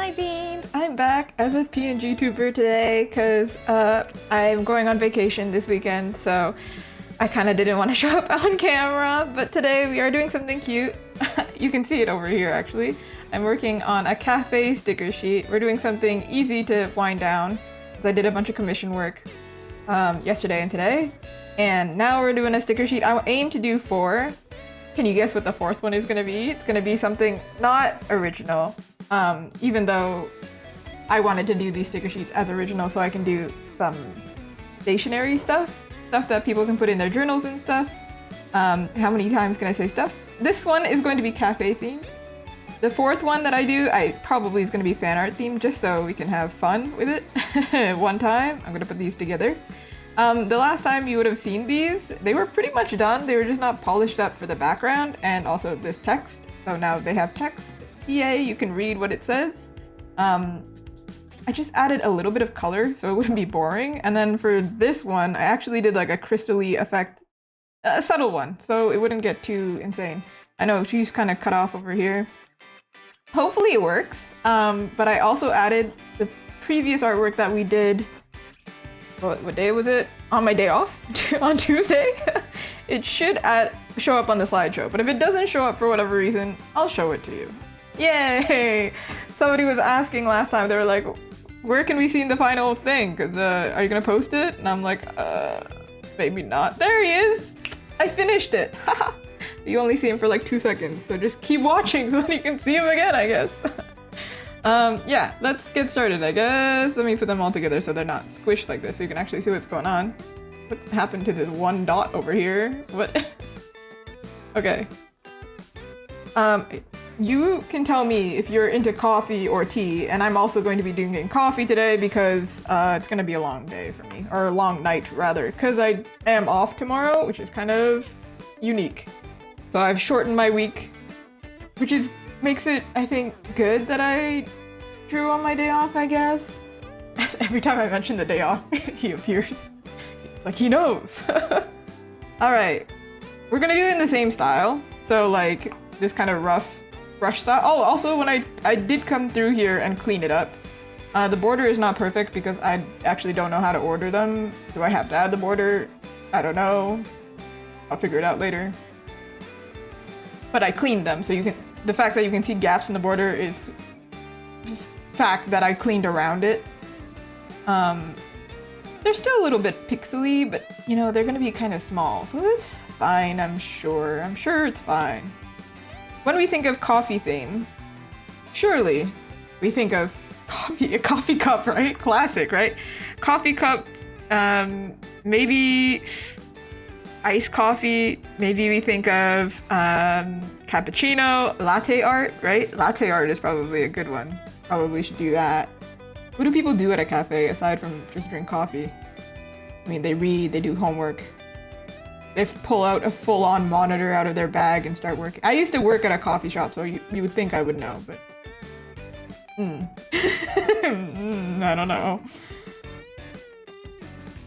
Hi Beans! I'm back as a PNGTuber today because I'm going on vacation this weekend, so I kind of didn't want to show up on camera, but today we are doing something cute. You can see it over here actually. I'm working on a cafe sticker sheet. We're doing something easy to wind down because I did a bunch of commission work yesterday and today, and now we're doing a sticker sheet. I aim to do 4. Can you guess what the 4th one is going to be? It's going to be something not original. Even though I wanted to do these sticker sheets as original so I can do some stationery stuff that people can put in their journals and stuff. How many times can I say stuff? This one is going to be cafe themed. The 4th one that I do, probably is going to be fan art themed just so we can have fun with it. One time, I'm going to put these together. The last time you would have seen these, they were pretty much done. They were just not polished up for the background and also this text. So now they have text. Yay, you can read what it says. I just added a little bit of color so it wouldn't be boring. And then for this one, I actually did like a crystal-y effect, a subtle one, so it wouldn't get too insane. I know she's kind of cut off over here. Hopefully it works. But I also added the previous artwork that we did. What day was it? On my day off? On Tuesday? It should show up on the slideshow, but if it doesn't show up for whatever reason, I'll show it to you. Yay! Somebody was asking last time, they were like, where can we see the final thing? Because are you gonna post it? And I'm like, maybe not. There he is! I finished it! You only see him for like 2 seconds, so just keep watching so you can see him again, I guess. Yeah, let's get started, I guess. Let me put them all together so they're not squished like this so you can actually see what's going on. What happened to this one dot over here? What? Okay. You can tell me if you're into coffee or tea, and I'm also going to be doing coffee today because it's going to be a long day for me, or a long night rather, because I am off tomorrow, which is kind of unique. So I've shortened my week, which makes it, I think, good that I drew on my day off, I guess. As every time I mention the day off, he appears. It's like he knows. Alright, we're gonna do it in the same style. So like this kind of rough brush style. Oh, also when I did come through here and clean it up. The border is not perfect because I actually don't know how to order them. Do I have to add the border? I don't know. I'll figure it out later. But I cleaned them so you can, the fact that you can see gaps in the border is fact that I cleaned around it. They're still a little bit pixely, but you know, they're gonna be kind of small, so it's fine, I'm sure. I'm sure it's fine. When we think of coffee theme, surely we think of coffee, a coffee cup, right? Classic, right? Coffee cup, maybe iced coffee, maybe we think of cappuccino, latte art, right? Latte art is probably a good one. Probably should do that. What do people do at a cafe aside from just drink coffee? I mean, they read, they do homework. They pull out a full-on monitor out of their bag and start working. I used to work at a coffee shop, so you would think I would know, but... I don't know.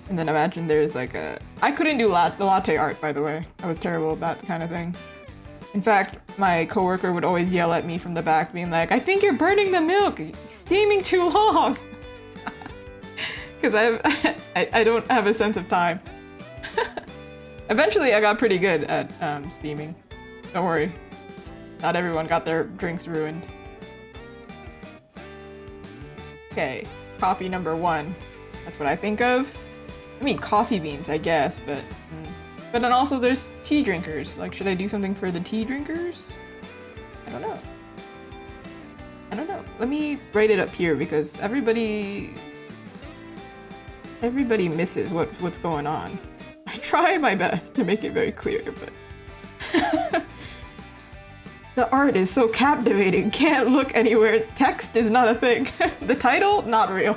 And then imagine there's like a... I couldn't do the latte art, by the way. I was terrible at that kind of thing. In fact, my coworker would always yell at me from the back, being like, I think you're burning the milk! You're steaming too long! Because I don't have a sense of time. Eventually, I got pretty good at steaming. Don't worry. Not everyone got their drinks ruined. Okay, coffee number 1. That's what I think of. I mean, coffee beans, I guess, but... But then also there's tea drinkers. Like, should I do something for the tea drinkers? I don't know. I don't know. Let me write it up here because everybody misses what's going on. I try my best to make it very clear, but... The art is so captivating. Can't look anywhere. Text is not a thing. The title, not real.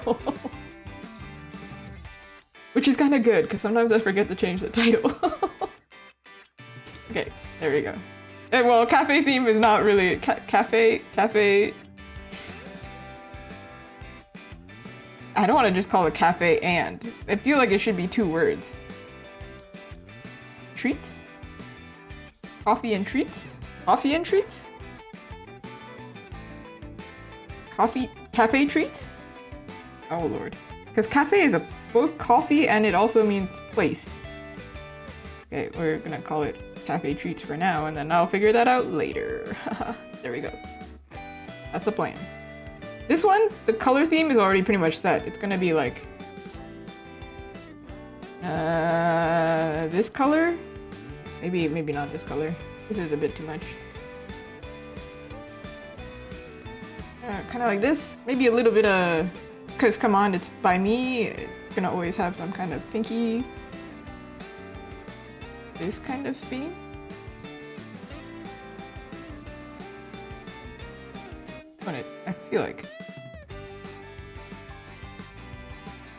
Which is kind of good, because sometimes I forget to change the title. Okay, there we go. Well, cafe theme is not really... Cafe... I don't want to just call it cafe and. I feel like it should be 2 words. Treats? Coffee and treats? Coffee and treats? Coffee cafe treats? Oh lord. Because cafe is both coffee and it also means place. Okay, we're gonna call it cafe treats for now, and then I'll figure that out later. There we go. That's the plan. This one, the color theme is already pretty much set. It's gonna be like this color? Maybe not this color. This is a bit too much. Kind of like this. Maybe a little bit of, because come on, it's by me. It's gonna always have some kind of pinky. This kind of theme. I feel like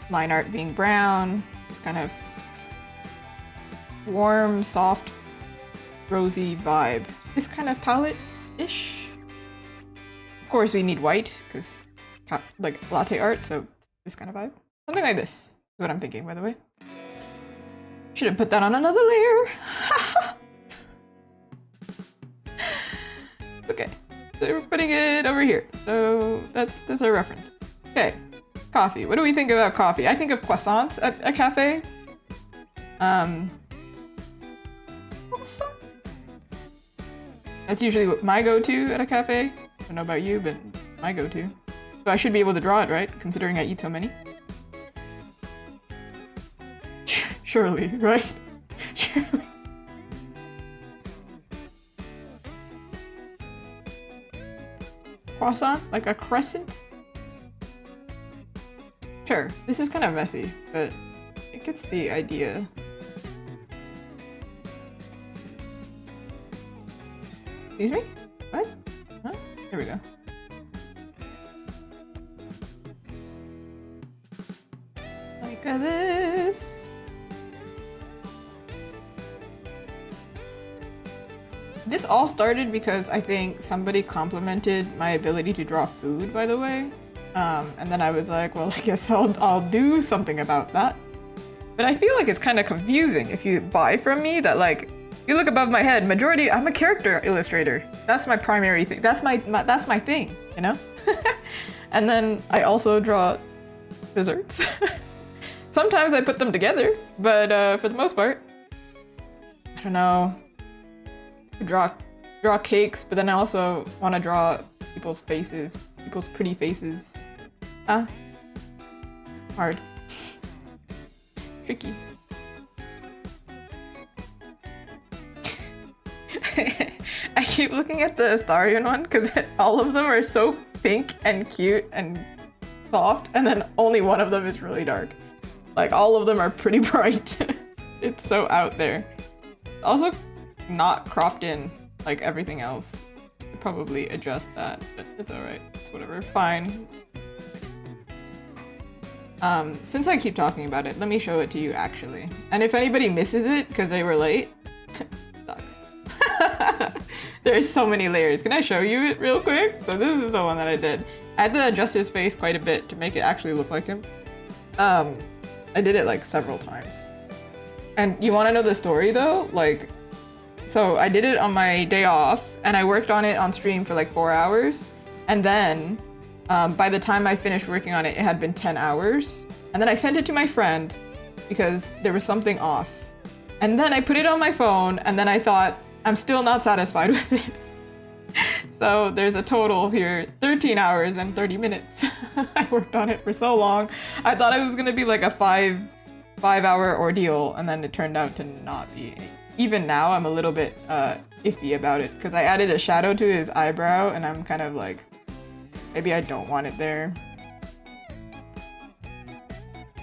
line art being brown, this kind of warm, soft, rosy vibe. This kind of palette-ish. Of course, we need white because like latte art, so this kind of vibe. Something like this is what I'm thinking, by the way. Should have put that on another layer. Okay. So we're putting it over here. So that's our reference. Okay. Coffee. What do we think about coffee? I think of croissants at a cafe. Croissant. That's usually what my go-to at a cafe. I don't know about you, but my go-to. So I should be able to draw it, right? Considering I eat so many. Surely, right? Surely. Croissant? Like a crescent? Sure, this is kind of messy, but it gets the idea. Excuse me? What? Huh? Here we go. Like this. This all started because I think somebody complimented my ability to draw food, by the way. And then I was like, well, I guess I'll do something about that. But I feel like it's kind of confusing if you buy from me that, like, you look above my head, majority, I'm a character illustrator. That's my primary thing. That's my thing, you know? And then I also draw desserts. Sometimes I put them together, but for the most part, I don't know. Draw cakes, but then I also want to draw people's faces, people's pretty faces. Hard. Tricky. I keep looking at the Astarion one because all of them are so pink and cute and soft, and then only one of them is really dark. Like, all of them are pretty bright. It's so out there. Also, not cropped in like everything else. I'd probably adjust that, but it's alright. It's whatever. Fine. Since I keep talking about it, let me show it to you actually. And if anybody misses it because they were late, sucks. There's so many layers. Can I show you it real quick? So this is the one that I did. I had to adjust his face quite a bit to make it actually look like him. I did it like several times. And you want to know the story though? Like, so I did it on my day off and I worked on it on stream for like 4 hours. And then by the time I finished working on it, it had been 10 hours. And then I sent it to my friend because there was something off. And then I put it on my phone and then I thought, I'm still not satisfied with it. So there's a total here, 13 hours and 30 minutes. I worked on it for so long. I thought it was gonna be like a five-hour ordeal, and then it turned out to not be. Even now, I'm a little bit iffy about it because I added a shadow to his eyebrow, and I'm kind of like, maybe I don't want it there.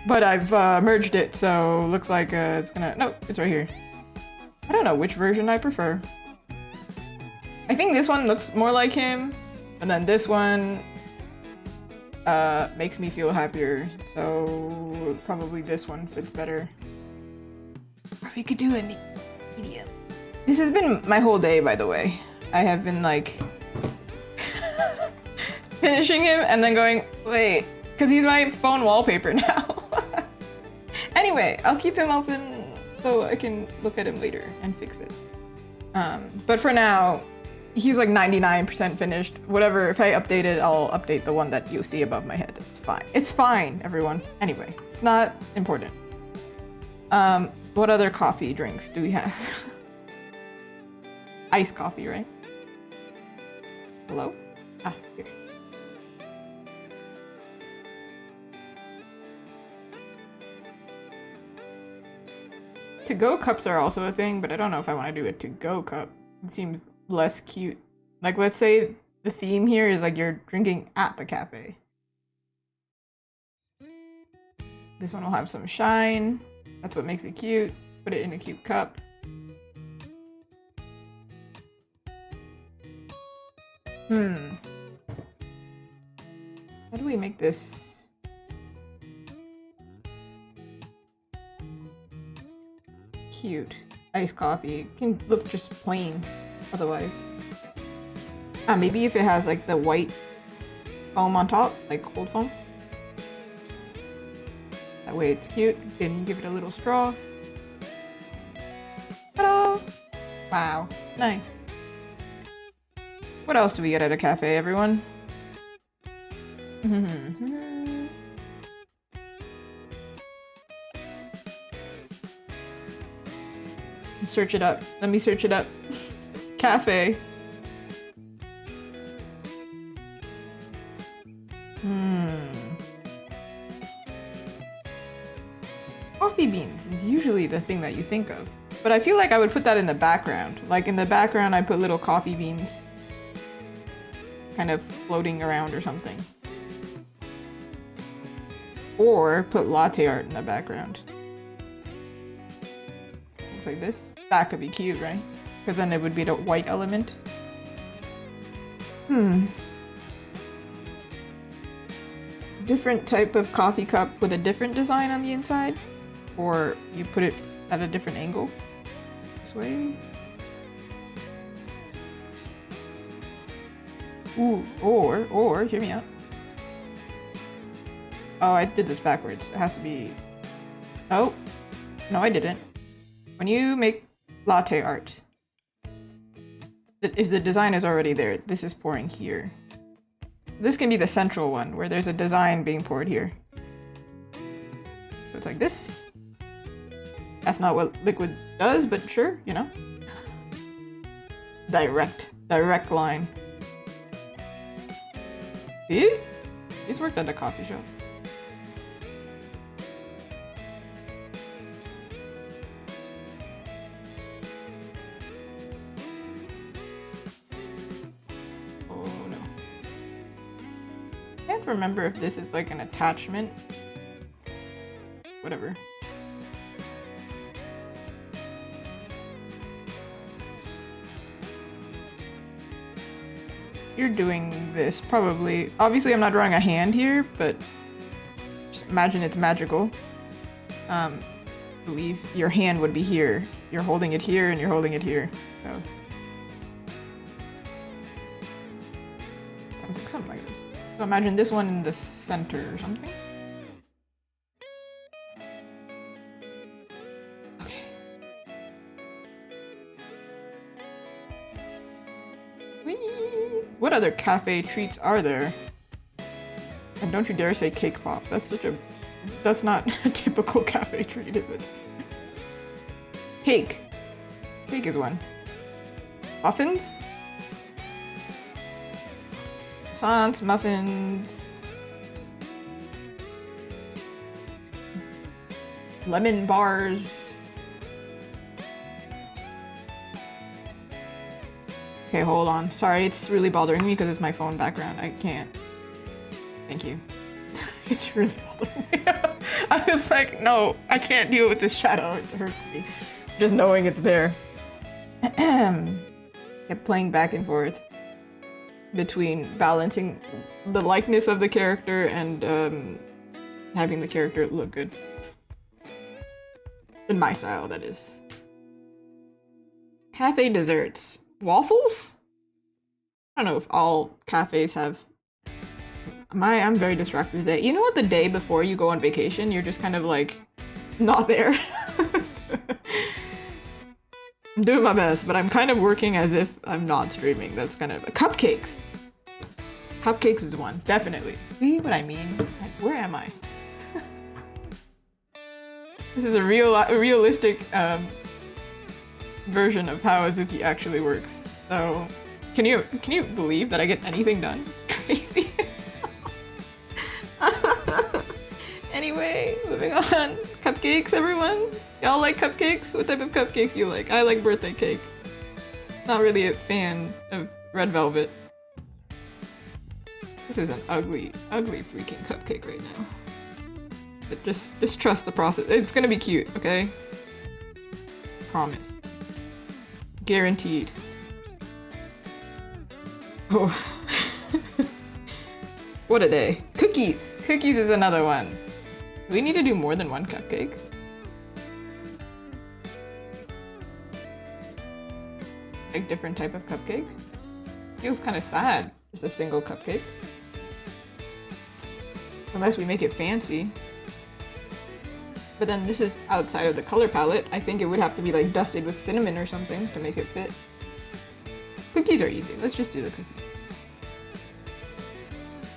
But I've merged it, so looks like it's gonna. No, it's right here. I don't know which version I prefer. I think this one looks more like him, and then this one makes me feel happier, so probably this one fits better. Or we could do a medium. This has been my whole day, by the way. I have been like finishing him and then going, wait, because he's my phone wallpaper now. Anyway, I'll keep him open so I can look at him later and fix it. But for now, he's like 99% finished. Whatever, if I update it, I'll update the one that you see above my head. It's fine. It's fine, everyone. Anyway, it's not important. What other coffee drinks do we have? Iced coffee, right? Hello? Ah, here. To-go cups are also a thing, but I don't know if I want to do a to-go cup. It seems less cute. Like, let's say the theme here is like you're drinking at the cafe. This one will have some shine. That's what makes it cute. Put it in a cute cup. How do we make this? Cute. Iced coffee. It can look just plain otherwise. Maybe if it has like the white foam on top, like cold foam. That way it's cute. You can give it a little straw. Ta-da! Wow, nice. What else do we get at a cafe, everyone? Search it up. Let me search it up. Cafe. Coffee beans is usually the thing that you think of. But I feel like I would put that in the background. Like in the background I put little coffee beans kind of floating around or something. Or put latte art in the background. Looks like this. That could be cute, right? Because then it would be the white element. Different type of coffee cup with a different design on the inside? Or you put it at a different angle? This way? Ooh, or, hear me out. Oh, I did this backwards. It has to be... Oh, no I didn't. When you make latte art, if the design is already there, this is pouring here. This can be the central one, where there's a design being poured here. So it's like this. That's not what liquid does, but sure, you know. Direct line. See? It's worked at a coffee shop. Remember if this is like an attachment. Whatever. You're doing this probably. Obviously I'm not drawing a hand here, but just imagine it's magical. I believe your hand would be here. You're holding it here and you're holding it here. So something like this. So imagine this one in the center or something. Okay. Whee! What other cafe treats are there? And don't you dare say cake pop. That's not a typical cafe treat, is it? Cake. Cake is one. Muffins? Croissants, muffins, lemon bars. Okay, hold on. Sorry, it's really bothering me because it's my phone background. I can't. Thank you. It's really bothering me. I was like, no, I can't deal with this shadow. It hurts me. Just knowing it's there. Kept playing back and forth between balancing the likeness of the character and having the character look good. In my style, that is. Cafe desserts. Waffles? I don't know if all cafes have... I'm very distracted today. You know what, the day before you go on vacation, you're just kind of like, not there. I'm doing my best, but I'm kind of working as if I'm not streaming. That's kind of... Cupcakes! Cupcakes is one, definitely. See what I mean? Where am I? This is a realistic version of how Azuki actually works. So, can you believe that I get anything done? It's crazy. Anyway, moving on. Cupcakes, everyone? Y'all like cupcakes? What type of cupcakes you like? I like birthday cake. Not really a fan of red velvet. This is an ugly, ugly freaking cupcake right now. But just trust the process. It's gonna be cute, okay? Promise. Guaranteed. Oh. What a day. Cookies! Cookies is another one. Do we need to do more than one cupcake? Like different type of cupcakes? Feels kind of sad. Just a single cupcake. Unless we make it fancy. But then this is outside of the color palette. I think it would have to be like dusted with cinnamon or something to make it fit. Cookies are easy. Let's just do the cookies.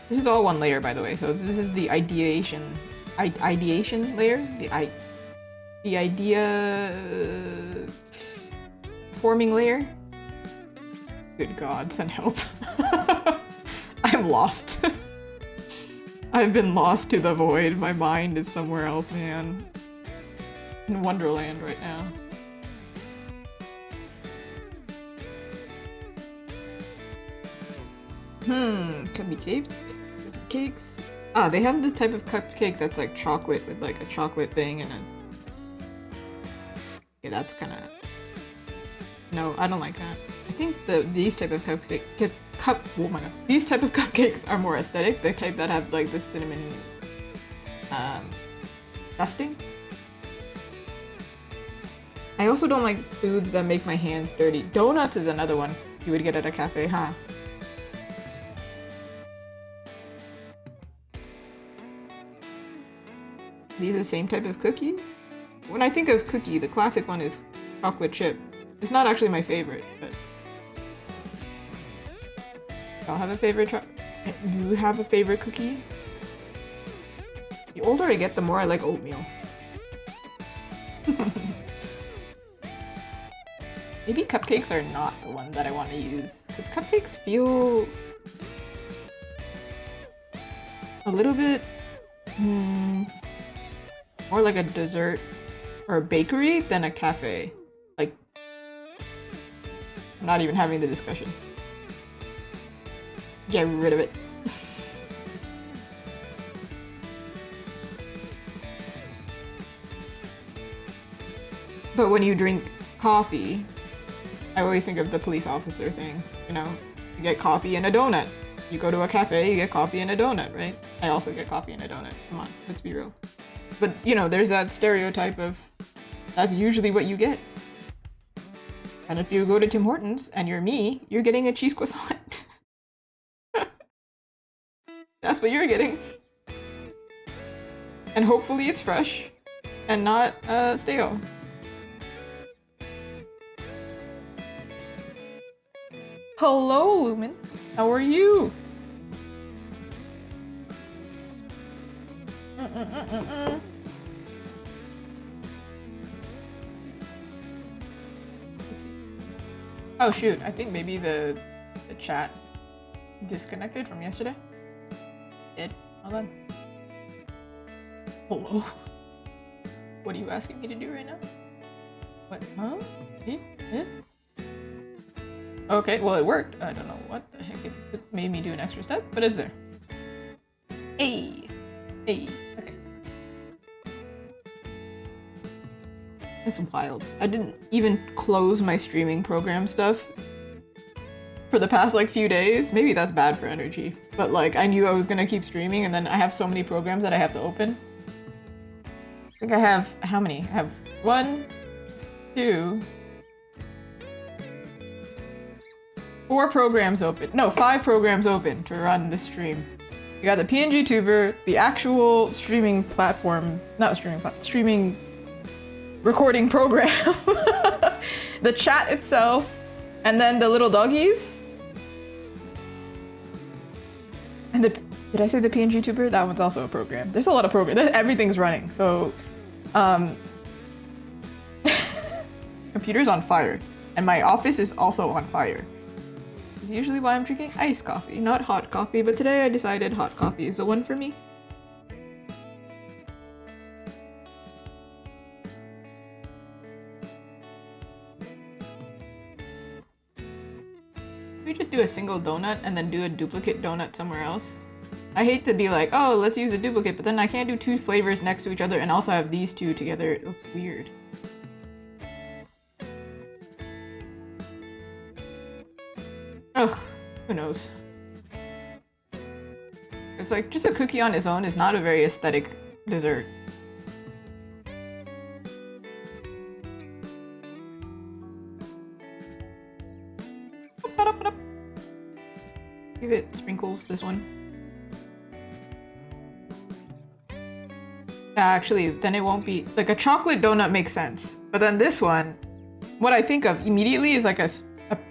This is all one layer, by the way. So this is the ideation layer. The idea forming layer. Good God, send help. I'm lost. I've been lost to the void. My mind is somewhere else, man. In Wonderland right now. Could be cakes. Ah, they have this type of cupcake that's like chocolate with like a chocolate thing and a... Yeah, that's kind of... No, I don't like that. I think these type of oh my god. These type of cupcakes are more aesthetic. The type that have like this cinnamon dusting. I also don't like foods that make my hands dirty. Donuts is another one you would get at a cafe, huh? These are the same type of cookie? When I think of cookie, the classic one is chocolate chip. It's not actually my favorite, but... Y'all have a favorite you have a favorite cookie? The older I get, the more I like oatmeal. Maybe cupcakes are not the one that I want to use, because cupcakes feel... a little bit... more like a dessert or a bakery than a cafe. Like, I'm not even having the discussion. Get rid of it. But when you drink coffee, I always think of the police officer thing, you know? You get coffee and a donut. You go to a cafe, you get coffee and a donut, right? I also get coffee and a donut. Come on, let's be real. But, you know, there's that stereotype of that's usually what you get. And if you go to Tim Hortons and you're me, you're getting a cheese croissant. That's what you're getting. And hopefully it's fresh and not stale. Hello, Lumen. How are you? Oh shoot, I think maybe the chat disconnected from yesterday. Hold on. Hello? What are you asking me to do right now? What? Huh? Okay, well it worked. I don't know what the heck it made me do an extra step, but it's there. Hey! Hey, okay. That's wild. I didn't even close my streaming program stuff for the past like few days. Maybe that's bad for energy, but like I knew I was gonna keep streaming and then I have so many programs that I have to open. I think I have, how many? I have 1, 2, 4 programs open. No, 5 programs open to run this stream. You got the PNGTuber, the actual streaming platform, not streaming recording program. the chat itself, and then the little doggies. And did I say the PNGTuber? That one's also a program. There's a lot of programs. Everything's running. So, computer's on fire, and my office is also on fire. This is usually why I'm drinking iced coffee, not hot coffee. But today I decided hot coffee is the one for me. We just do a single donut and then do a duplicate donut somewhere else. I hate to be like, oh, let's use a duplicate, but then I can't do two flavors next to each other and also have these two together. It looks weird. Ugh, who knows? It's like, just a cookie on its own is not a very aesthetic dessert. Give it sprinkles, this one. Actually, then it won't be... Like, a chocolate donut makes sense. But then this one, what I think of immediately is like a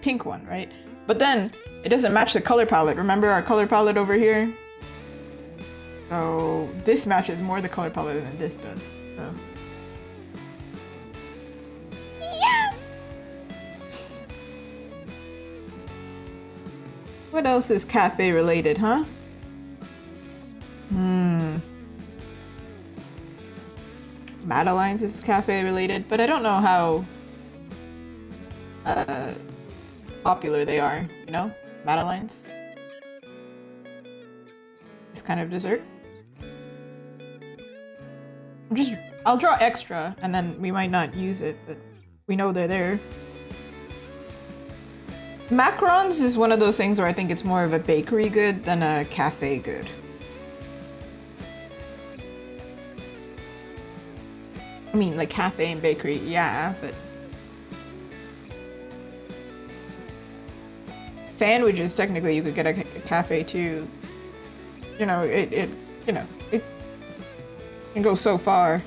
pink one, right? But then, it doesn't match the color palette. Remember our color palette over here? So, this matches more the color palette than this does. So. What else is cafe related, huh? Madeline's is cafe related, but I don't know how popular they are, you know? Madeline's. This kind of dessert. I'll draw extra and then we might not use it, but we know they're there. Macarons is one of those things where I think it's more of a bakery good than a cafe good. I mean, like cafe and bakery, yeah, but... Sandwiches, technically, you could get a cafe too. You know, it can go so far.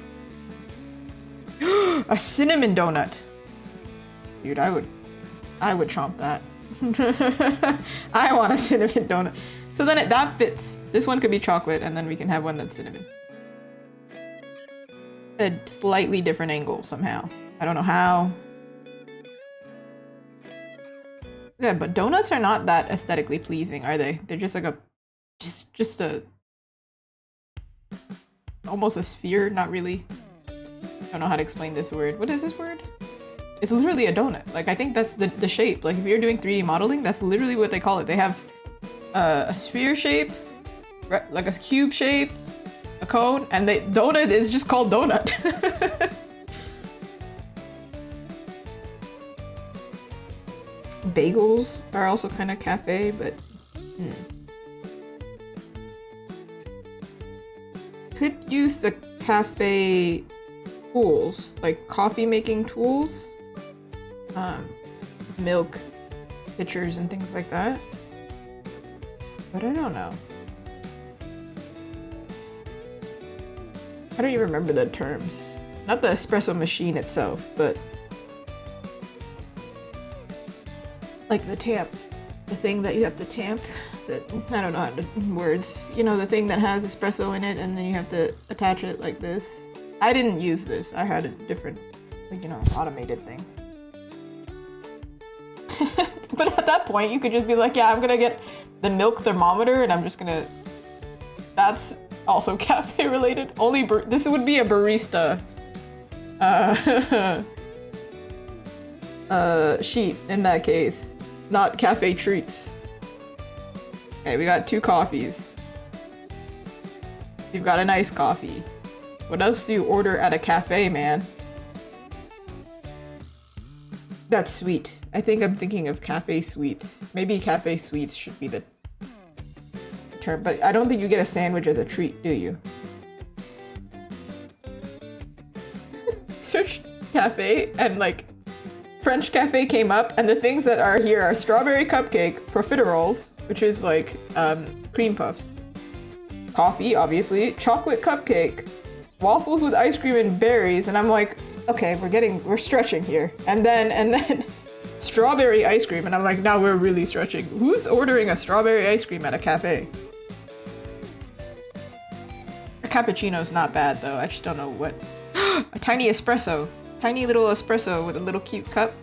A cinnamon donut! Dude, I would chomp that. I want a cinnamon donut. So then that fits. This one could be chocolate, and then we can have one that's cinnamon. A slightly different angle somehow. I don't know how. Yeah, but donuts are not that aesthetically pleasing, are they? They're just like a... Just a... Almost a sphere, not really. I don't know how to explain this word. What is this word? It's literally a donut. Like, I think that's the shape. Like, if you're doing 3D modeling, that's literally what they call it. They have a sphere shape, like a cube shape, a cone, and donut is just called donut. Bagels are also kind of cafe, but... Could use the cafe tools, like coffee making tools. Milk pitchers and things like that. But I don't know. I don't even remember the terms. Not the espresso machine itself, but like the tamp. The thing that you have to tamp. That I don't know how to words. You know, the thing that has espresso in it and then you have to attach it like this. I didn't use this. I had a different, like, you know, automated thing. But at that point, you could just be like, yeah, I'm gonna get the milk thermometer and I'm just gonna... That's also cafe related. Only this would be a barista sheet in that case. Not cafe treats. Okay, we got 2 coffees. You've got a nice coffee. What else do you order at a cafe, man? That's sweet. I think I'm thinking of cafe sweets. Maybe cafe sweets should be the term, but I don't think you get a sandwich as a treat, do you? Search cafe and like French cafe came up, and the things that are here are strawberry cupcake, profiteroles, which is like cream puffs, coffee, obviously, chocolate cupcake, waffles with ice cream and berries, and I'm like, Okay, we're stretching here. And then strawberry ice cream. And I'm like, now we're really stretching. Who's ordering a strawberry ice cream at a cafe? A cappuccino's not bad though. I just don't know what. A tiny espresso. Tiny little espresso with a little cute cup.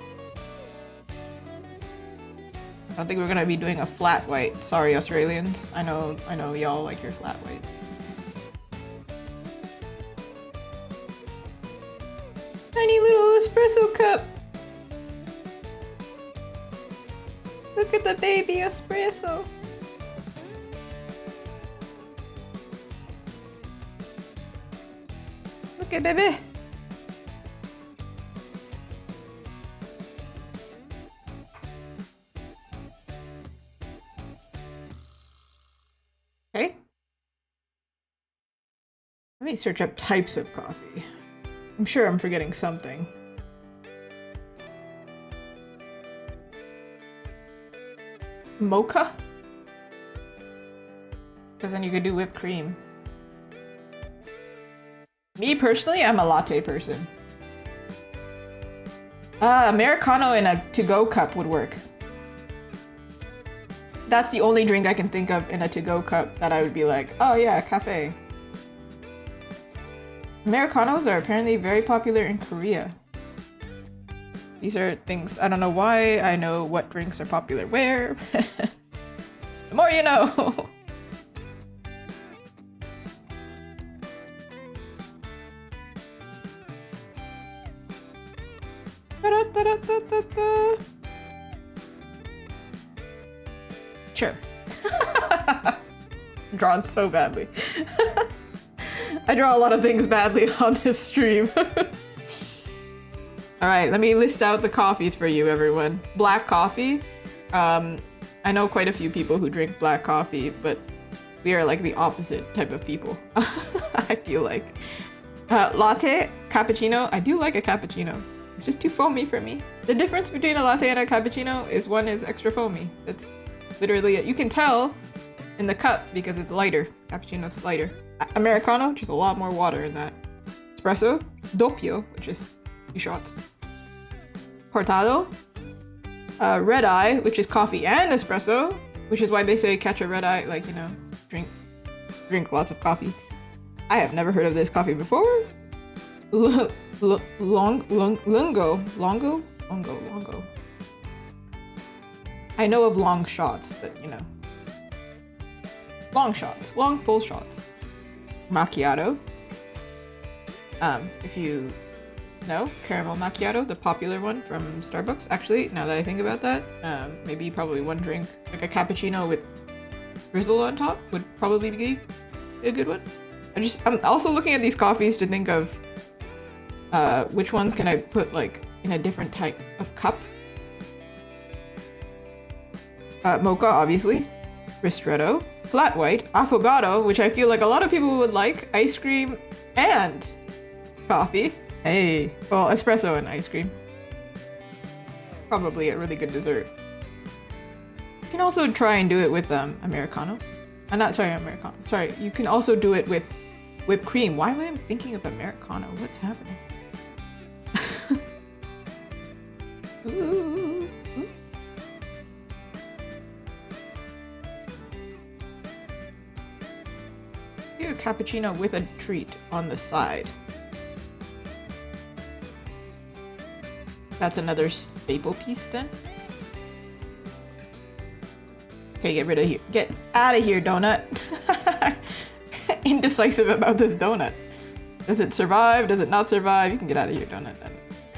I don't think we're gonna be doing a flat white. Sorry, Australians. I know y'all like your flat whites. Tiny little espresso cup. Look at the baby espresso. Look at baby. Okay. Let me search up types of coffee. I'm sure I'm forgetting something. Mocha? Because then you could do whipped cream. Me personally, I'm a latte person. Americano in a to-go cup would work. That's the only drink I can think of in a to-go cup that I would be like, oh yeah, cafe. Americanos are apparently very popular in Korea. These are things, I don't know why I know what drinks are popular where. The more you know. Sure. Drawn so badly. I draw a lot of things badly on this stream. Alright, let me list out the coffees for you, everyone. Black coffee. I know quite a few people who drink black coffee, but we are like the opposite type of people. I feel like. Latte, cappuccino. I do like a cappuccino. It's just too foamy for me. The difference between a latte and a cappuccino is one is extra foamy. It's literally it. You can tell in the cup because it's lighter. Cappuccino's lighter. Americano, just a lot more water in that. Espresso, doppio, which is 2 shots. Cortado, red eye, which is coffee and espresso, which is why they say catch a red eye, like, you know, drink lots of coffee. I have never heard of this coffee before. Longo. I know of long shots, but you know. Long shots, long full shots. Macchiato. If you know, caramel macchiato, the popular one from Starbucks. Actually, now that I think about that, maybe probably one drink, like a cappuccino with drizzle on top would probably be a good one. I'm also looking at these coffees to think of which ones can I put like in a different type of cup. Mocha, obviously. Ristretto. Flat white. Affogato, which I feel like a lot of people would like. Ice cream and coffee. Hey. Well, espresso and ice cream. Probably a really good dessert. You can also try and do it with Americano. Americano. Sorry, you can also do it with whipped cream. Why am I thinking of Americano? What's happening? Ooh. Do a cappuccino with a treat on the side. That's another staple piece then. Okay, get rid of here. Get out of here, donut. Indecisive about this donut. Does it survive? Does it not survive? You can get out of here, donut.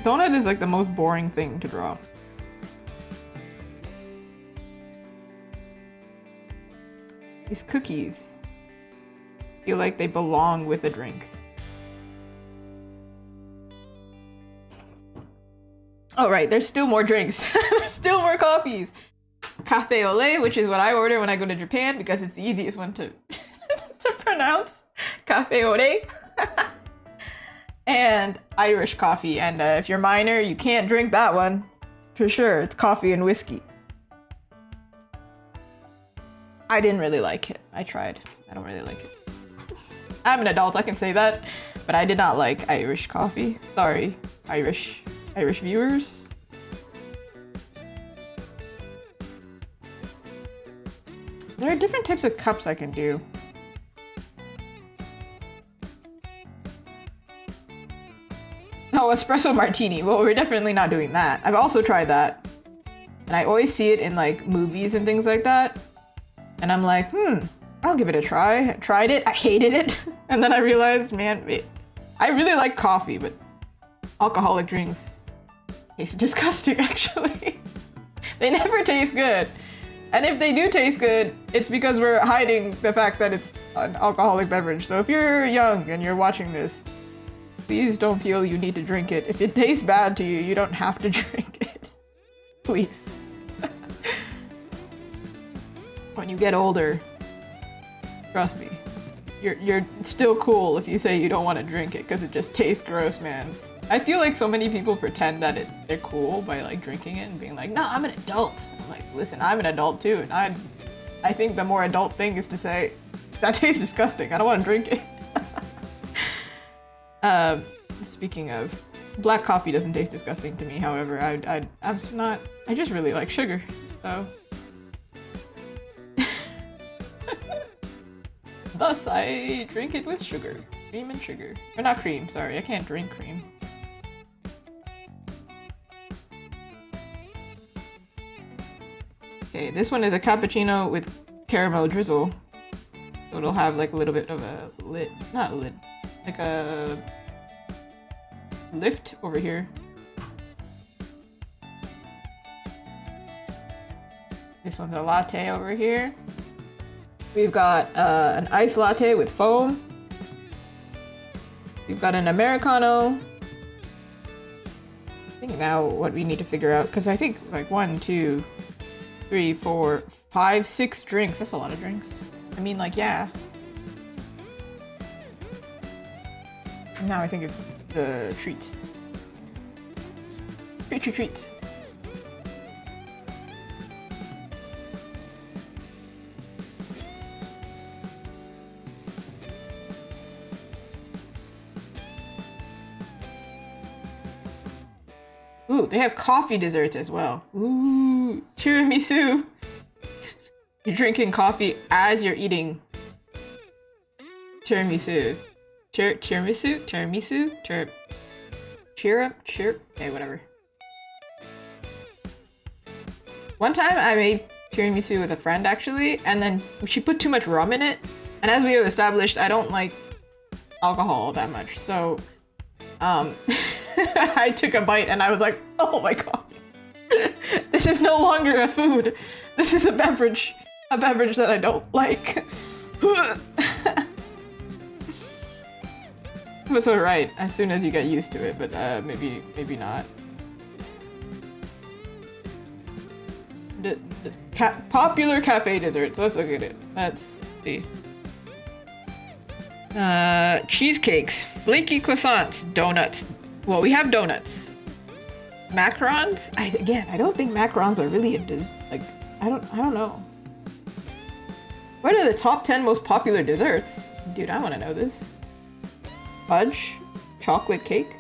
Donut is like the most boring thing to draw. These cookies feel like they belong with a drink. Oh right, there's still more drinks. There's still more coffees. Cafe au lait, which is what I order when I go to Japan because it's the easiest one to to pronounce. Cafe au lait. And Irish coffee. And if you're minor, you can't drink that one. For sure, it's coffee and whiskey. I didn't really like it. I tried. I don't really like it. I'm an adult, I can say that. But I did not like Irish coffee. Sorry, Irish viewers. There are different types of cups I can do. Oh, espresso martini. Well, we're definitely not doing that. I've also tried that. And I always see it in like movies and things like that. And I'm like, I'll give it a try. I tried it, I hated it. And then I realized, man, I really like coffee, but alcoholic drinks taste disgusting, actually. They never taste good. And if they do taste good, it's because we're hiding the fact that it's an alcoholic beverage. So if you're young and you're watching this, please don't feel you need to drink it. If it tastes bad to you, you don't have to drink it. Please. When you get older, trust me, you're still cool if you say you don't want to drink it because it just tastes gross, man. I feel like so many people pretend that they're cool by like drinking it and being like, no, I'm an adult. I'm like, listen, I'm an adult too, and I think the more adult thing is to say, that tastes disgusting, I don't want to drink it. Speaking of, black coffee doesn't taste disgusting to me, however, I just really like sugar, so. Thus, I drink it with sugar. Cream and sugar. Or not cream, sorry, I can't drink cream. Okay, this one is a cappuccino with caramel drizzle. So it'll have like a little bit of a lid, not a lid, like a lift over here. This one's a latte over here. We've got an iced latte with foam. We've got an Americano. I think now what we need to figure out, because I think like 1, 2, 3, 4, 5, 6 drinks. That's a lot of drinks. I mean, like, yeah. Now I think it's the treats. Treats. Ooh, they have coffee desserts as well. Ooh, tiramisu. You're drinking coffee as you're eating tiramisu. Tiramisu? Okay, whatever. One time I made tiramisu with a friend, actually, and then she put too much rum in it. And as we have established, I don't like alcohol that much, so I took a bite and I was like, oh my god. This is no longer a food. This is a beverage. A beverage that I don't like. It was alright as soon as you get used to it, but maybe not. Popular cafe desserts. Let's look at it. Let's see. Cheesecakes, flaky croissants, donuts. Well, we have donuts. Macarons? I don't think macarons are really like, I don't know. What are the top 10 most popular desserts? Dude, I want to know this. Fudge, chocolate cake,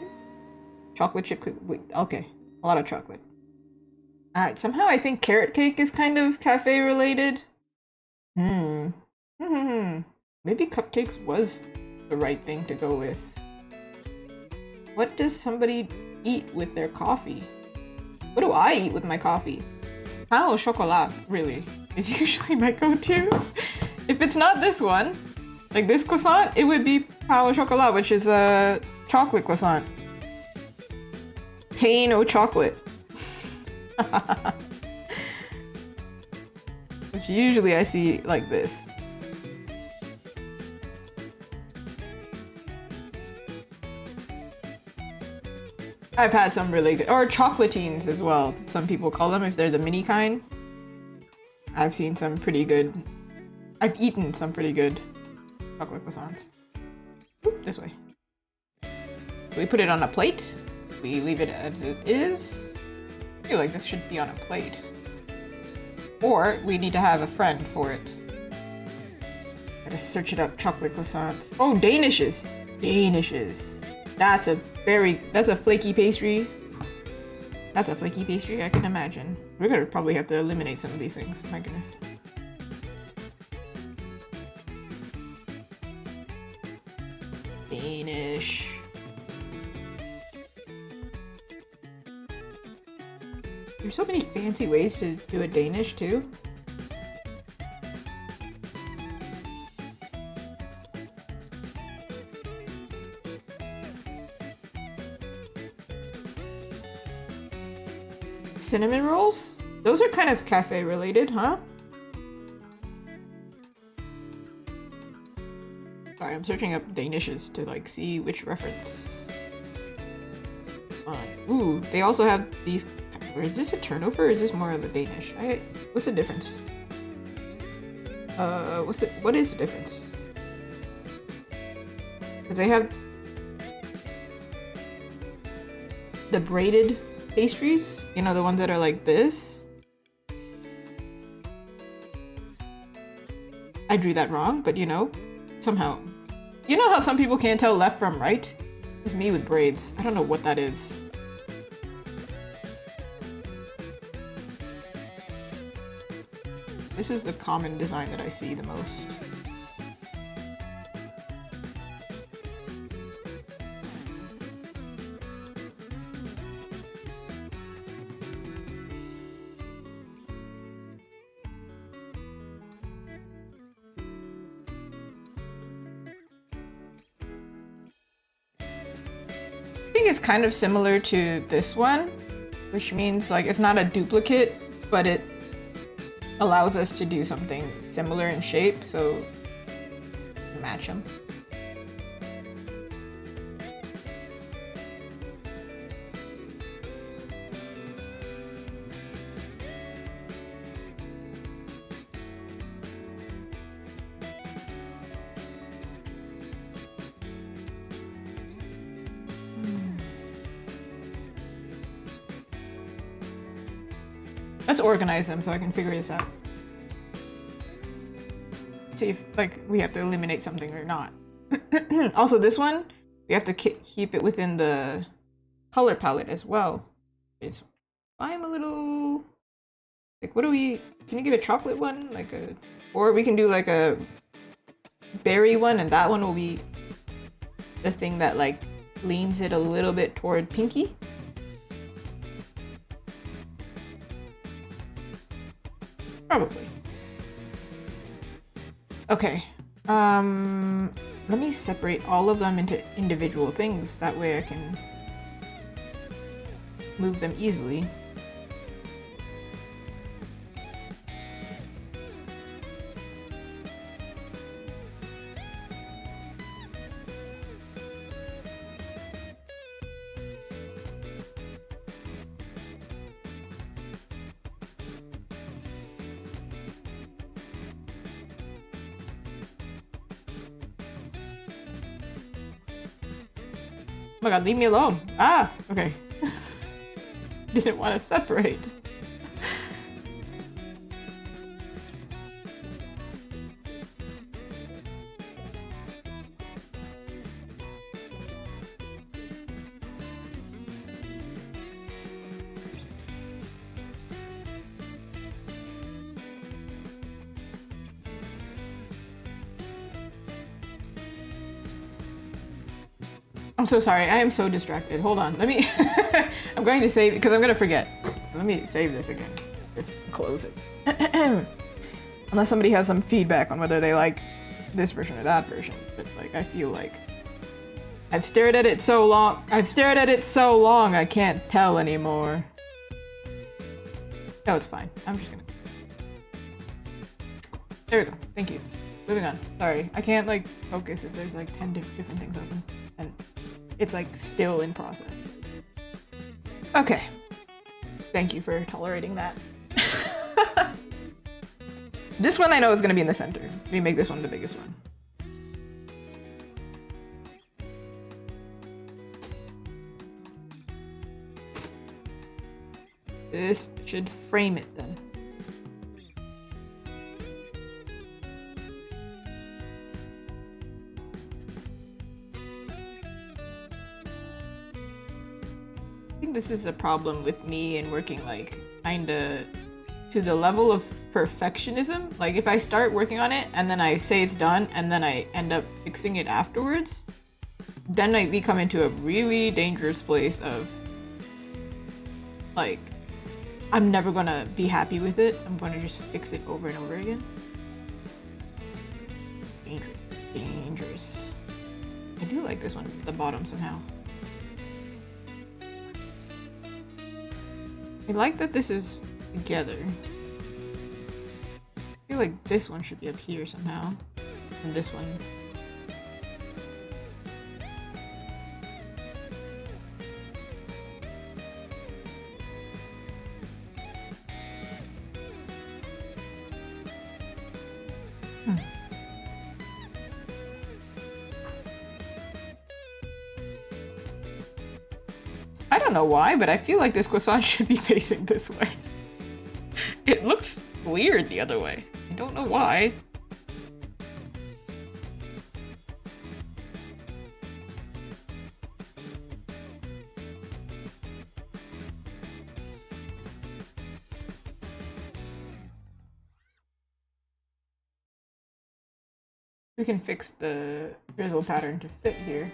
chocolate chip cookie. Wait, okay, a lot of chocolate. Alright, somehow I think carrot cake is kind of cafe related. Maybe cupcakes was the right thing to go with. What does somebody eat with their coffee? What do I eat with my coffee? Pain au chocolat, really, is usually my go-to. If it's not this one, like this croissant, it would be pain au chocolat, which is a chocolate croissant. Pain au chocolate. Which usually I see like this. I've had some really good, or chocolatines as well, some people call them if they're the mini kind. I've seen some pretty good, I've eaten some pretty good chocolate croissants. Oop, this way. We put it on a plate. We leave it as it is. I feel like this should be on a plate. Or we need to have a friend for it. to search it up. Chocolate croissants. Oh, Danishes. Danishes. That's a flaky pastry. That's a flaky pastry, I can imagine. We're gonna probably have to eliminate some of these things. My goodness. Danish. There's so many fancy ways to do a Danish too. Cinnamon rolls? Those are kind of cafe related, huh? Sorry, I'm searching up Danishes to like see which reference. Ooh, they also have these. Is this a turnover or is this more of a Danish? What's the difference? What is the difference? Because they have the braided pastries, you know, the ones that are like this. I drew that wrong, but you know, somehow. You know how some people can't tell left from right? It's me with braids. I don't know what that is. This is the common design that I see the most. I think it's kind of similar to this one, which means like it's not a duplicate, but it allows us to do something similar in shape, so match them. Let's organize them so I can figure this out. See if like we have to eliminate something or not. Also, this one we have to keep it within the color palette as well. I'm a little like, what do we? Can you get a chocolate one, like a, or we can do like a berry one, and that one will be the thing that like leans it a little bit toward pinky. Probably. Okay. Let me separate all of them into individual things. That way I can move them easily. Oh my god, leave me alone. Ah, okay. Didn't want to separate. I'm so sorry. I am so distracted. Hold on. Let me... I'm going to save it because I'm going to forget. Let me save this again. Close it. Unless somebody has some feedback on whether they like this version or that version. But like, I feel like I've stared at it so long. I can't tell anymore. No, it's fine. I'm just gonna... There we go. Thank you. Moving on. Sorry. I can't like focus if there's like 10 different things open. And it's like still in process. Okay. Thank you for tolerating that. This one I know is going to be in the center. Let me make this one the biggest one. This should frame it then. this is a problem with me and working like kinda to the level of perfectionism. Like if I start working on it and then I say it's done and then I end up fixing it afterwards, then I become into a really dangerous place of like I'm never gonna be happy with it. I'm gonna just fix it over and over again. Dangerous. Dangerous. I do like this one at the bottom somehow. I like that this is together. I feel like this one should be up here somehow. And this one. I don't know why, but I feel like this croissant should be facing this way. It looks weird the other way. I don't know why. We can fix the drizzle pattern to fit here.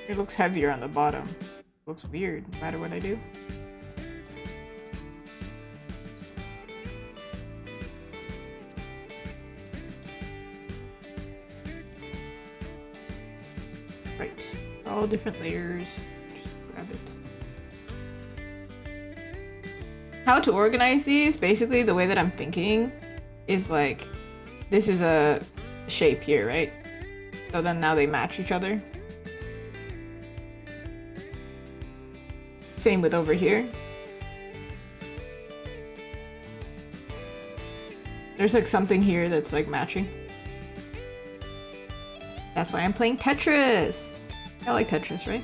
It looks heavier on the bottom. It looks weird, no matter what I do. Right, all different layers. Just grab it. How to organize these? Basically, the way that I'm thinking is like, this is a shape here, right? So then now they match each other. Same with over here. There's like something here that's like matching. That's why I'm playing Tetris. I like Tetris, right?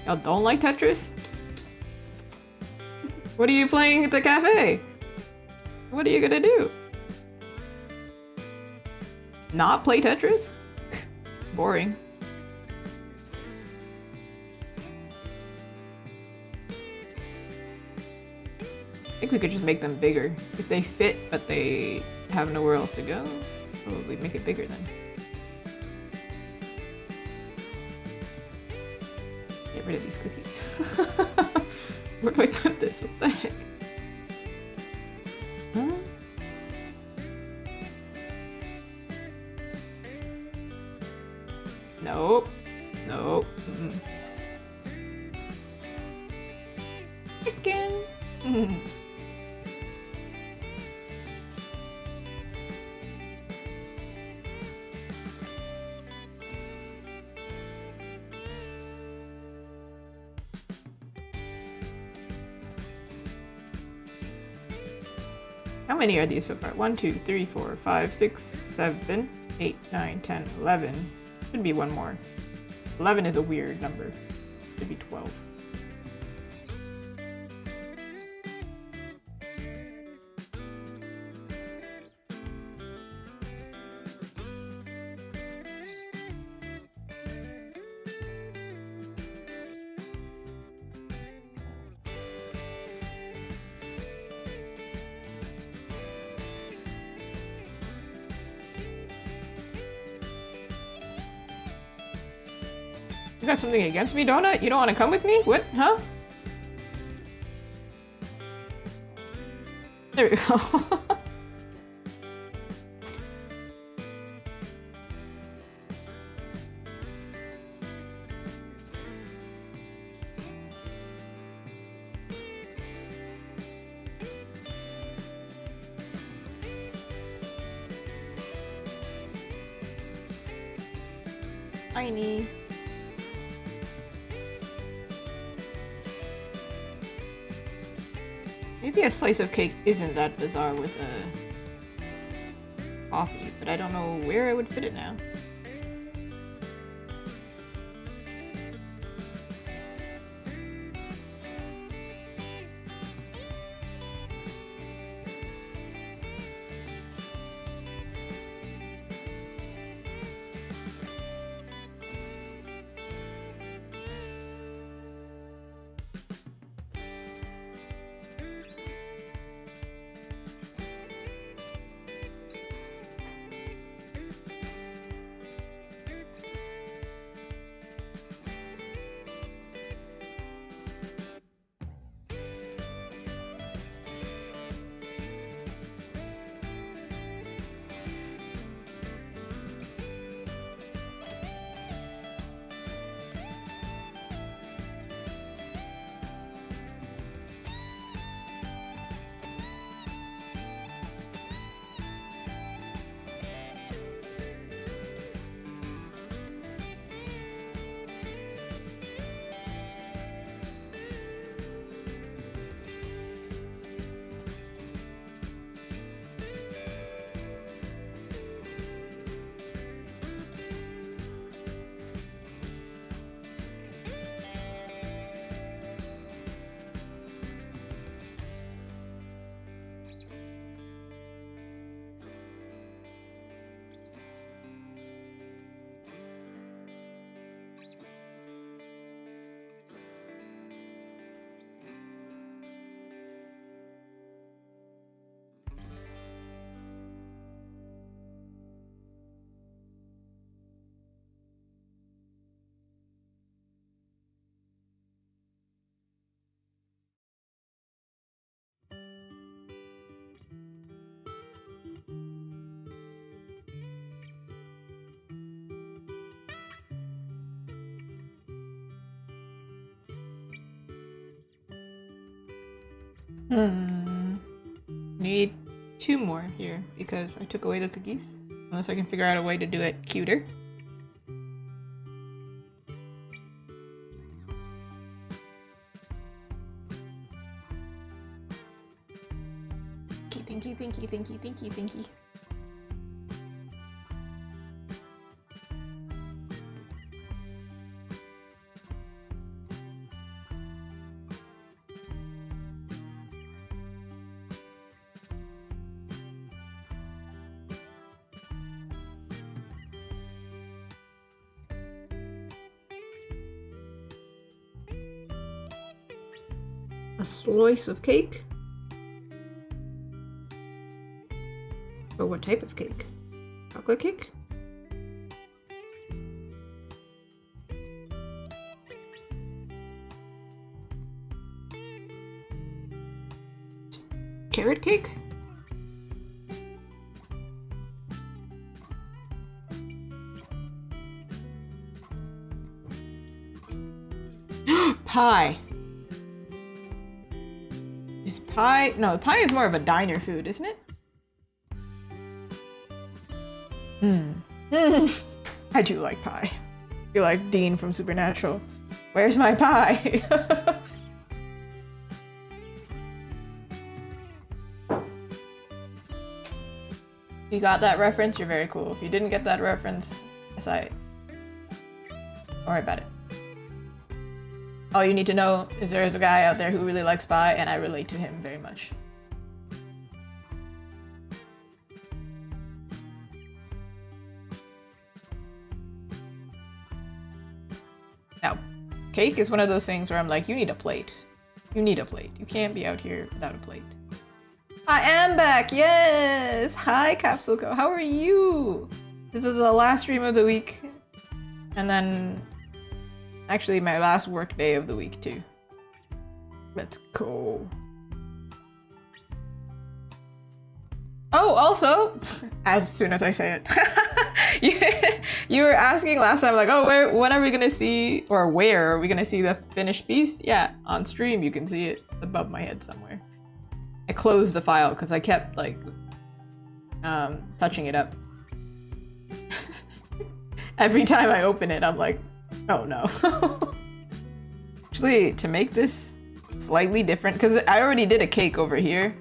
Y'all don't like Tetris? What are you playing at the cafe? What are you gonna do? Not play Tetris? Boring. I think we could just make them bigger. If they fit, but they have nowhere else to go, probably make it bigger then. Get rid of these cookies. Where do I put this? What the heck? Huh? Nope. Nope. Chicken. How many are these so far? 1, 2, 3, 4, 5, 6, 7, 8, 9, 10, 11. Should be one more. 11 is a weird number. Should be 12. You got something against me, Donut? You don't want to come with me? What? Huh? There we go. Tiny. Maybe a slice of cake isn't that bizarre with a coffee, but I don't know where I would fit it now. Need 2 more here because I took away the cookies. Unless I can figure out a way to do it cuter. Thank you. A slice of cake? Or what type of cake? Chocolate cake? Carrot cake? Pie. Is pie? No, pie is more of a diner food, isn't it? I do like pie. I feel like Dean from Supernatural. Where's my pie? If you got that reference, you're very cool. If you didn't get that reference, aside. Don't worry about it. All you need to know is there is a guy out there who really likes pie, and I relate to him very much. Now, cake is one of those things where I'm like, you need a plate. You need a plate. You can't be out here without a plate. I am back! Yes! Hi, Capsule Co. How are you? This is the last stream of the week. And then... actually, my last work day of the week, too. Let's go. Oh, also, as soon as I say it, you were asking last time, like, oh, when are we gonna see, or where are we gonna see the finished beast? Yeah, on stream you can see it above my head somewhere. I closed the file because I kept, like, touching it up. Every time I open it, I'm like, oh no. Actually, to make this slightly different, because I already did a cake over here.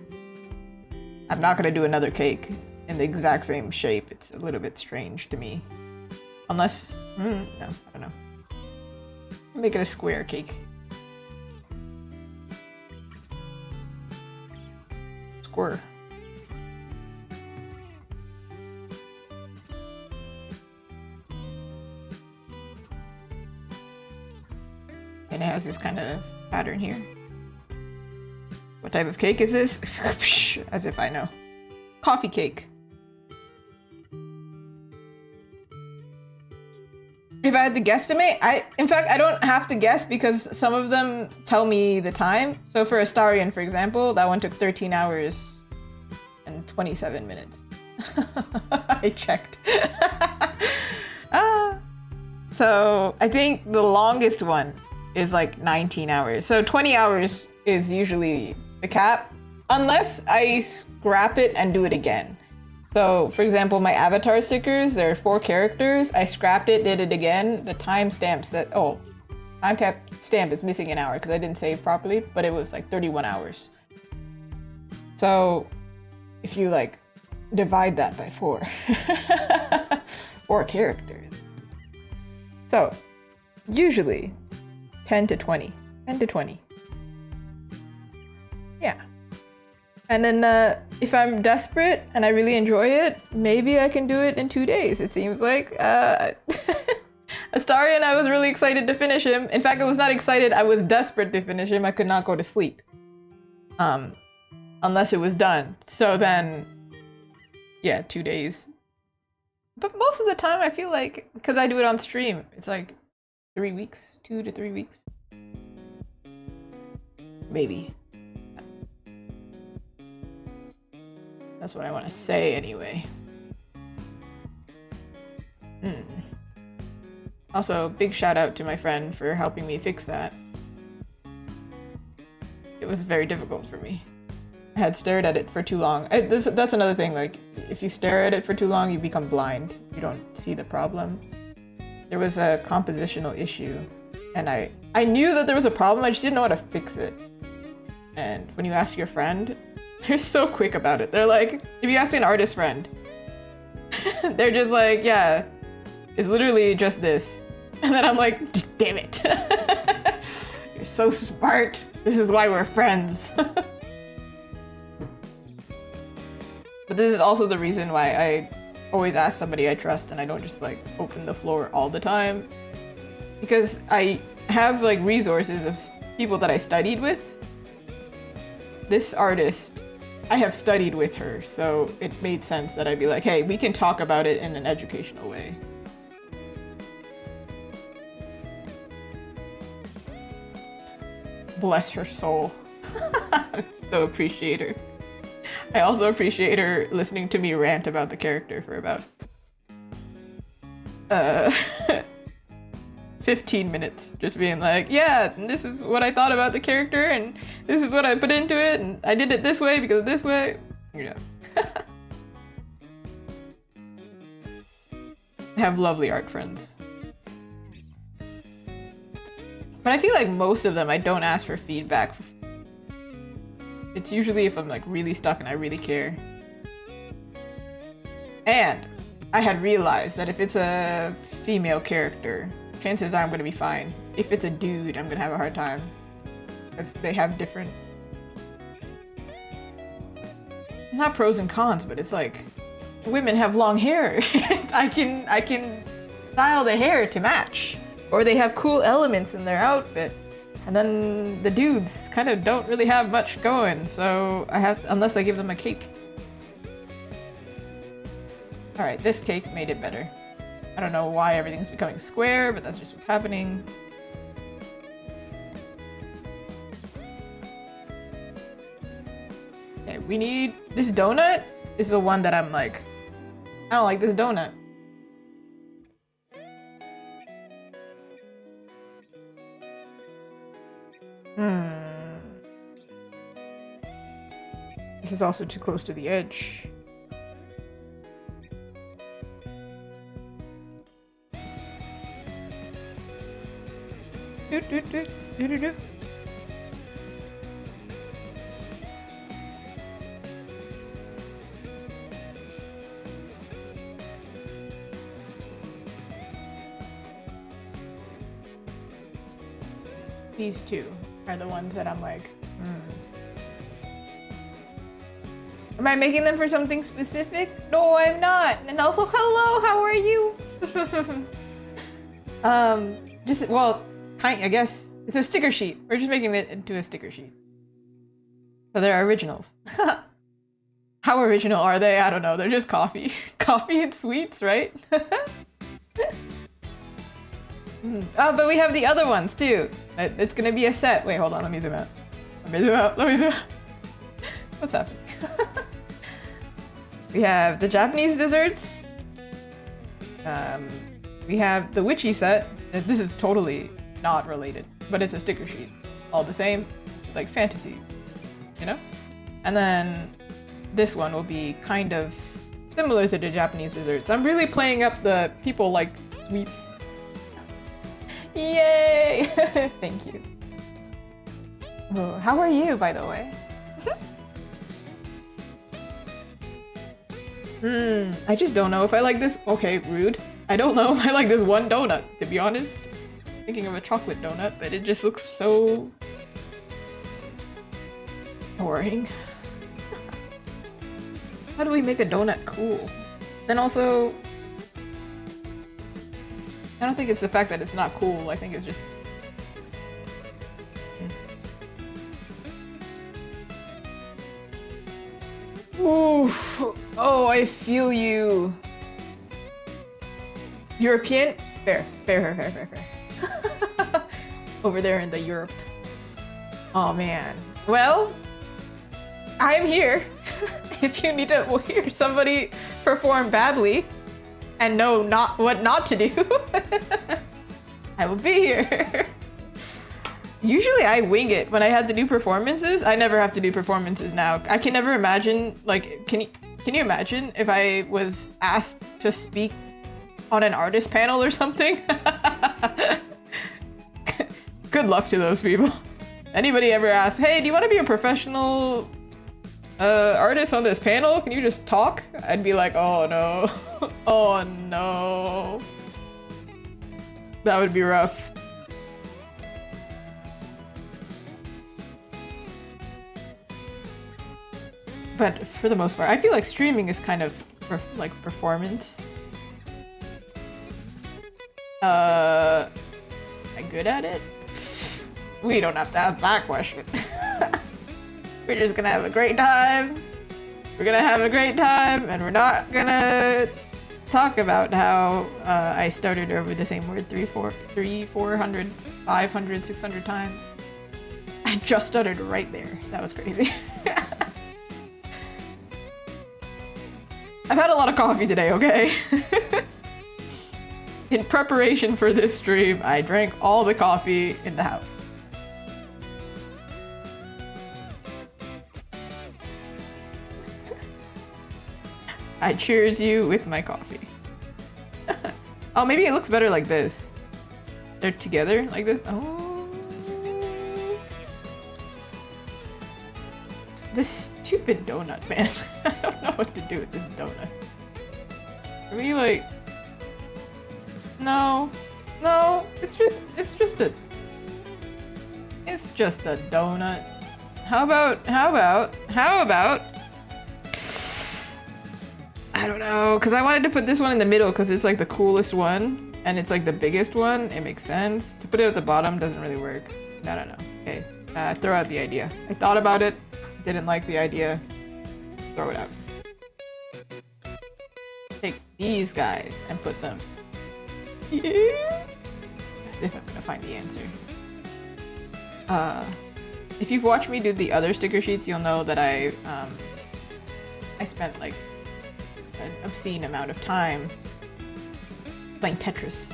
I'm not gonna do another cake in the exact same shape. It's a little bit strange to me. Unless, no, I don't know. Make it a square cake. Square. And it has this kind of pattern here. What type of cake is this? As if I know. Coffee cake. If I had to guesstimate, in fact, I don't have to guess because some of them tell me the time. So for Astarion, for example, that one took 13 hours and 27 minutes. I checked. So I think the longest one is like 19 hours. So 20 hours is usually the cap, unless I scrap it and do it again. So for example, my avatar stickers, there are 4 characters. I scrapped it, did it again. The timestamp said, oh, timestamp is missing an hour because I didn't save properly, but it was like 31 hours. So if you like divide that by 4, 4 characters. So usually 10 to 20, 10 to 20. Yeah. And then if I'm desperate and I really enjoy it, maybe I can do it in 2 days, it seems like. Astarion, I was really excited to finish him. In fact, I was not excited, I was desperate to finish him. I could not go to sleep. Unless it was done. So then, yeah, 2 days. But most of the time I feel like, because I do it on stream, it's like 3 weeks, 2 to 3 weeks. Maybe. That's what I want to say anyway. Also, big shout out to my friend for helping me fix that. It was very difficult for me. had stared at it for too long. That's another thing, like, if you stare at it for too long, you become blind. You don't see the problem. There was a compositional issue, and I knew that there was a problem, I just didn't know how to fix it. And when you ask your friend, they're so quick about it. They're like, if you ask an artist friend, they're just like, yeah, it's literally just this. And then I'm like, damn it. You're so smart. This is why we're friends. But this is also the reason why I always ask somebody I trust and I don't just like open the floor all the time. Because I have like resources of people that I studied with. This artist, I have studied with her, so it made sense that I'd be like, hey, we can talk about it in an educational way. Bless her soul. I so appreciate her. I also appreciate her listening to me rant about the character for about 15 minutes, just being like, yeah, this is what I thought about the character, and this is what I put into it, and I did it this way because of this way. Yeah. I have lovely art friends. But I feel like most of them I don't ask for feedback. It's usually if I'm like really stuck and I really care. And I had realized that if it's a female character, chances are I'm gonna be fine. If it's a dude, I'm gonna have a hard time. Because they have different... not pros and cons, but it's like... women have long hair. I can style the hair to match. Or they have cool elements in their outfit. And then the dudes kind of don't really have much going, so I have... unless I give them a cake. Alright, this cake made it better. I don't know why everything's becoming square, but that's just what's happening. Okay, we need... this donut is the one that I'm like... I don't like this donut. This is also too close to the edge. These two are the ones that I'm like, Am I making them for something specific? No, I'm not. And also, hello, how are you? Just, well, I guess it's a sticker sheet. We're just making it into a sticker sheet. So they're originals. How original are they? I don't know. They're just coffee. Coffee and sweets, right? Oh, but we have the other ones too. It's gonna be a set. Wait, hold on. Let me zoom out. Let me zoom out. Let me zoom out. What's happening? We have the Japanese desserts. We have the witchy set. This is totally not related, but it's a sticker sheet. All the same, like fantasy, you know? And then this one will be kind of similar to the Japanese desserts. I'm really playing up the people like sweets. Yay! Thank you. Oh, how are you, by the way? I just don't know if I like this. Okay, rude. I don't know if I like this one donut, to be honest. Thinking of a chocolate donut, but it just looks so boring. How do we make a donut cool? Then also, I don't think it's the fact that it's not cool. I think it's just... Oof. Oh, I feel you. European? Fair. Over there in the Europe. Oh man. Well, I'm here. If you need to hear somebody perform badly and know what not to do, I will be here. Usually I wing it when I had to do performances. I never have to do performances now. I can never imagine, like, can you imagine if I was asked to speak on an artist panel or something? Good luck to those people. Anybody ever asked, hey, do you want to be a professional artist on this panel? Can you just talk? I'd be like, oh no. Oh no. That would be rough. But for the most part, I feel like streaming is kind of like performance. Am I good at it? We don't have to ask that question. We're just gonna have a great time. We're gonna have a great time, and we're not gonna talk about how I started over the same word 400, 500, 600 times. I just stuttered right there. That was crazy. I've had a lot of coffee today, okay? In preparation for this stream, I drank all the coffee in the house. I cheers you with my coffee. Oh, maybe it looks better like this. They're together like this. Oh. This stupid donut, man. I don't know what to do with this donut. Are we like... No. No. It's just a donut. How about... I don't know, because I wanted to put this one in the middle because it's like the coolest one and it's like the biggest one. It makes sense. To put it at the bottom doesn't really work. No. Okay. Throw out the idea. I thought about it. Didn't like the idea. Throw it out. Take these guys and put them here. As if I'm gonna find the answer. If you've watched me do the other sticker sheets, you'll know that I spent like an obscene amount of time playing Tetris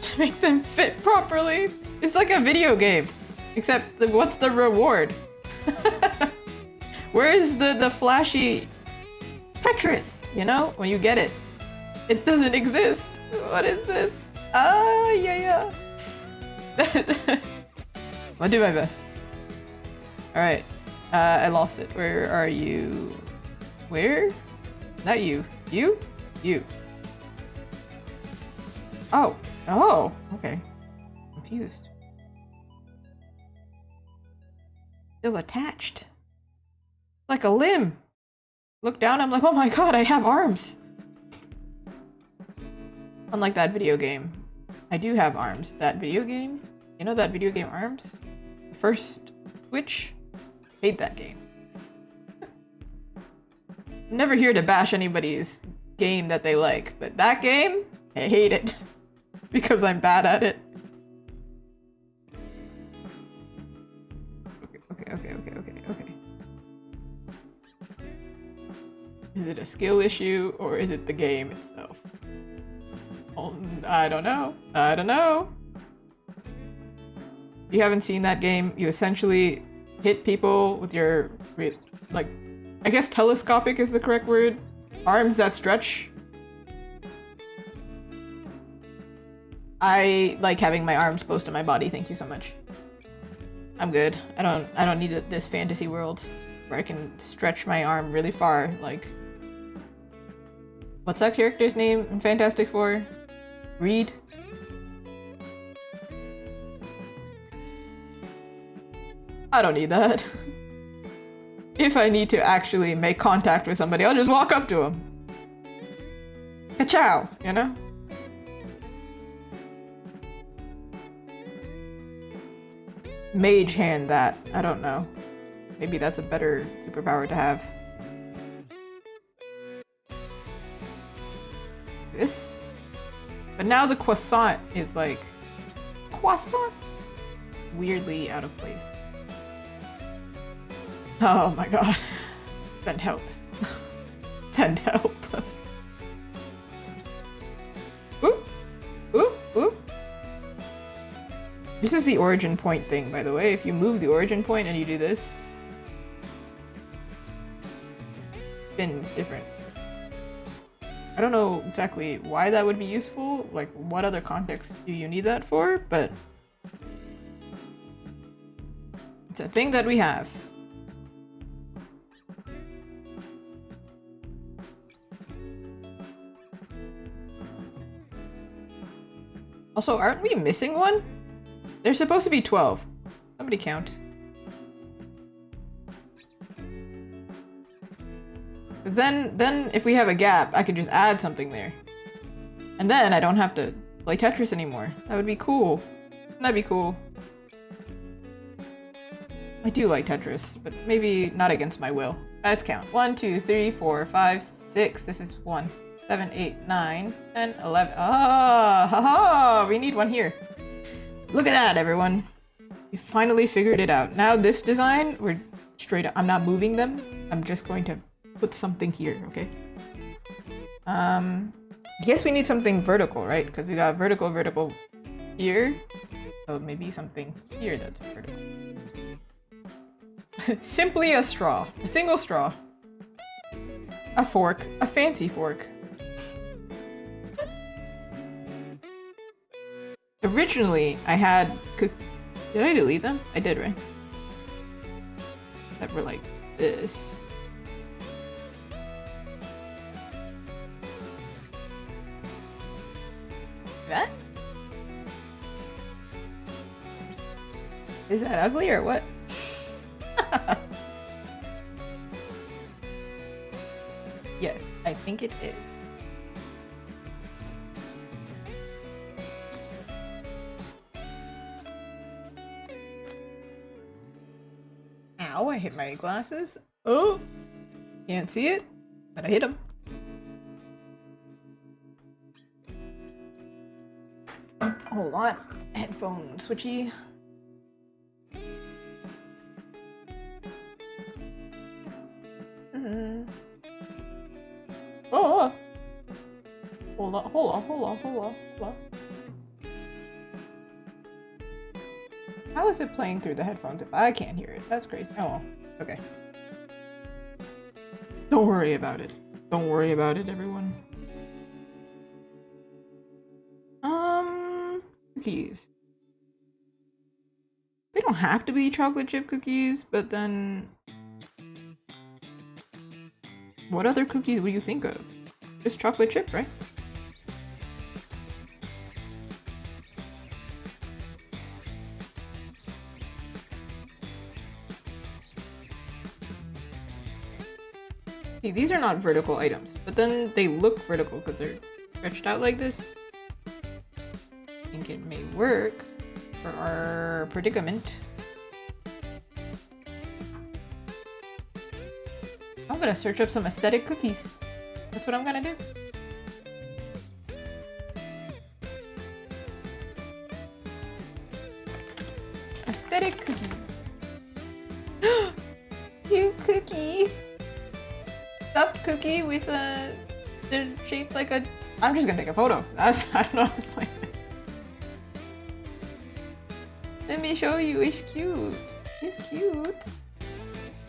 to make them fit properly. It's like a video game, except what's the reward? Where is the flashy Tetris? You know, when you get it, it doesn't exist. What is this? Ah, yeah. I'll do my best. All right, I lost it. Where are you? Where? Not you. You? You. Oh. Oh. Okay. Confused. Still attached. Like a limb. Look down, I'm like, oh my god, I have arms. Unlike that video game. I do have arms. That video game? You know that video game Arms? The first Switch? Hate that game. I'm never here to bash anybody's game that they like, but that game? I hate it. Because I'm bad at it. Okay. Is it a skill issue or is it the game itself? Oh, I don't know. If you haven't seen that game, you essentially hit people with your, like, I guess telescopic is the correct word. Arms that stretch. I like having my arms close to my body, thank you so much. I'm good. I don't need this fantasy world where I can stretch my arm really far, like... What's that character's name in Fantastic Four? Reed? I don't need that. If I need to actually make contact with somebody, I'll just walk up to him. Ka-chow, you know? Mage hand that. I don't know. Maybe that's a better superpower to have. This? But now the croissant is like... Croissant? Weirdly out of place. Oh my god. Send help. Send help. Ooh. Ooh. Ooh. This is the origin point thing, by the way. If you move the origin point and you do this, spin's different. I don't know exactly why that would be useful, like what other context do you need that for, but it's a thing that we have. Also, aren't we missing one? There's supposed to be 12. Somebody count. Then if we have a gap, I could just add something there. And then I don't have to play Tetris anymore. That would be cool. That'd be cool. I do like Tetris, but maybe not against my will. Let's count. 1, 2, 3, 4, 5, 6. This is 1. 7, 8, 9, 10, 11. Ah, haha! We need one here. Look at that, everyone. We finally figured it out. Now this design, we're straight up. I'm not moving them. I'm just going to put something here, okay? I guess we need something vertical, right? Because we got vertical here. So maybe something here that's vertical. It's simply a straw. A single straw. A fork. A fancy fork. Originally, I had did I delete them? I did, right? That were like this. That? Is that ugly or what? Yes, I think it is. Ow, I hit my glasses. Oh! Can't see it, but I hit them. Hold on. Headphone switchy. Oh! Hold on. How is it playing through the headphones if I can't hear it? That's crazy. Oh, well. Okay. Don't worry about it. Don't worry about it, everyone. Cookies. They don't have to be chocolate chip cookies, but then what other cookies would you think of? Just chocolate chip, right? See, these are not vertical items, but then they look vertical because they're stretched out like this. I think it may work for our predicament. I'm gonna search up some aesthetic cookies. That's what I'm gonna do. Aesthetic cookies. Cute cookie. Stuffed cookie with a... they're shaped like a... I'm just gonna take a photo. I don't know how to explain this. Let me show you. It's cute. It's cute.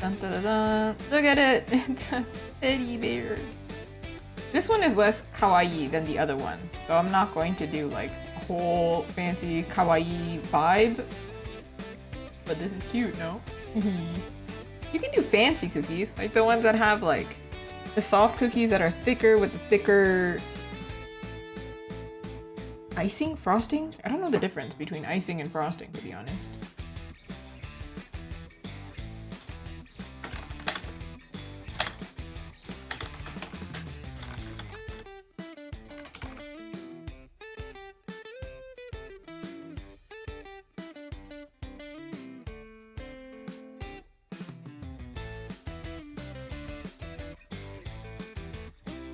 Dun, dun, dun, dun. Look at it. It's a teddy bear. This one is less kawaii than the other one, so I'm not going to do like a whole fancy kawaii vibe. But this is cute, no? You can do fancy cookies, like the ones that have like the soft cookies that are thicker with the thicker icing? Frosting? I don't know the difference between icing and frosting, to be honest.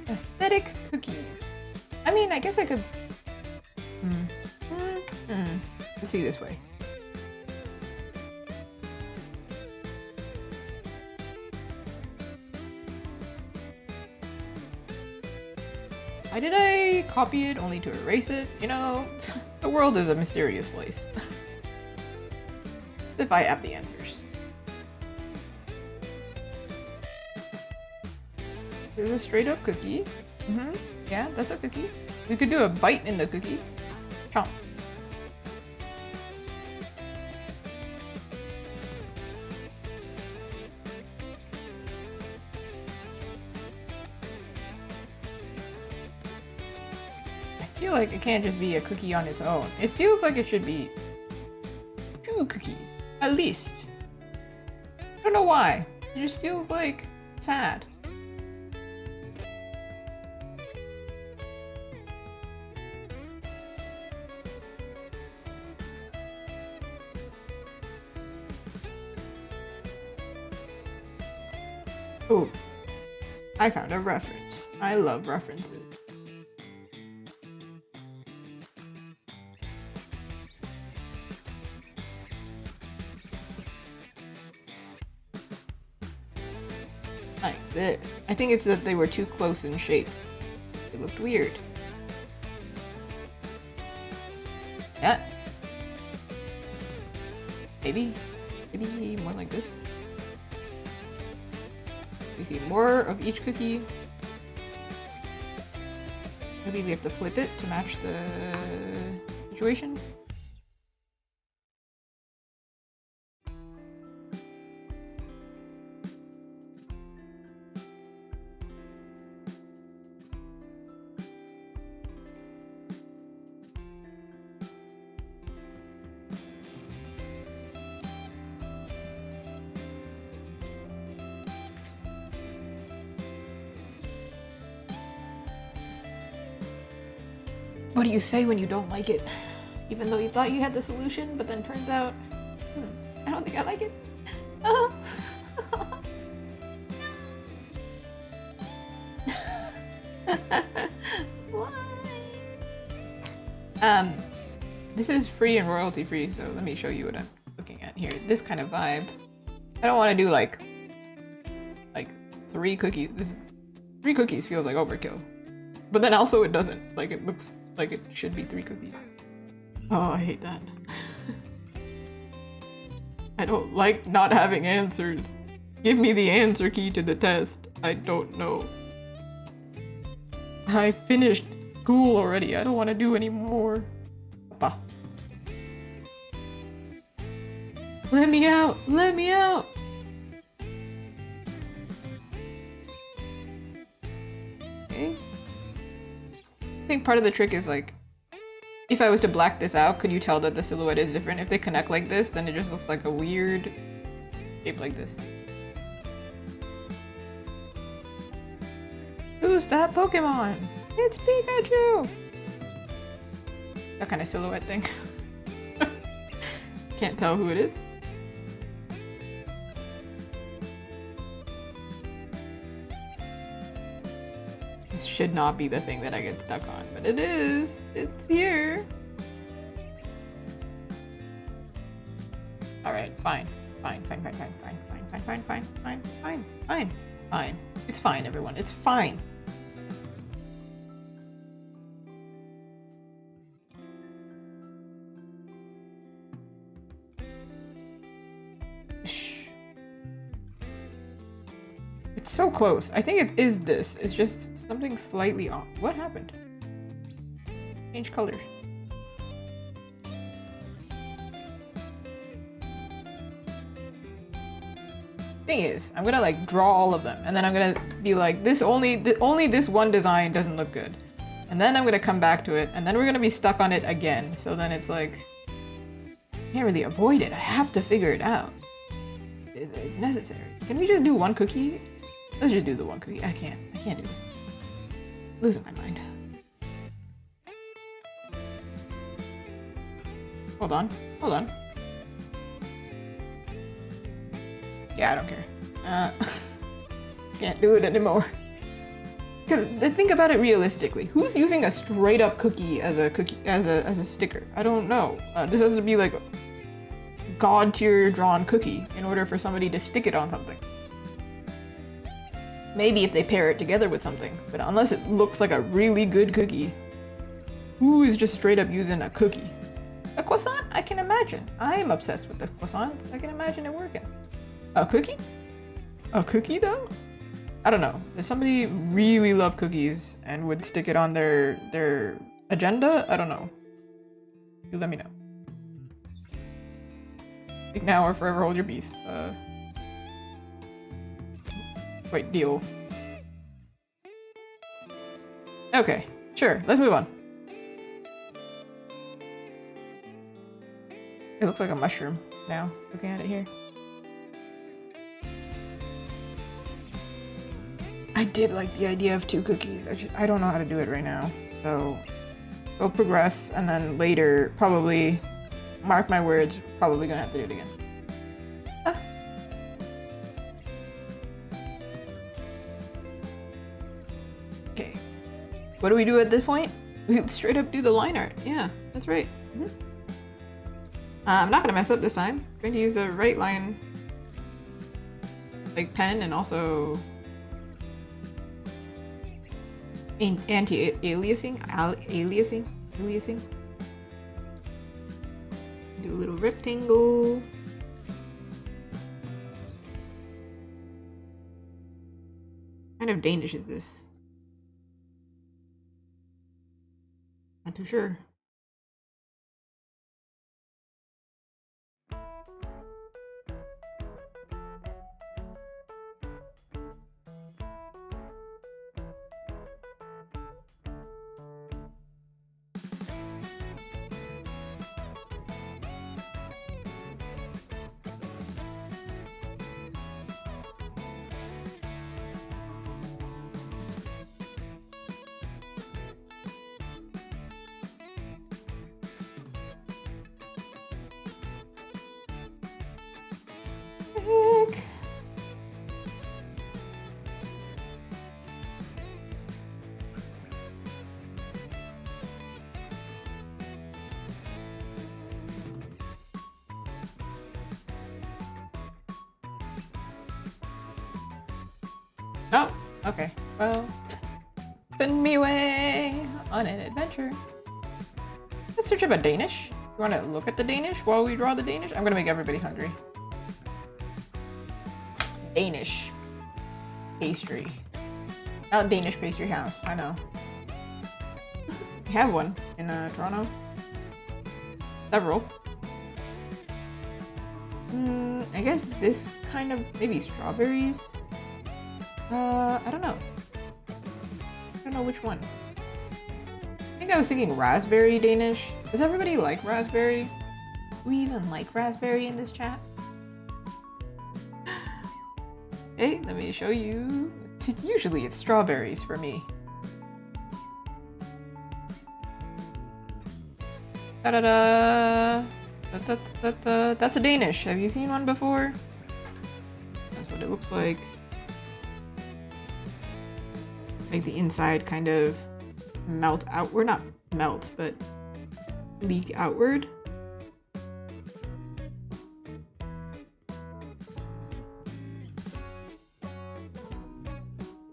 Aesthetic cookies. I mean, I guess I could... Let's see this way. Why did I copy it only to erase it? You know, the world is a mysterious place. If I have the answers. This is a straight up cookie. Yeah, that's a cookie. We could do a bite in the cookie. Chomp. I feel like it can't just be a cookie on its own. It feels like it should be 2 cookies, at least. I don't know why. It just feels like sad. Oh, I found a reference. I love references. Like this. I think it's that they were too close in shape. It looked weird. Yeah. Maybe more like this. We see more of each cookie. Maybe we have to flip it to match the situation. What do you say when you don't like it? Even though you thought you had the solution, but then turns out, I don't think I like it. Why? This is free and royalty free, so let me show you what I'm looking at here. This kind of vibe. I don't want to do like 3 cookies. 3 cookies feels like overkill. But then also it doesn't. Like it looks like it should be 3 cookies. Oh, I hate that. I don't like not having answers. Give me the answer key to the test. I don't know. I finished school already. I don't want to do any more. Papa. Let me out! Let me out! Okay. I think part of the trick is like, if I was to black this out, could you tell that the silhouette is different? If they connect like this, then it just looks like a weird shape like this. Who's that Pokemon? It's Pikachu! That kind of silhouette thing. Can't tell who it is. This should not be the thing that I get stuck on, but it is. It's here. Alright, fine. Fine. It's fine, everyone. It's fine. It's so close. I think it is this. It's just something slightly off. What happened? Change colors. Thing is, I'm gonna like draw all of them, and then I'm gonna be like, this only this one design doesn't look good, and then I'm gonna come back to it, and then we're gonna be stuck on it again. So then it's like, I can't really avoid it. I have to figure it out. It's necessary. Can we just do one cookie? Let's just do the one cookie. I can't do this. Losing my mind. Hold on. Yeah, I don't care. Can't do it anymore. Because think about it realistically. Who's using a straight up cookie as a sticker? I don't know. This has to be like a god tier drawn cookie in order for somebody to stick it on something. Maybe if they pair it together with something, but unless it looks like a really good cookie, who is just straight up using a cookie? A croissant? I can imagine. I am obsessed with the croissants. I can imagine it working. A cookie? A cookie though? I don't know. Does somebody really love cookies and would stick it on their agenda? I don't know. You let me know. Speak now or forever hold your peace. Wait, deal. Okay, sure. Let's move on. It looks like a mushroom now, looking at it here. I did like the idea of 2 cookies. I don't know how to do it right now. So we'll progress, and then later, probably, mark my words, probably gonna have to do it again. Ah. Okay. What do we do at this point? We straight up do the line art. Yeah, that's right. I'm not gonna mess up this time. I'm going to use a right line like pen and also anti-aliasing. Aliasing. Do a little rectangle. What kind of Danish is this? Not too sure. Oh, okay. Well, send me away on an adventure. Let's search up a Danish. You want to look at the Danish while we draw the Danish? I'm gonna make everybody hungry. Danish pastry. Oh, Danish pastry house. I know. We have one in Toronto. Several. I guess this kind of maybe strawberries. I don't know. I don't know which one. I think I was thinking raspberry Danish. Does everybody like raspberry? Do we even like raspberry in this chat? Hey, let me show you. Usually it's strawberries for me. Da-da-da! Da-da-da-da. That's a Danish. Have you seen one before? That's what it looks like. Like the inside kind of melt outward. Not melt, but leak outward.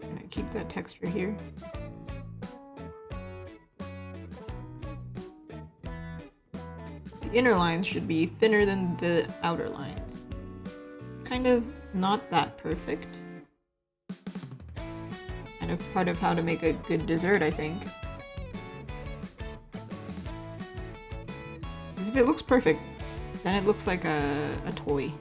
I'm gonna keep that texture here. The inner lines should be thinner than the outer lines. Kind of not that perfect. Kind of part of how to make a good dessert, I think. Because if it looks perfect, then it looks like a toy.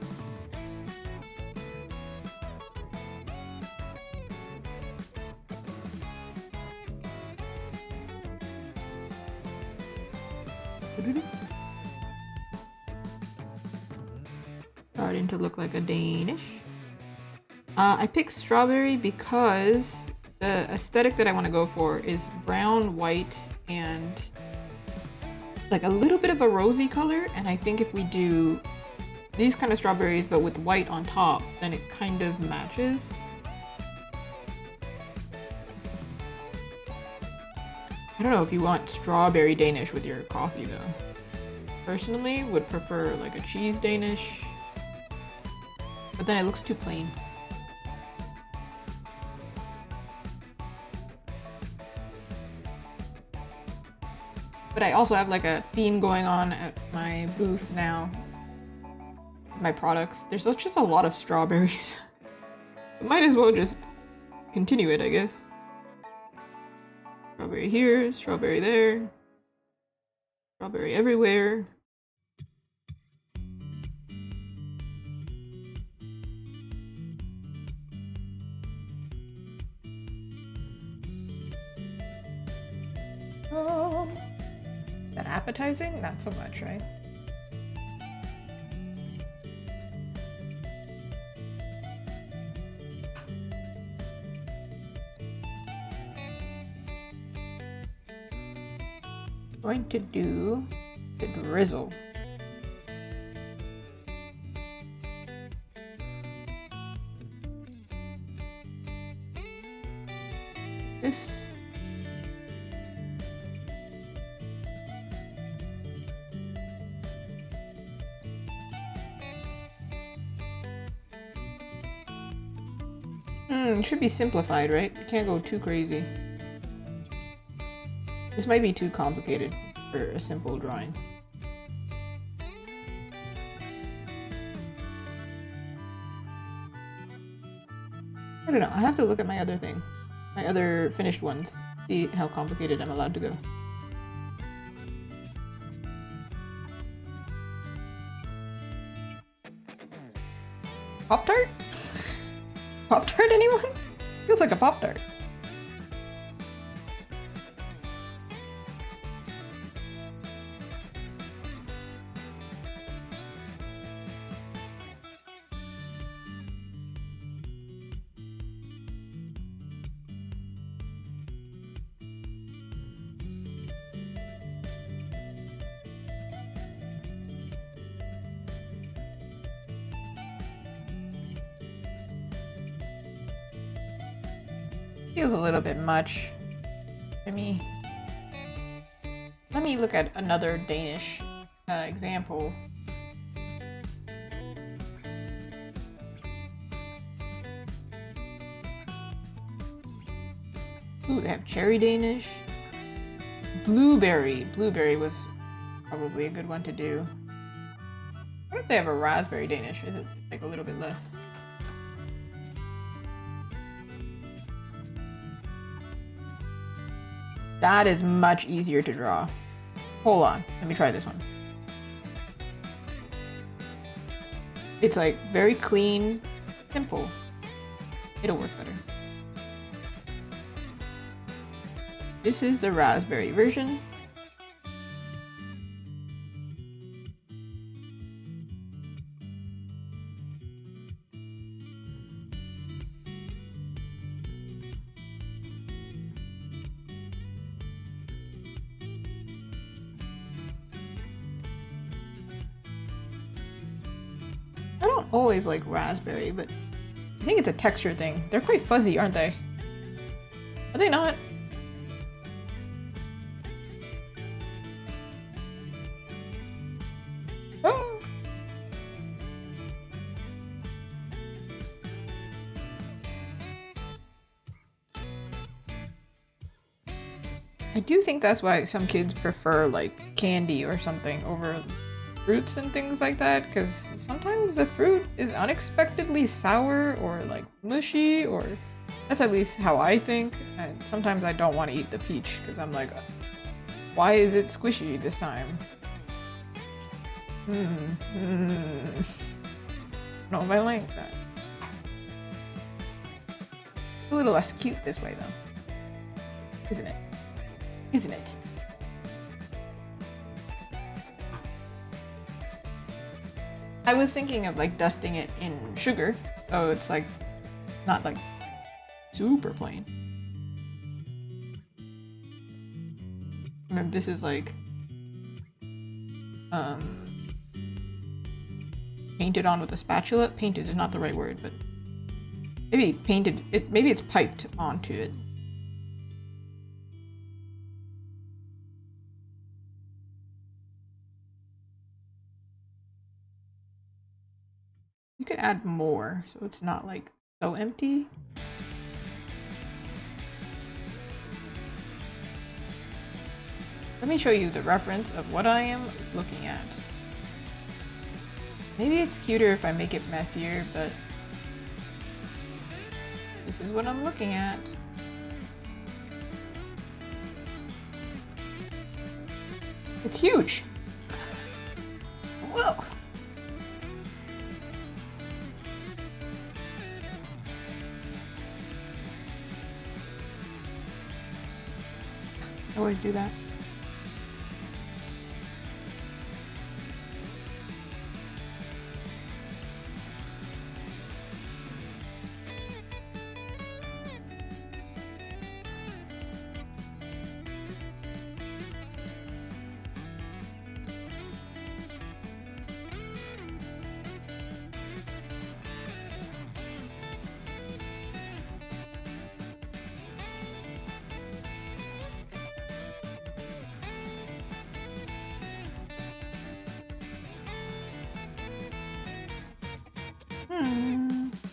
Starting to look like a Danish. I picked strawberry because the aesthetic that I want to go for is brown, white, and like a little bit of a rosy color. And I think if we do these kind of strawberries but with white on top, then it kind of matches. I don't know if you want strawberry Danish with your coffee though. Personally, would prefer like a cheese Danish, but then it looks too plain. But I also have like a theme going on at my booth now. My products. There's just a lot of strawberries. Might as well just continue it, I guess. Strawberry here, strawberry there. Strawberry everywhere. Is that appetizing? Not so much, right? Going to do the drizzle. This. It should be simplified, right? You can't go too crazy. This might be too complicated for a simple drawing. I don't know. I have to look at my other thing. My other finished ones. See how complicated I'm allowed to go. Pop-Tart? Pop-Tart, anyone? Feels like a Pop-Tart. Feels a little bit much to me. Let me look at another Danish example. Ooh, they have cherry Danish. Blueberry. Blueberry was probably a good one to do. What if they have a raspberry Danish? Is it like a little bit less? That is much easier to draw. Hold on, let me try this one. It's like very clean, simple. It'll work better. This is the raspberry version. I don't always like raspberry, but I think it's a texture thing. They're quite fuzzy, aren't they? Are they not? Oh. I do think that's why some kids prefer like candy or something over fruits and things like that, because sometimes the fruit is unexpectedly sour or like mushy, or that's at least how I think. And sometimes I don't want to eat the peach because I'm like, why is it squishy this time? No, I like that. A little less cute this way though, isn't it? Isn't it? I was thinking of like dusting it in sugar, so it's like not like super plain. And then this is like painted on with a spatula. Painted is not the right word, but maybe painted it, maybe it's piped onto it. You could add more so it's not like so empty. Let me show you the reference of what I am looking at. Maybe it's cuter if I make it messier, but this is what I'm looking at. It's huge. Whoa. I always do that.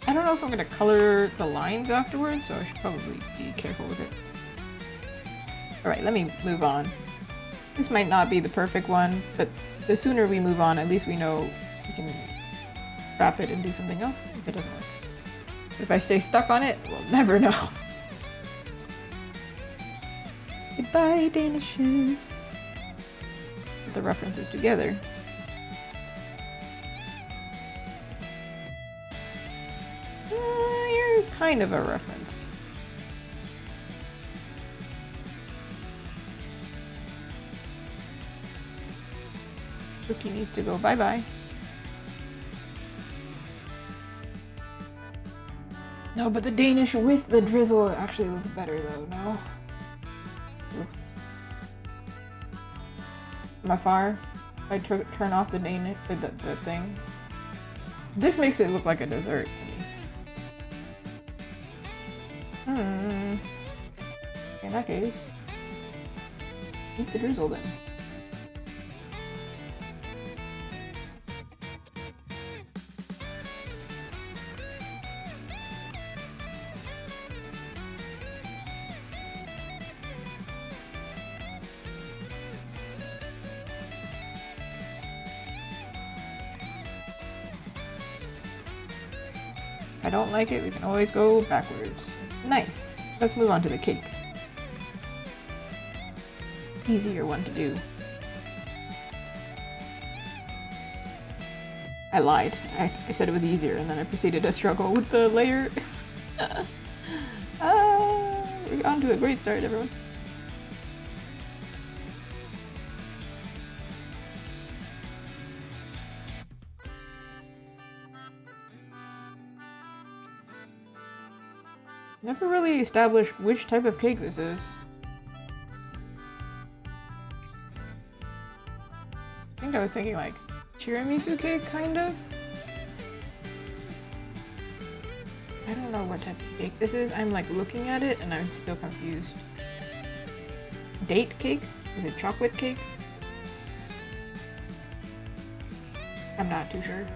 I don't know if I'm gonna color the lines afterwards, so I should probably be careful with it. Alright, let me move on. This might not be the perfect one, but the sooner we move on, at least we know we can wrap it and do something else if it doesn't work. But if I stay stuck on it, we'll never know. Goodbye, Danishes. Put the references together. You're kind of a reference. Cookie needs to go bye-bye. No, but the Danish with the drizzle actually looks better though, no? From afar, I turn off the Danish, the thing. This makes it look like a dessert to me. In that case, eat the drizzle then. If I don't like it, we can always go backwards. Nice. Let's move on to the cake. Easier one to do. I lied. I said it was easier and then I proceeded to struggle with the layer. We're on to a great start, everyone. Never really established which type of cake this is. I think I was thinking like tiramisu cake, kind of. I don't know what type of cake this is. I'm like looking at it and I'm still confused. Date cake? Is it chocolate cake? I'm not too sure.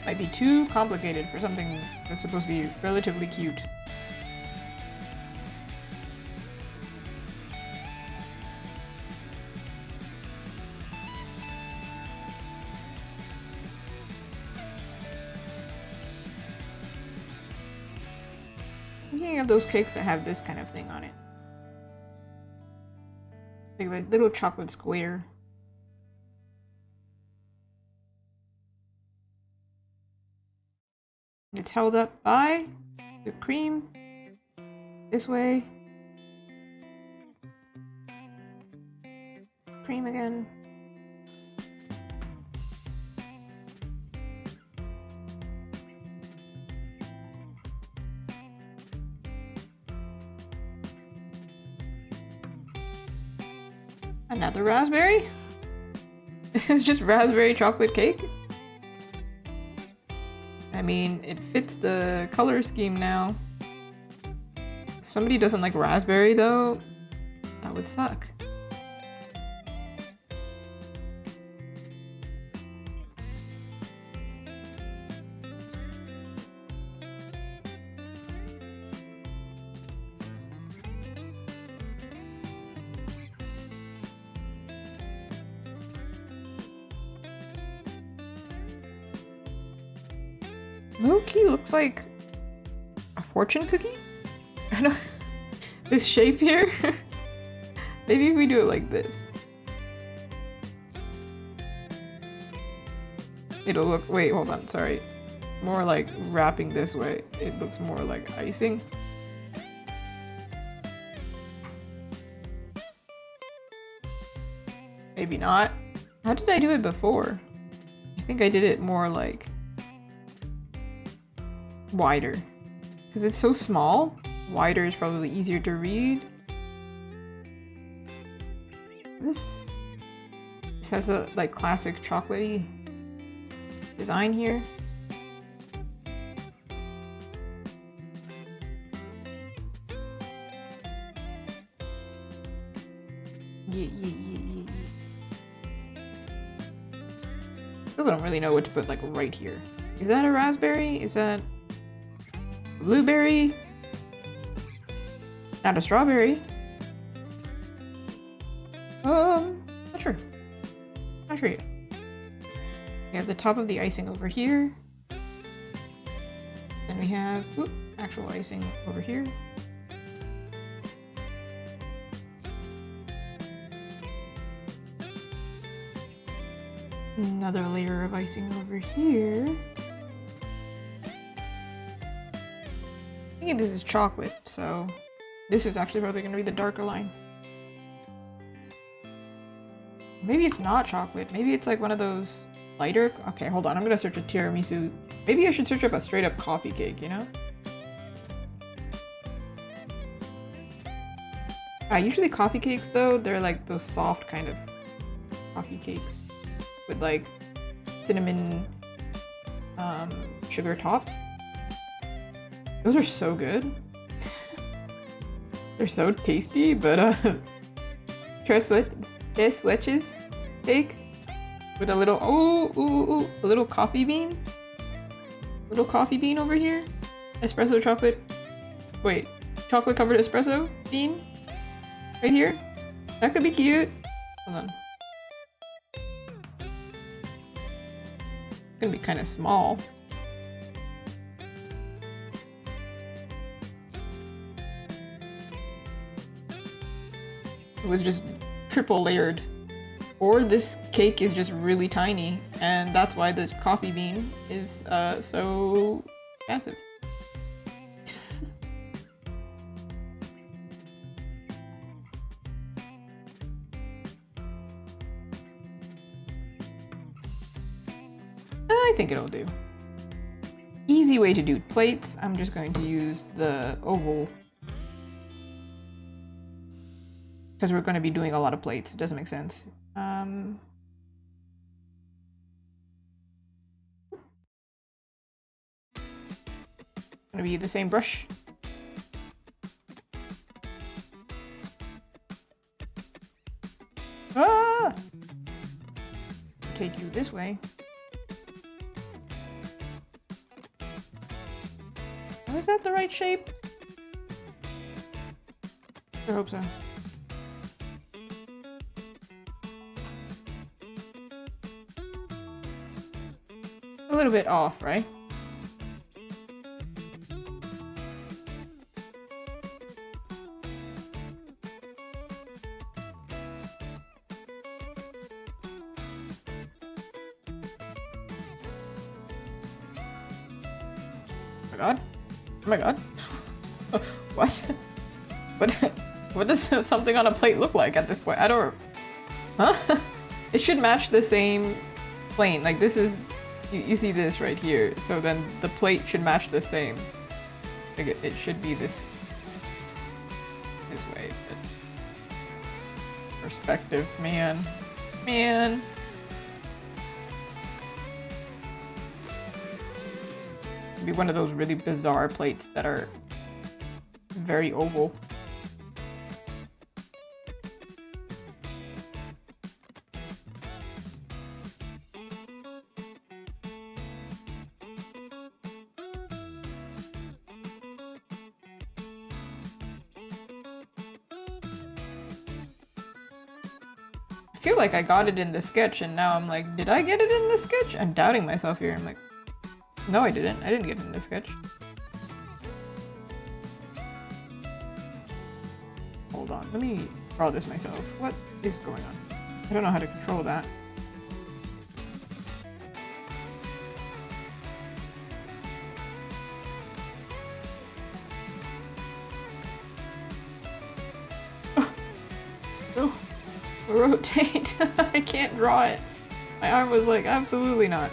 Might be too complicated for something that's supposed to be relatively cute. I'm thinking of those cakes that have this kind of thing on it. Like a little chocolate square. It's held up by the cream this way. Cream again. Another raspberry. It's just raspberry chocolate cake? I mean, it fits the color scheme now. If somebody doesn't like raspberry though, that would suck. Low-key looks like a fortune cookie? I don't... This shape here? Maybe if we do it like this. It'll look... Wait, hold on, sorry. More like wrapping this way. It looks more like icing. Maybe not. How did I do it before? I think I did it more like... wider, because it's so small. Wider is probably easier to read. This has a like classic chocolatey design here. Yeah. Still don't really know what to put like right here. Is that a raspberry? Is that blueberry? Not a strawberry. Not sure. Not sure yet. We have the top of the icing over here. Then we have actual icing over here. Another layer of icing over here. I think this is chocolate, so this is actually probably going to be the darker line. Maybe it's not chocolate. Maybe it's like one of those lighter... Okay, hold on. I'm going to search a tiramisu. Maybe I should search up a straight up coffee cake, you know? Usually coffee cakes, though, they're like those soft kind of coffee cakes with like cinnamon sugar tops. Those are so good. They're so tasty, but tres leches cake with a little a little coffee bean. Little coffee bean over here. Espresso chocolate. Wait, chocolate covered espresso bean right here. That could be cute. Hold on. It's gonna be kind of small. It was just triple layered. Or this cake is just really tiny, and that's why the coffee bean is so massive. I think it'll do. Easy way to do plates. I'm just going to use the oval because we're going to be doing a lot of plates. It doesn't make sense. Gonna be the same brush. Ah! Take you this way. Is that the right shape? I hope so. A little bit off, right? Oh my god. Oh my god. What? What does something on a plate look like at this point? I don't... Huh? It should match the same plane. Like this is... You see this right here. So then the plate should match the same. Like it should be this way. But perspective, man. Man. be one of those really bizarre plates that are very oval. I feel like I got it in the sketch and now I'm like, did I get it in the sketch? I'm doubting myself here. I'm like, no, I didn't. I didn't get it in the sketch. Hold on, let me draw this myself. What is going on? I don't know how to control that. Oh, rotate. I can't draw it. My arm was like, absolutely not.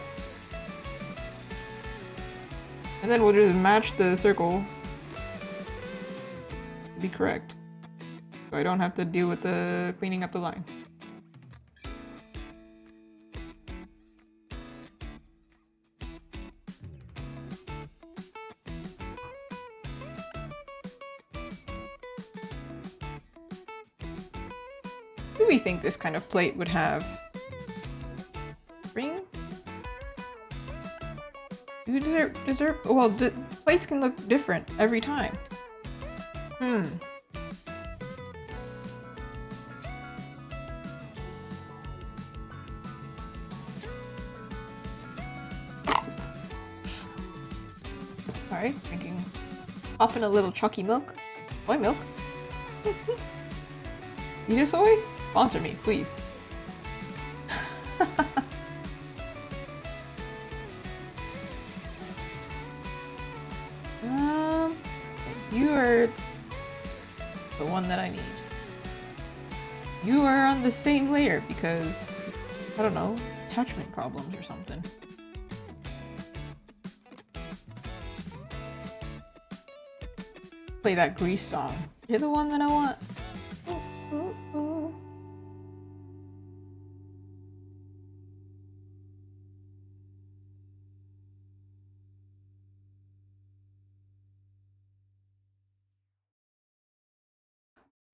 And then we'll just match the circle to be correct. So I don't have to deal with the cleaning up the line. Do we think this kind of plate would have ring? Well, plates can look different every time. Sorry, drinking, popping a little chalky milk. Soy milk? Need a soy? Sponsor me, please. You are the one that I need. You are on the same layer because, I don't know, attachment problems or something. Play that Grease song. You're the one that I want. Ooh, ooh, ooh.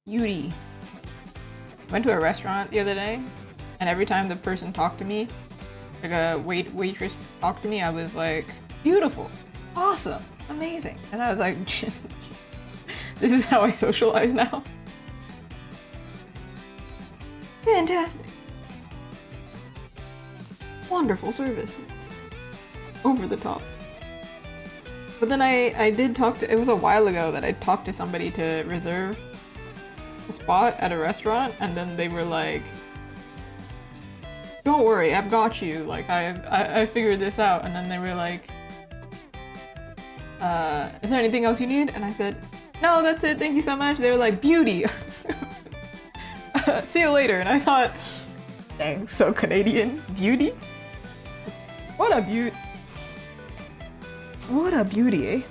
Beauty. Went to a restaurant the other day, and every time the person talked to me, like a waitress talked to me, I was like, beautiful, awesome, amazing. And I was like, this is how I socialize now. Fantastic. Wonderful service. Over the top. But then I did talk to, it was a while ago that I talked to somebody to reserve a spot at a restaurant, and then they were like, don't worry, I've got you, like I figured this out. And then they were like, is there anything else you need? And I said, no, that's it, thank you so much. They were like, beauty. See you later. And I thought, dang, so Canadian. Beauty? What a beauty. What a beauty, eh?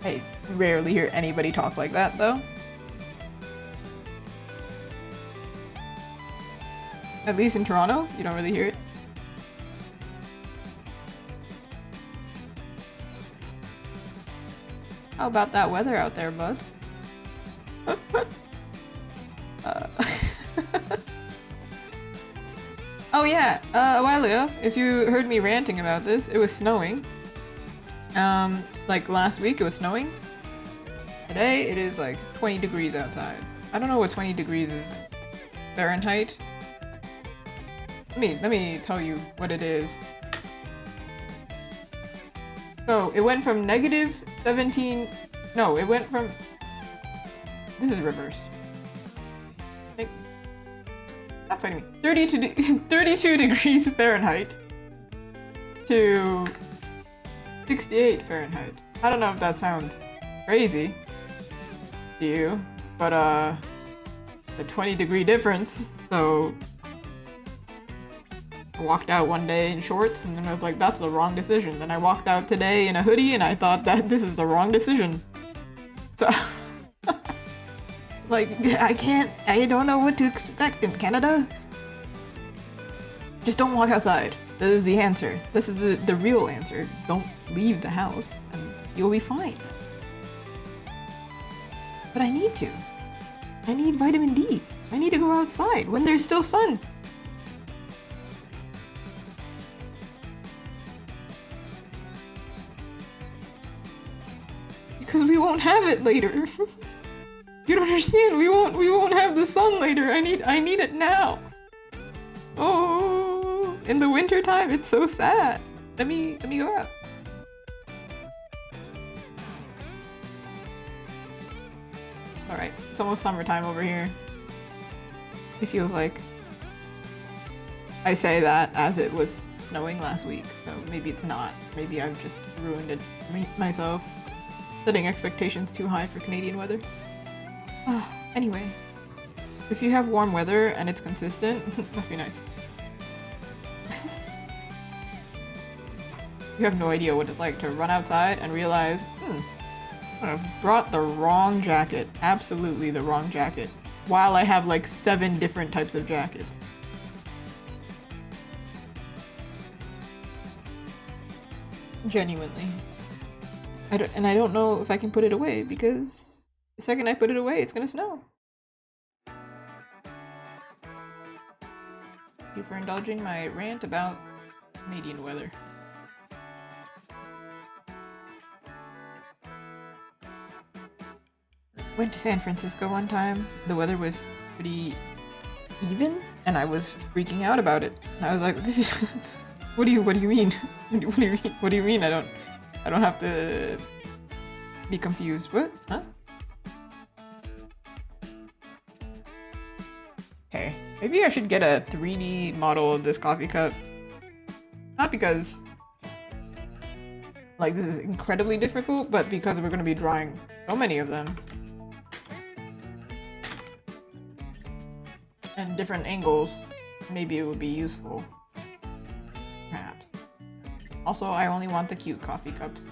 I rarely hear anybody talk like that, though. At least in Toronto, you don't really hear it. How about that weather out there, bud? Oh yeah, a while ago, if you heard me ranting about this, it was snowing. Like last week it was snowing. Today it is like 20 degrees outside. I don't know what 20 degrees is Fahrenheit. Let me tell you what it is. So it went from negative 17, no, it went from, this is reversed. Stop fighting me. 32 degrees Fahrenheit to 68 Fahrenheit. I don't know if that sounds crazy to you, but the 20-degree difference, so I walked out one day in shorts and then I was like, that's the wrong decision. Then I walked out today in a hoodie and I thought that this is the wrong decision. So like, I don't know what to expect in Canada. Just don't walk outside. This is the answer. This is the real answer. Don't leave the house and you'll be fine. But I need to. I need vitamin D. I need to go outside when there's still sun. Because we won't have it later. You don't understand. We won't have the sun later. I need it now. Oh, in the winter time, it's so sad. Let me go out. All right, it's almost summertime over here. It feels like. I say that as it was snowing last week, so maybe it's not. Maybe I've just ruined it myself, setting expectations too high for Canadian weather. Anyway, if you have warm weather and it's consistent, must be nice. You have no idea what it's like to run outside and realize, I've brought the wrong jacket. Absolutely the wrong jacket. While I have like 7 different types of jackets. Genuinely. I don't know if I can put it away because the second I put it away, it's gonna snow. Thank you for indulging my rant about Canadian weather. Went to San Francisco one time. The weather was pretty even, and I was freaking out about it. And I was like, "This is what do you mean? What do you mean? I don't have to be confused. What? Huh?" Okay, maybe I should get a 3D model of this coffee cup. Not because like this is incredibly difficult, but because we're going to be drawing so many of them. And different angles, maybe it would be useful. Perhaps. Also, I only want the cute coffee cups.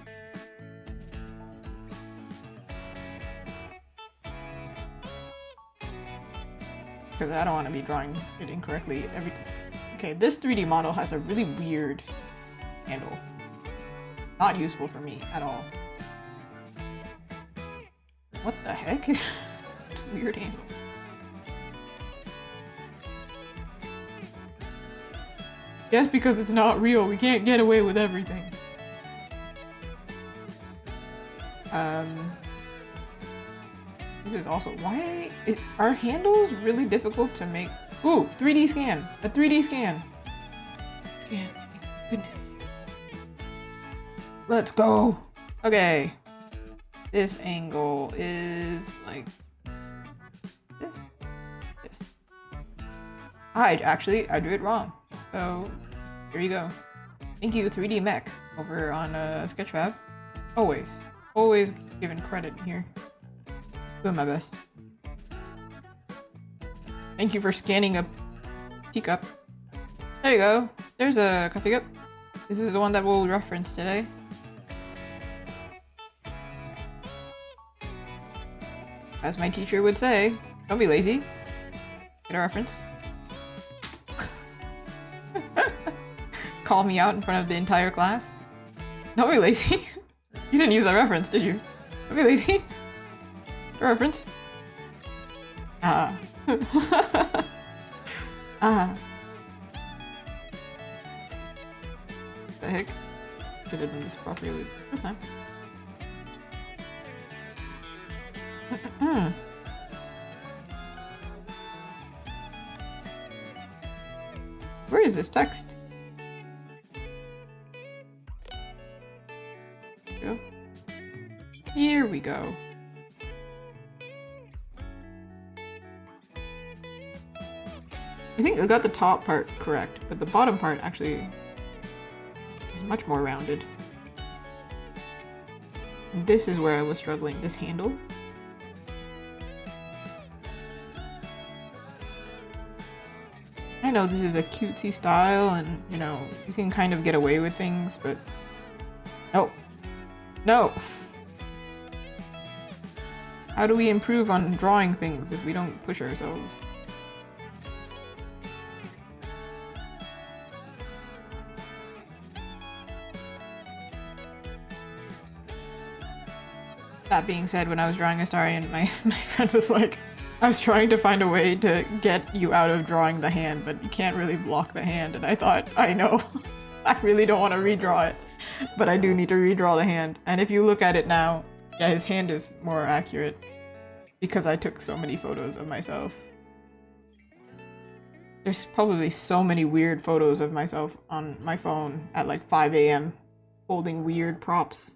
Because I don't want to be drawing it incorrectly every time. Okay, this 3D model has a really weird handle. Not useful for me at all. What the heck? Weird handle. Just because it's not real, we can't get away with everything. This is also why are handles really difficult to make? Ooh, 3D scan. A 3D scan. Scan. Thank goodness. Let's go. Okay. This angle is like this. This. I drew it wrong. So here you go. Thank you, 3D Mech over on Sketchfab. Always giving credit here. Doing my best. Thank you for scanning a teacup. There you go. There's a coffee cup. This is the one that we'll reference today. As my teacher would say, don't be lazy. Get a reference. Call me out in front of the entire class. Don't be lazy. You didn't use that reference, did you? Don't be lazy. A reference. What the heck? Should have done this properly the first time. Where is this text? Here we go. I think I got the top part correct, but the bottom part actually is much more rounded. And this is where I was struggling, this handle. I know this is a cutesy style and, you know, you can kind of get away with things, but no. No! How do we improve on drawing things if we don't push ourselves? That being said, when I was drawing Astarion, my friend was like, I was trying to find a way to get you out of drawing the hand, but you can't really block the hand. And I thought, I know, I really don't want to redraw it, but I do need to redraw the hand. And if you look at it now, yeah, his hand is more accurate because I took so many photos of myself. There's probably so many weird photos of myself on my phone at like 5 a.m. holding weird props.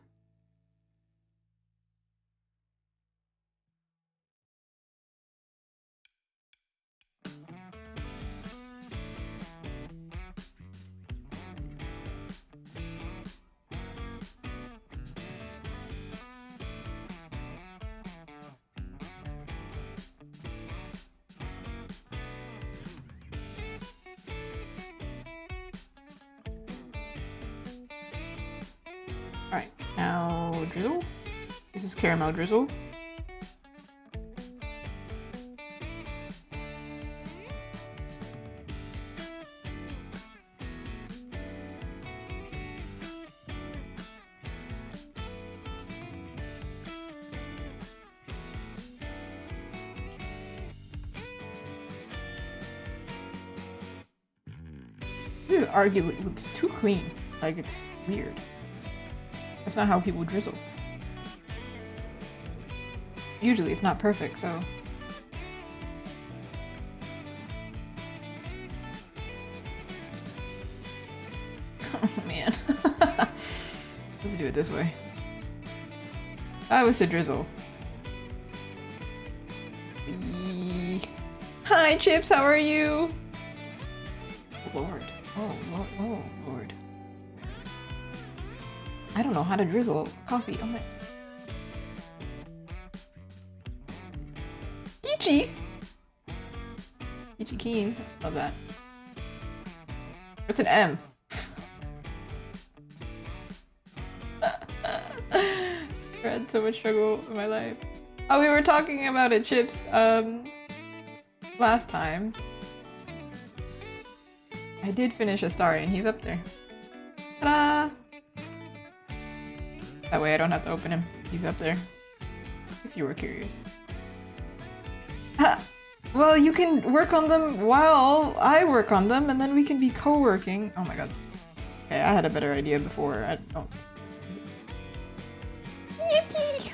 Alright, now drizzle. This is caramel drizzle. This is arguably, it's too clean. Like, it's weird. That's not how people drizzle. Usually it's not perfect, so... Oh man. Let's do it this way. I was to drizzle. Hi Chips, how are you? Lord. Oh Lord. Oh Lord. I don't know how to drizzle coffee. Oh my. Peachy! Peachy Keen. Love that. It's an M. I had so much struggle in my life. Oh, we were talking about it, Chips, last time. I did finish Astarion. He's up there. Ta-da! That way I don't have to open him. He's up there. If you were curious. Well, you can work on them while I work on them, and then we can be co-working. Oh my god. Okay, I had a better idea before. Oh. Yippee!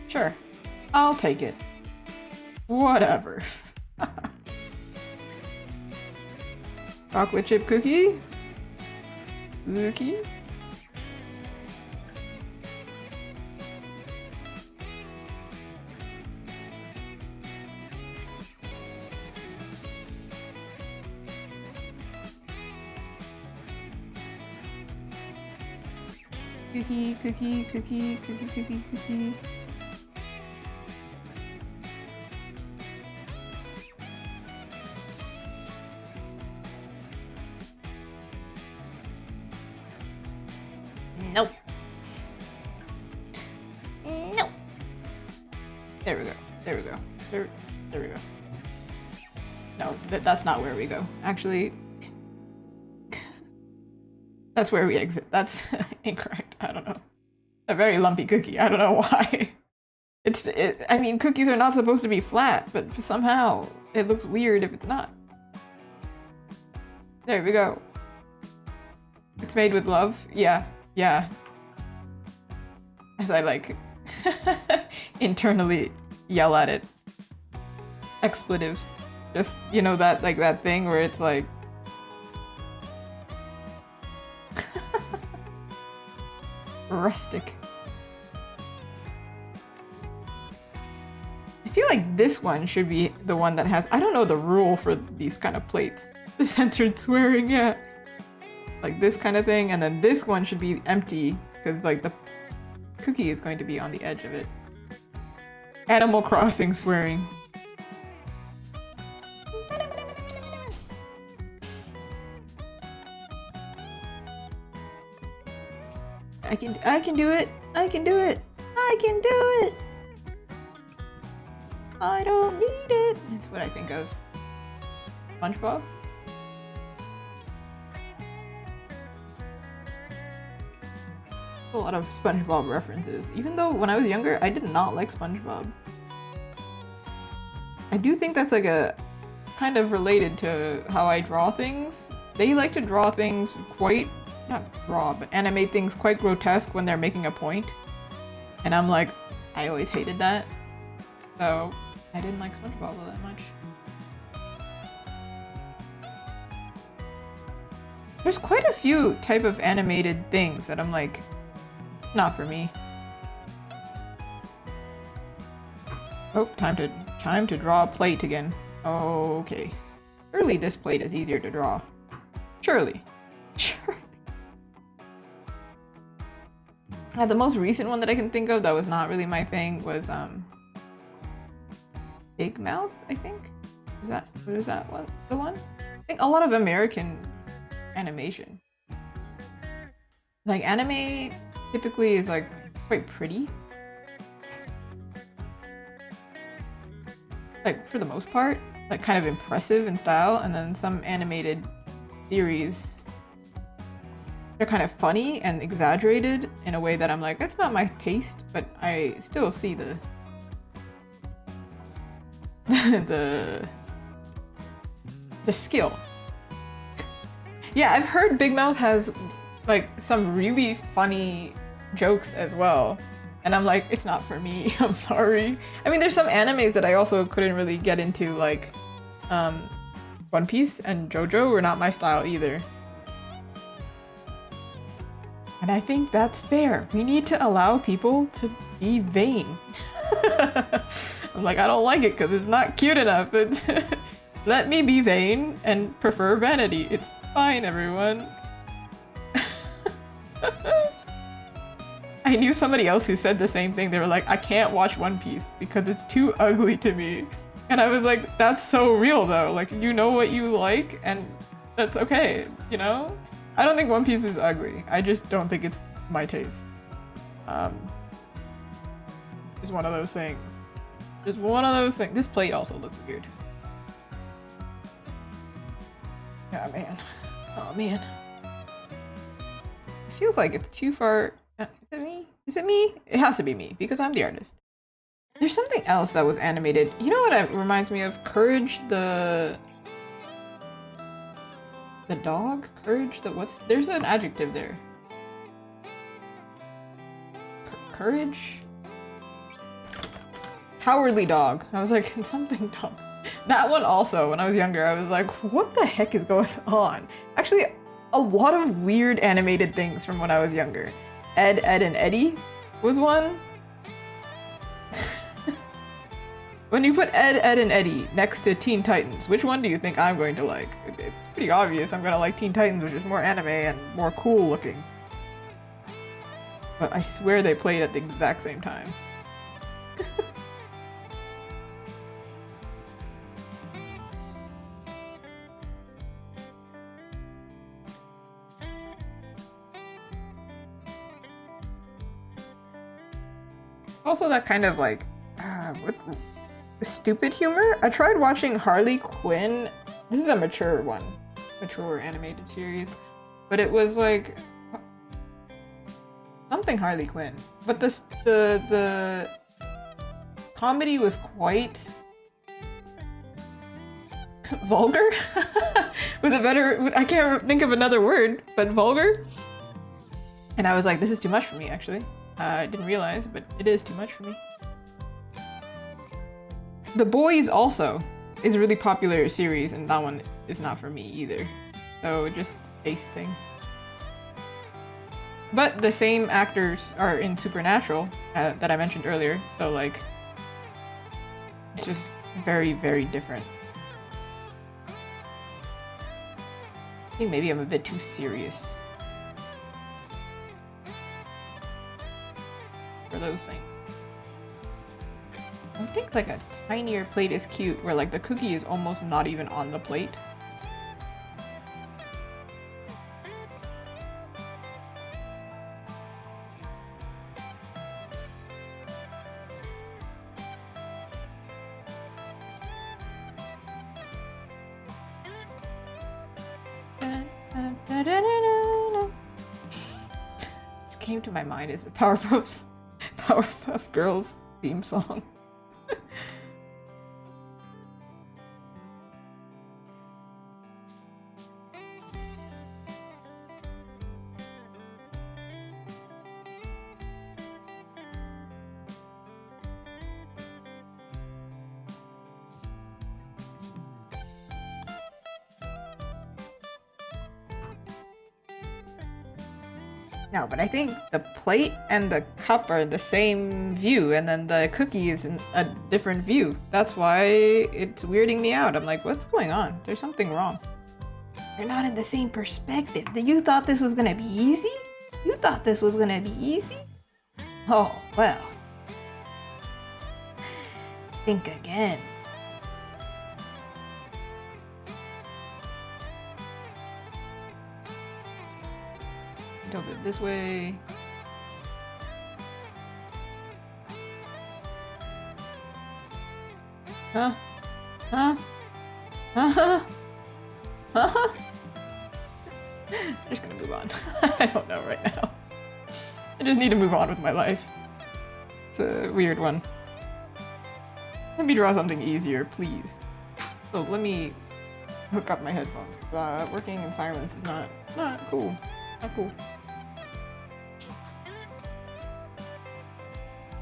Sure, I'll take it. Whatever. Chocolate chip cookie? Cookie? Cookie, cookie, cookie, cookie, cookie, cookie. Nope. Nope. There we go. There we go. There we go. No, that's not where we go. Actually, that's where we exit. That's incorrect. I don't know. A very lumpy cookie. I don't know why. I mean, cookies are not supposed to be flat, but somehow it looks weird if it's not. There we go. It's made with love. Yeah. Yeah. As I like internally yell at it. Expletives. Just, you know, that like that thing where it's like rustic. I feel like this one should be the one that has, I don't know the rule for these kind of plates. The censored swearing, yeah. Like this kind of thing, and then this one should be empty because like the cookie is going to be on the edge of it. Animal Crossing swearing. I can do it. I can do it. I can do it. I don't need it. That's what I think of. SpongeBob. A lot of SpongeBob references, even though when I was younger I did not like SpongeBob. I do think that's like a kind of related to how I draw things. They like to draw things quite, not draw, but animate things quite grotesque when they're making a point. And I'm like, I always hated that. So I didn't like SpongeBob all that much. There's quite a few type of animated things that I'm like, not for me. Oh, time to draw a plate again. Okay. Surely this plate is easier to draw. Surely. The most recent one that I can think of that was not really my thing was Big Mouth, I think. Is that what the one? I think a lot of American animation. Like anime typically is like quite pretty. Like for the most part, like kind of impressive in style, and then some animated series, they're kind of funny and exaggerated in a way that I'm like, that's not my taste, but I still see the the skill. Yeah, I've heard Big Mouth has like some really funny jokes as well, and I'm like, it's not for me. I'm sorry. I mean, there's some animes that I also couldn't really get into, like One Piece and JoJo were not my style either. And I think that's fair. We need to allow people to be vain. I'm like, I don't like it because it's not cute enough. It's let me be vain and prefer vanity. It's fine, everyone. I knew somebody else who said the same thing. They were like, I can't watch One Piece because it's too ugly to me. And I was like, that's so real though. Like, you know what you like and that's okay, you know? I don't think One Piece is ugly. I just don't think it's my taste. Just one of those things. Just one of those things. This plate also looks weird. Yeah, man. Oh, man. It feels like it's too far. Is it me? Is it me? It has to be me because I'm the artist. There's something else that was animated. You know what it reminds me of? Courage the dog? Courage the what's... There's an adjective there. Courage? Cowardly dog. I was like, something dumb. That one also, when I was younger, I was like, what the heck is going on? Actually, a lot of weird animated things from when I was younger. Ed, Edd, and Eddy was one. When you put Ed, Edd, and Eddy next to Teen Titans, which one do you think I'm going to like? It's pretty obvious I'm going to like Teen Titans, which is more anime and more cool looking. But I swear they played at the exact same time. Also that kind of like, what, stupid humor? I tried watching Harley Quinn. This is a mature one. Mature animated series. But it was like something Harley Quinn. But the comedy was quite vulgar? With a better, I can't think of another word, but vulgar. And I was like, this is too much for me actually. I didn't realize, but it is too much for me. The Boys also is a really popular series, and that one is not for me either. So just taste thing. But the same actors are in Supernatural that I mentioned earlier, so like it's just very, very different. I think maybe I'm a bit too serious for those things. I think like a tinier plate is cute, where like the cookie is almost not even on the plate. Just came to my mind is the Powerpuff Girls theme song. No, but I think the plate and the cup are the same view, and then the cookie is in a different view. That's why it's weirding me out. I'm like, what's going on? There's something wrong. They're not in the same perspective. You thought this was gonna be easy? You thought this was gonna be easy? Oh, well. Think again. Tilt it this way. Huh? Huh? Huh? Huh? I'm just gonna move on. I don't know right now. I just need to move on with my life. It's a weird one. Let me draw something easier, please. So let me hook up my headphones. Working in silence is not cool. Not cool.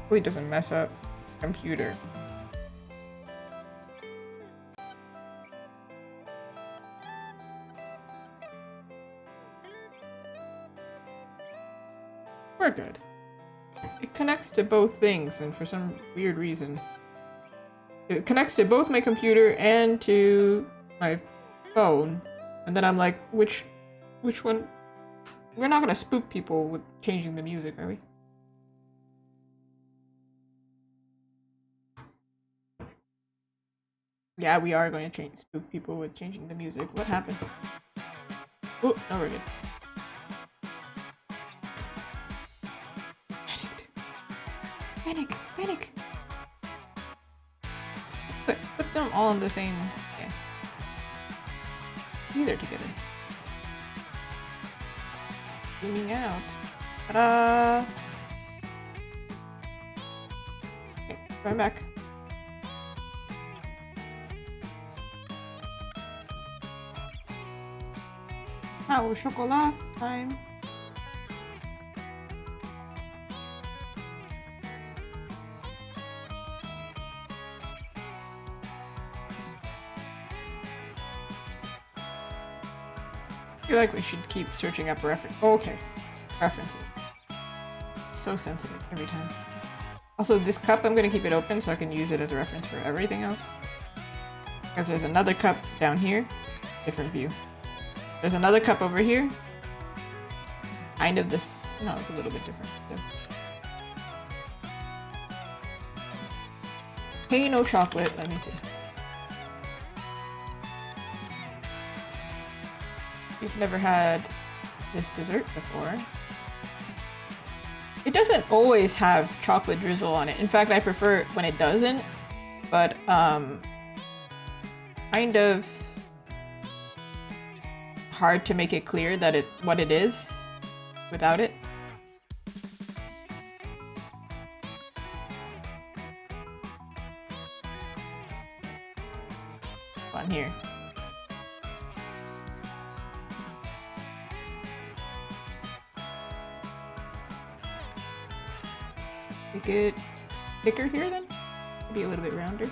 Hopefully it doesn't mess up the computer. We're good. It connects to both things, and for some weird reason it connects to both my computer and to my phone, and then I'm like, which one? We're not gonna spook people with changing the music, are we? Yeah, we are going to spook people with changing the music. What happened? Oh, no, we're good. Panic! Panic! Put them all in the same... Okay. Either together. Zooming out. Ta-da! Okay, going back. Oh, chocolate time. I feel like we should keep searching up reference. Oh, okay. References. So sensitive every time. Also, this cup, I'm gonna keep it open so I can use it as a reference for everything else. Because there's another cup down here. Different view. There's another cup over here. Kind of this. No, it's a little bit different. Hey, no chocolate. Let me see. We've never had this dessert before. It doesn't always have chocolate drizzle on it. In fact, I prefer it when it doesn't. But, kind of hard to make it clear that what it is without it. On here. Make it thicker here then? Maybe a little bit rounder.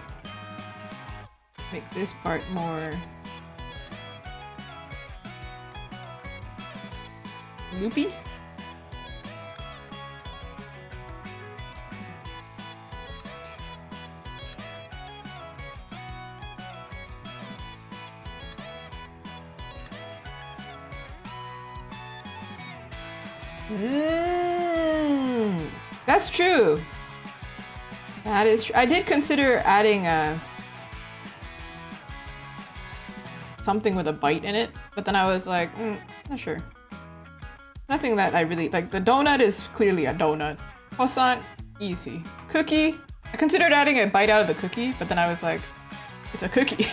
Make this part more loopy. That's true. That is true. I did consider adding something with a bite in it, but then I was like, not sure. Nothing that I really like. The donut is clearly a donut. Croissant, easy. Cookie, I considered adding a bite out of the cookie, but then I was like, it's a cookie.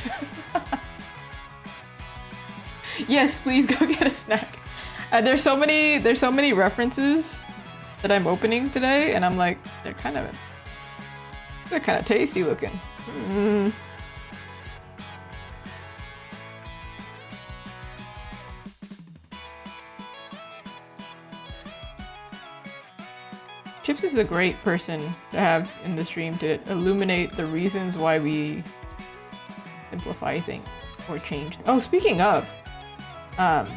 Yes, please go get a snack. There's so many references that I'm opening today, and I'm like, they're kind of tasty looking. Chips is a great person to have in the stream to illuminate the reasons why we simplify things or change. Oh, speaking of, the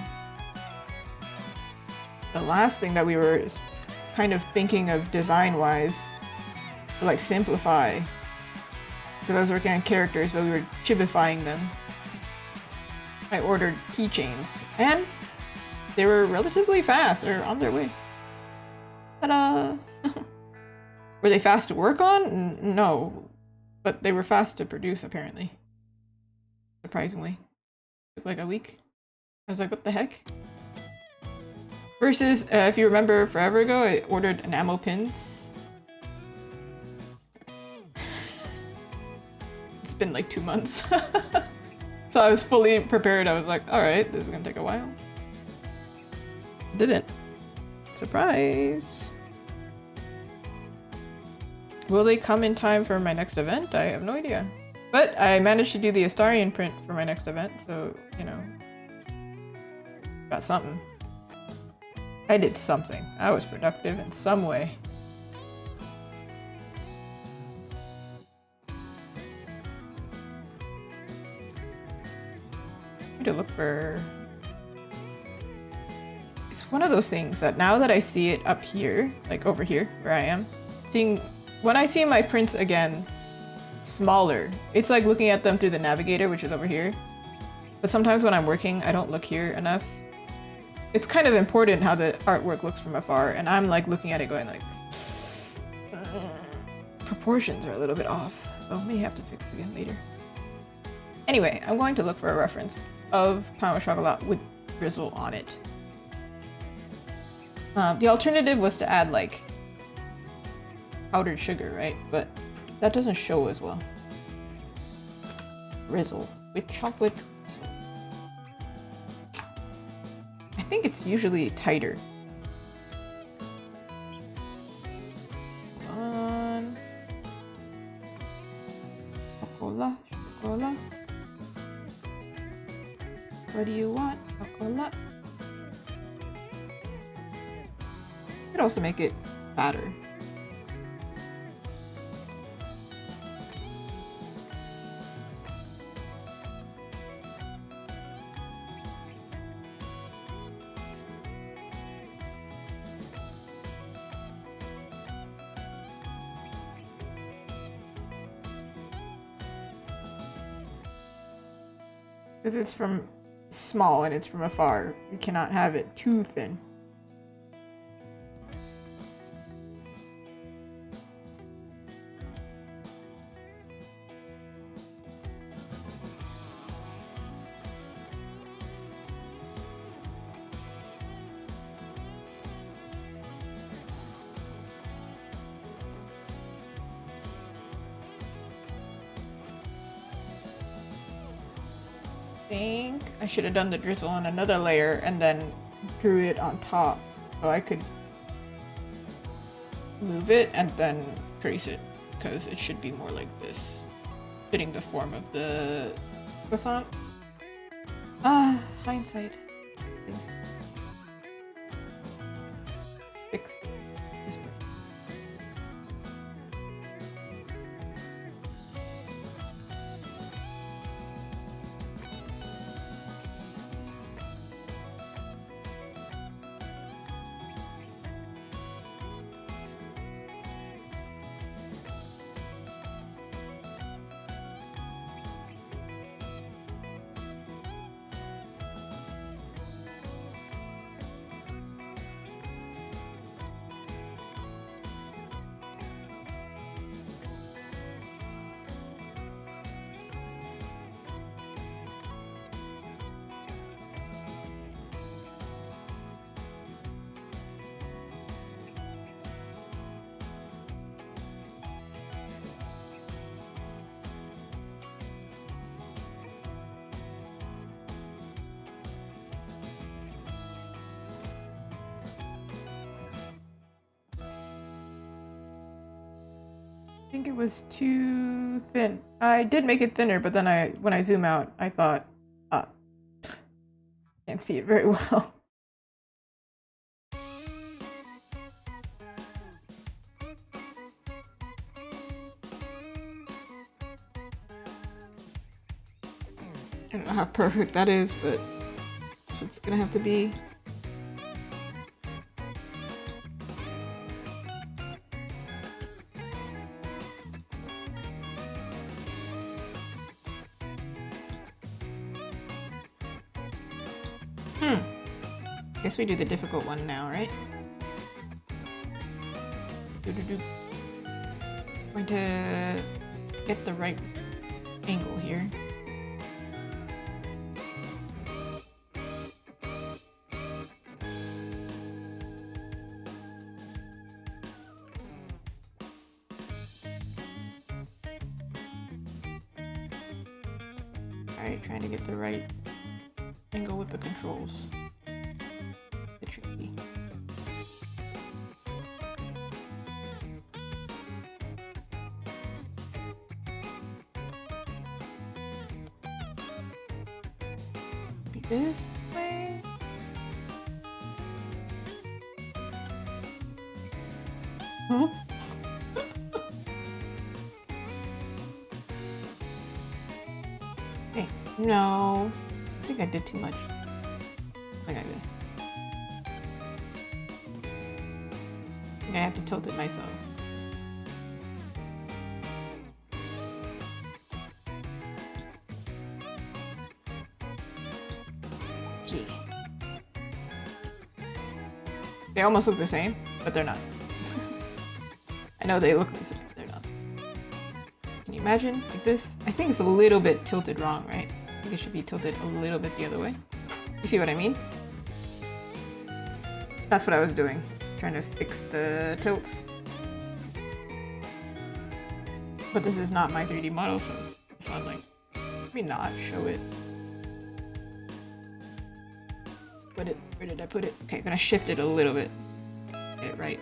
last thing that we were kind of thinking of design-wise to like simplify, because I was working on characters, but we were chibifying them. I ordered keychains, and they were relatively fast, or on their way. Ta-da! Were they fast to work on? No, but they were fast to produce, apparently. Surprisingly. Took like a week. I was like, what the heck? Versus, if you remember forever ago, I ordered enamel pins. It's been like 2 months. So I was fully prepared. I was like, alright, this is gonna take a while. Didn't. Surprise! Will they come in time for my next event? I have no idea. But I managed to do the Astarian print for my next event, so, you know. Got something. I did something. I was productive in some way. I need to look for... It's one of those things that now that I see it up here, like over here, where I am, when I see my prints again, smaller, it's like looking at them through the navigator, which is over here. But sometimes when I'm working, I don't look here enough. It's kind of important how the artwork looks from afar, and I'm like looking at it going like, proportions are a little bit off, so I may have to fix it again later. Anyway, I'm going to look for a reference of Pain au chocolat with drizzle on it. The alternative was to add like powdered sugar, right? But that doesn't show as well. Drizzle with chocolate drizzle. I think it's usually tighter. Come on. Chocolat, chocolat. What do you want? Chocolat. You could also make it fatter. Because it's from small and it's from afar. You cannot have it too thin. Think I should have done the drizzle on another layer and then drew it on top so I could move it and then trace it, because it should be more like this, fitting the form of the croissant. Ah, hindsight. Fix this part. think it was too thin. I did make it thinner, but then when I zoom out, I thought, can't see it very well. I don't know how perfect that is, but that's what it's gonna have to be. Guess we do the difficult one now, right? Going to get the right angle here. Alright, trying to get the right angle with the controls. Bit tricky. Be this way. Huh? Hey, no. I think I did too much. Like this. I think I have to tilt it myself. Okay. They almost look the same, but they're not. I know they look the same, but they're not. Can you imagine? Like this? I think it's a little bit tilted wrong, right? I think it should be tilted a little bit the other way. You see what I mean? That's what I was doing. Trying to fix the tilts. But this is not my 3D model, so it's not like, let me not show it. Put it, where did I put it? Okay, I'm gonna shift it a little bit. Get it right.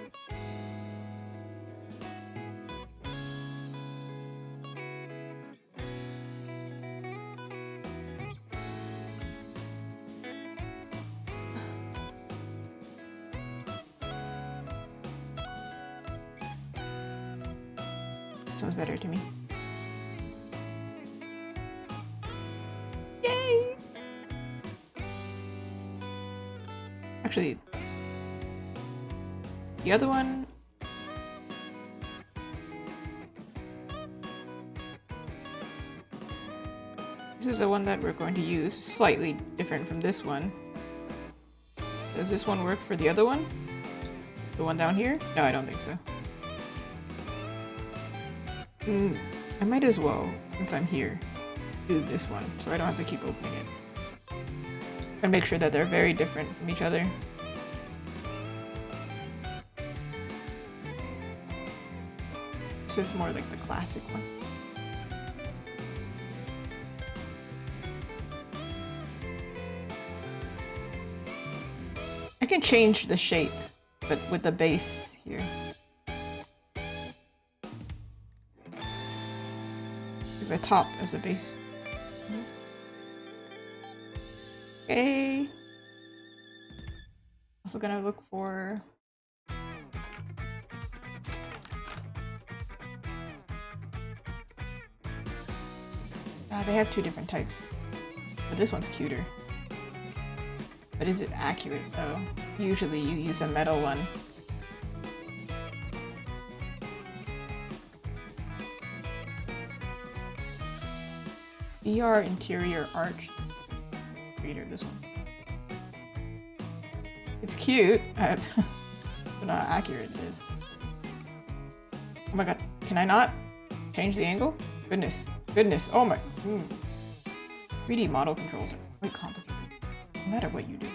Sounds better to me. Yay! Actually, the other one. This is the one that we're going to use. Slightly different from this one. Does this one work for the other one? The one down here? No, I don't think so. I might as well, since I'm here, do this one so I don't have to keep opening it. And make sure that they're very different from each other. This is more like the classic one. I can change the shape, but with the base here. The top as a base. Okay. Also gonna look for they have two different types, but this one's cuter. But is it accurate though? Usually you use a metal one. VR interior arch reader, this one. It's cute, but not accurate it is. Oh my god, can I not change the angle? Goodness, goodness, oh my. 3D model controls are quite complicated, no matter what you do.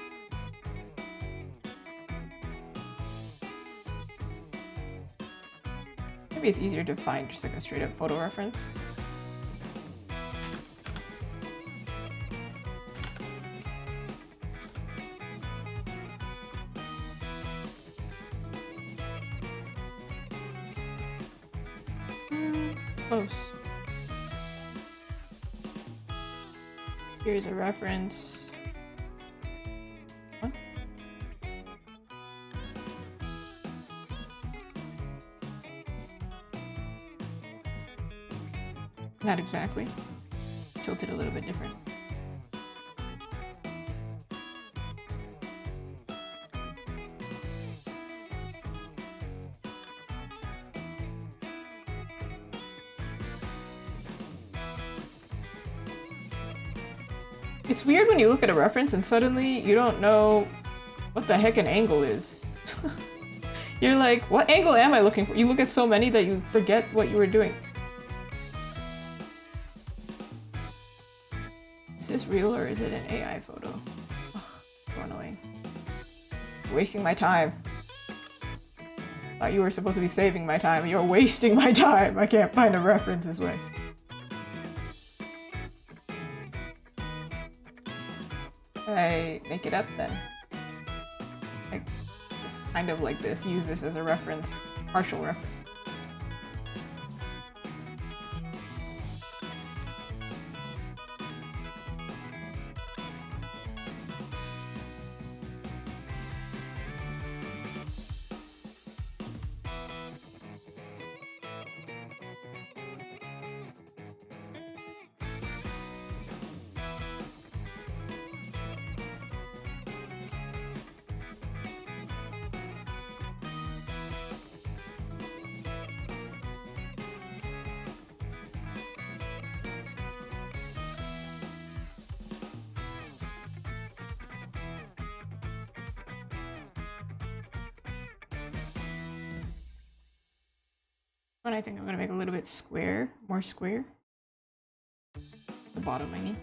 Maybe it's easier to find just like a straight up photo reference. close. Here's a reference. What? Not exactly. Tilted a little bit different. It's weird when you look at a reference and suddenly you don't know what the heck an angle is. You're like, what angle am I looking for? You look at so many that you forget what you were doing. Is this real or is it an AI photo? Ugh, so annoying. You're wasting my time. Thought you were supposed to be saving my time. You're wasting my time. I can't find a reference this way. I make it up then. Like, it's kind of like this. Use this as a reference, partial reference. And I think I'm gonna make a little bit square, more square. The bottom, I mean.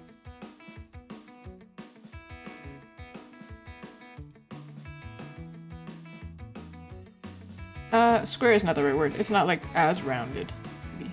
Square is not the right word. It's not like as rounded. Maybe.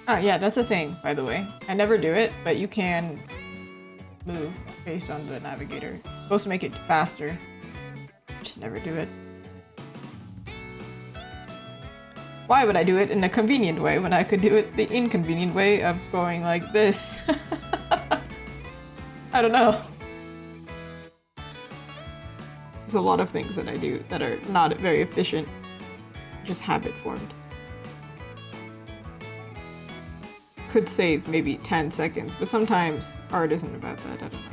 Oh yeah, that's a thing, by the way. I never do it, but you can move based on the navigator. It's supposed to make it faster. Just never do it. Why would I do it in a convenient way when I could do it the inconvenient way of going like this? I don't know. There's a lot of things that I do that are not very efficient. Just habit formed. Could save maybe 10 seconds, but sometimes art isn't about that, I don't know.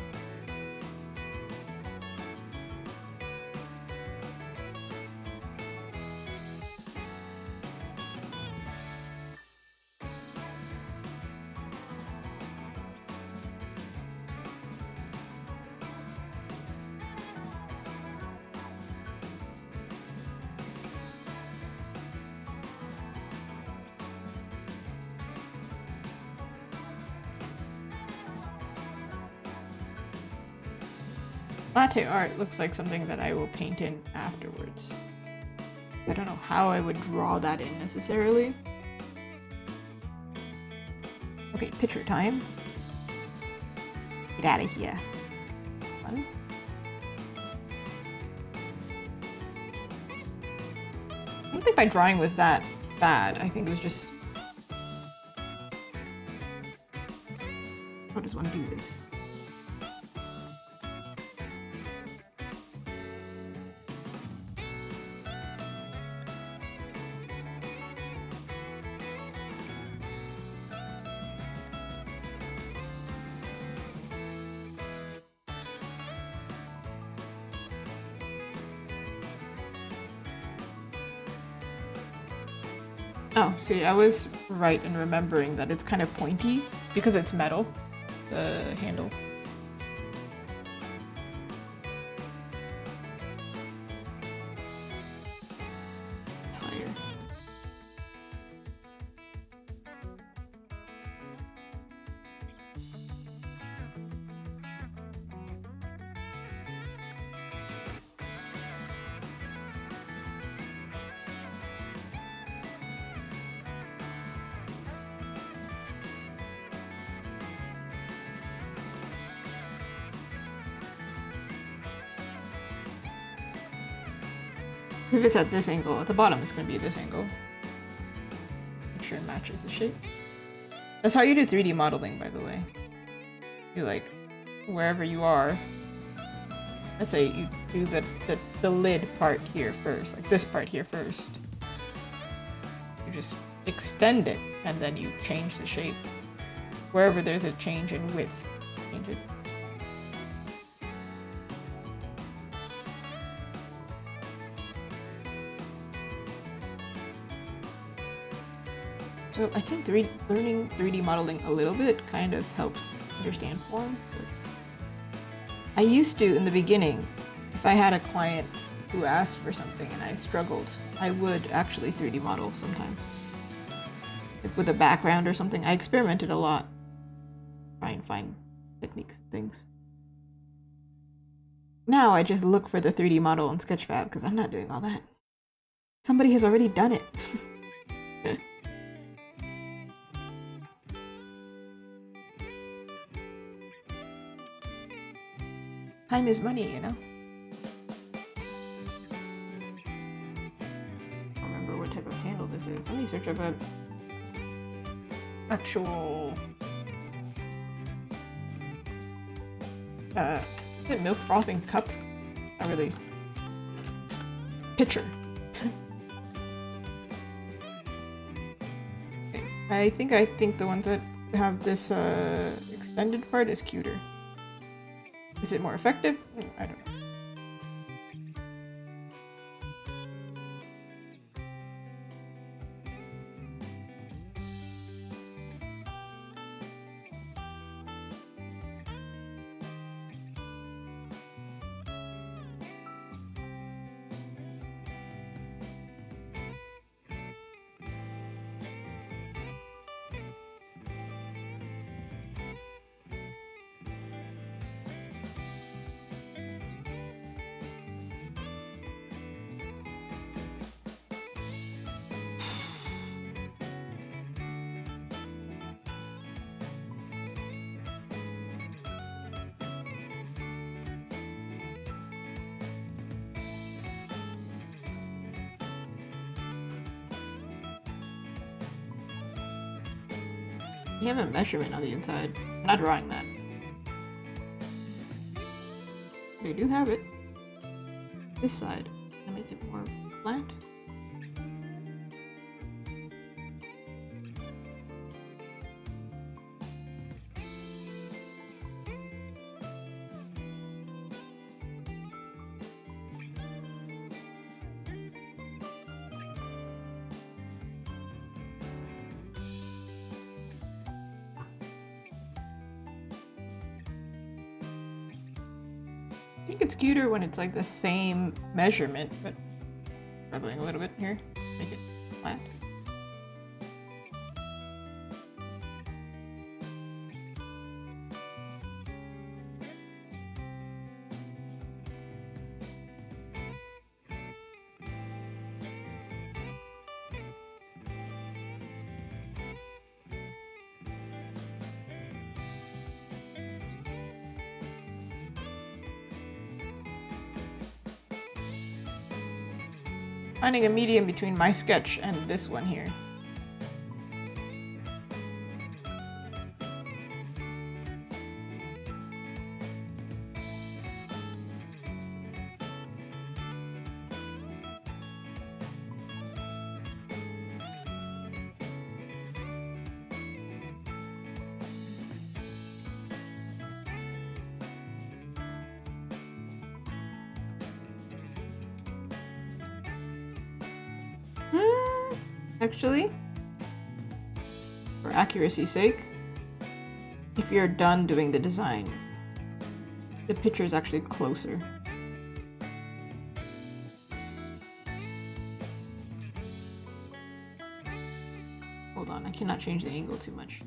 Latte art looks like something that I will paint in afterwards. I don't know how I would draw that in necessarily. Okay, picture time. Get out of here. Fun. I don't think my drawing was that bad. I think it was just... How does one do this? Oh, see, I was right in remembering that it's kind of pointy because it's metal. the handle. Tire. If it's at this angle, at the bottom it's going to be this angle. Make sure it matches the shape. That's how you do 3D modeling, by the way. You like, wherever you are, let's say you do the lid part here first, like this part here first. You just extend it, and then you change the shape. Wherever there's a change in width, change it. So I think learning 3D modeling a little bit kind of helps understand form. I used to, in the beginning, if I had a client who asked for something and I struggled, I would actually 3D model sometimes. Like with a background or something. I experimented a lot. Try and find techniques and things. Now I just look for the 3D model in Sketchfab because I'm not doing all that. Somebody has already done it. Time is money, you know? I don't remember what type of candle this is. Let me search up a actual is it milk frothing cup? Not really. Pitcher. Okay. I think the ones that have this extended part is cuter. Is it more effective? I don't know. You have a measurement on the inside. I'm not drawing that. They do have it. This side. I make it more flat. I think it's cuter when it's like the same measurement, but struggling a little bit here. Make it flat. Finding a medium between my sketch and this one here. Actually, for accuracy's sake, if you're done doing the design, the picture is actually closer. Hold on, I cannot change the angle too much.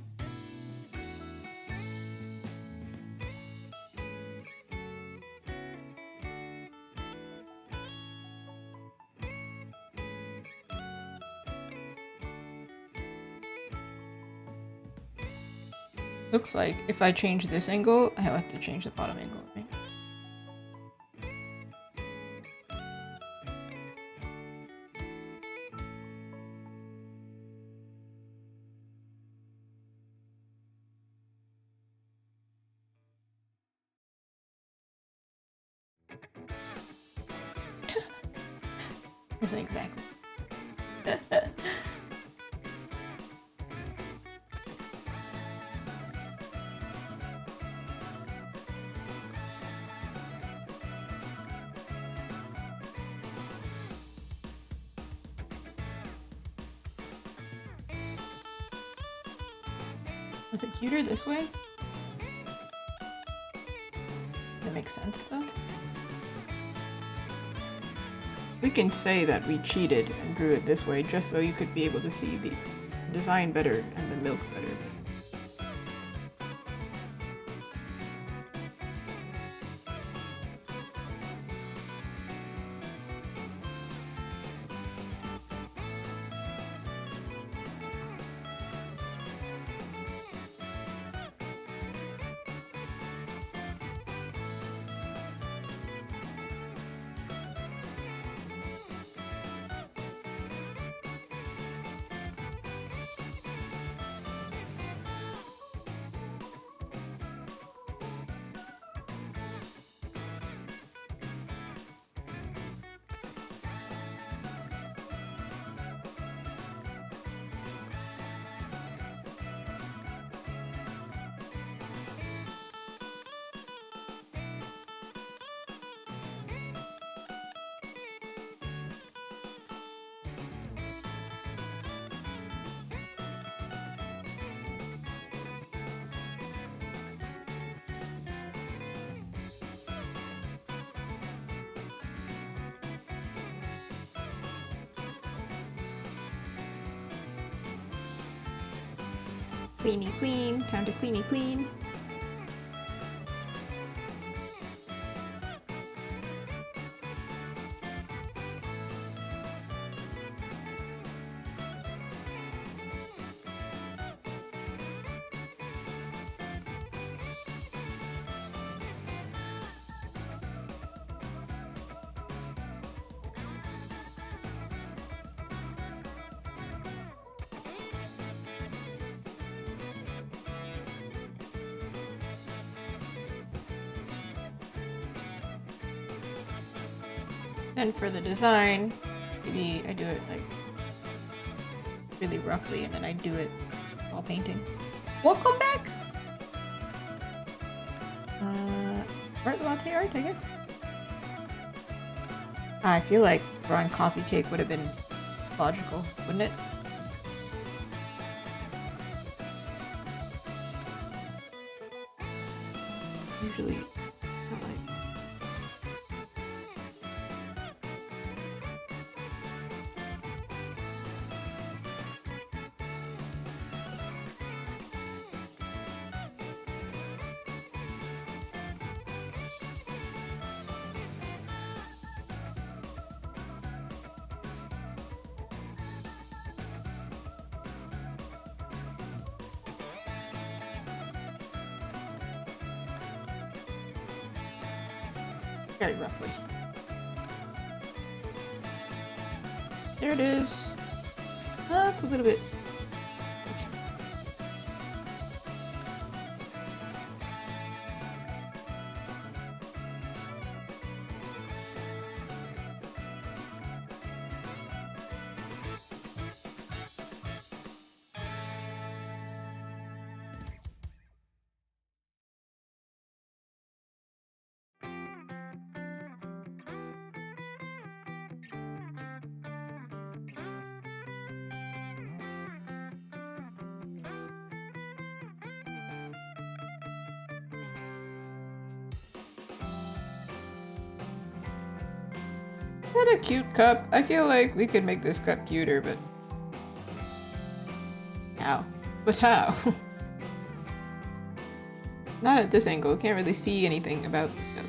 Looks like if I change this angle, I have to change the bottom angle, right? Isn't exactly. Was it cuter this way? That makes sense though. We can say that we cheated and drew it this way just so you could be able to see the design better and the milk better. Cleany clean, time to cleany clean. And for the design, maybe I do it like really roughly and then I do it while painting. Welcome back! Art latte art, I guess? I feel like drawing coffee cake would have been logical, wouldn't it? Usually, not like... Very roughly. There it is. That's a little bit. that a cute cup? I feel like we could make this cup cuter, but how? But how? Not at this angle. Can't really see anything about this cup.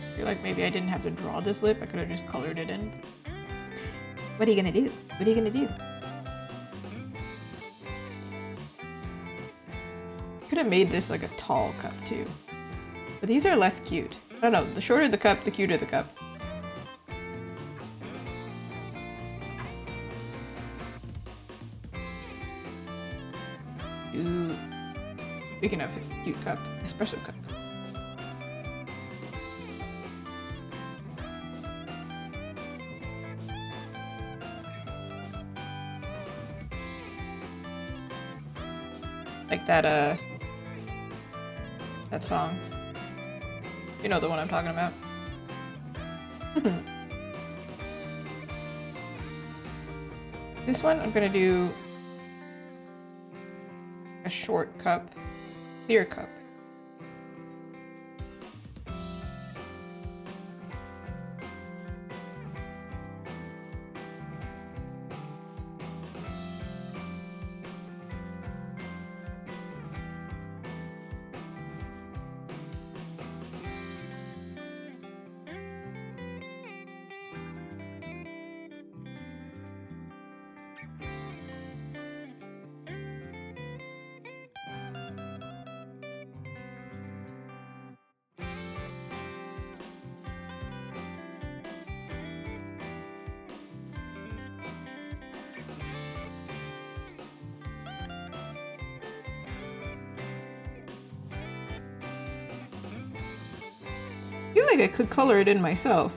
I feel like maybe I didn't have to draw this lip. I could have just colored it in. What are you gonna do? What are you gonna do? Could have made this like a tall cup too. But these are less cute. I don't know. The shorter the cup, the cuter the cup. Ooh. Speaking of cute cup, espresso cup. Like that song. You know the one I'm talking about. This one I'm gonna do a short cup, clear cup. I feel like I could color it in myself.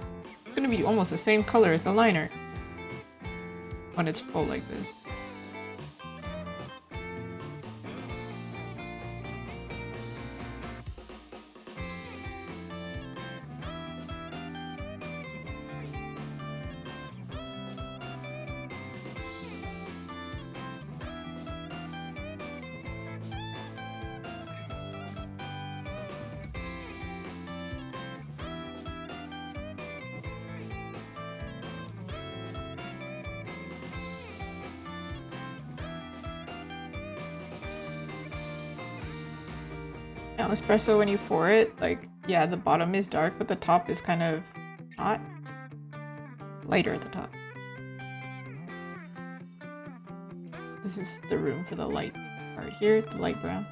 It's gonna be almost the same color as the liner when it's full like this. Now, espresso, when you pour it, like, yeah, the bottom is dark, but the top is kind of hot. Lighter at the top. This is the room for the light part here, the light brown.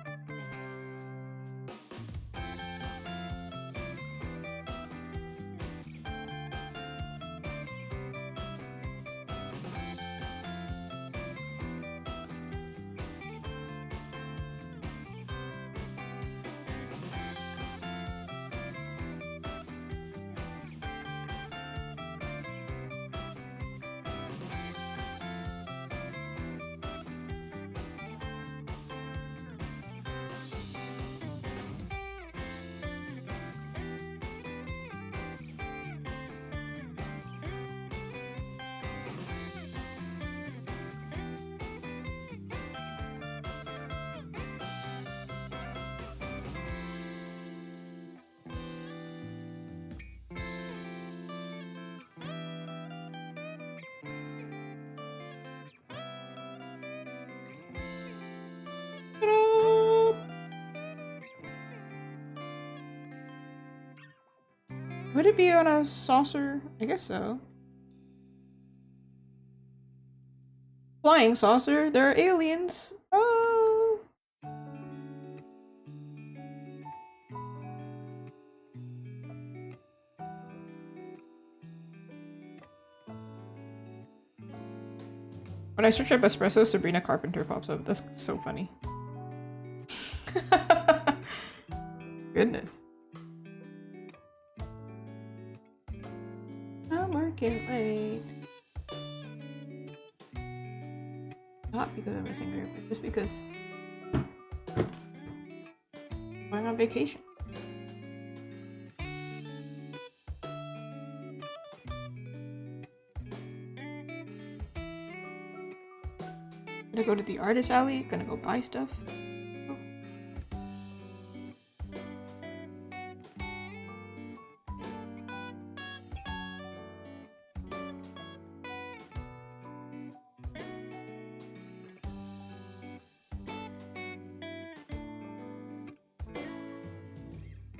Would it be on a saucer? I guess so. Flying saucer? There are aliens! Oh! When I search up espresso, Sabrina Carpenter pops up. That's so funny. Goodness. I'm working late. Not because I'm missing her, but just because on vacation. Gonna go to the artist alley, gonna go buy stuff. Oh.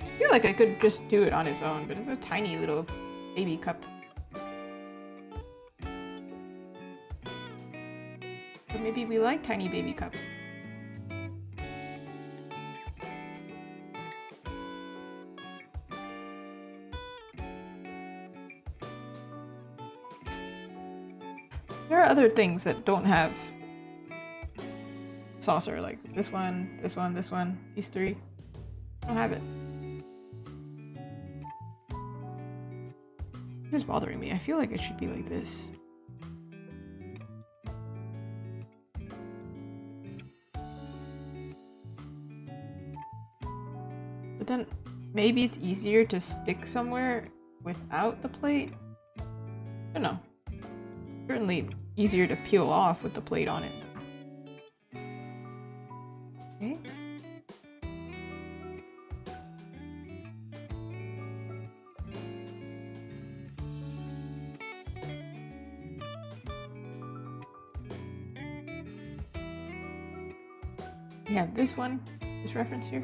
I feel like I could just do it on its own, but it's a tiny little baby cup. But maybe we like tiny baby cups. There are other things that don't have saucer, like this one, this one, this one, these three. I don't have it. This is bothering me. I feel like it should be like this. But then maybe it's easier to stick somewhere without the plate. I don't know. Certainly easier to peel off with the plate on it. Okay. We have this one, this reference here.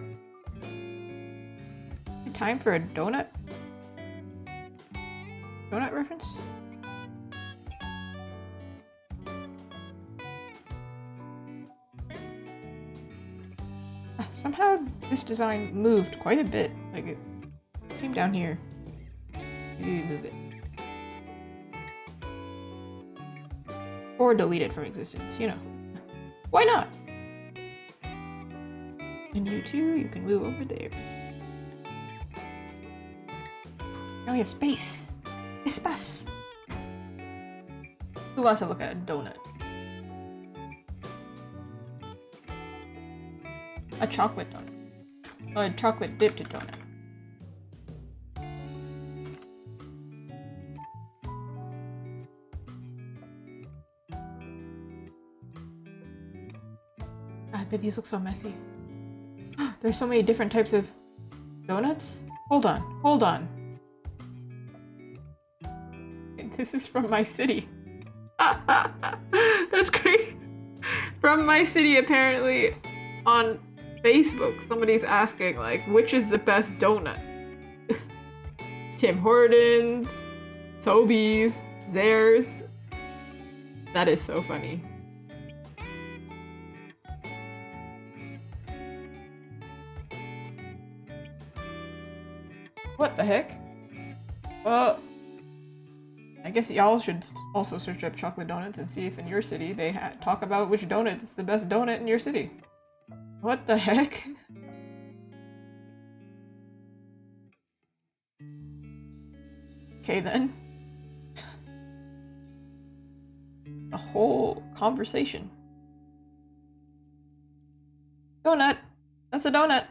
Time for a donut? Donut reference? Somehow this design moved quite a bit. Like it came down here. Maybe we move it. Or delete it from existence, you know. Why not? And you too, you can move over there. Now we have space. Espace. Who wants to look at a donut? A chocolate donut. Oh, a chocolate dipped donut. Ah, but these look so messy. There's so many different types of donuts. Hold on, hold on. This is from my city. That's crazy. From my city, apparently, on Facebook, somebody's asking, like, which is the best donut? Tim Hortons, Toby's, Zare's. That is so funny. What the heck? Well, I guess y'all should also search up chocolate donuts and see if in your city they talk about which donut is the best donut in your city. What the heck? Okay then. A whole conversation. Donut! That's a donut!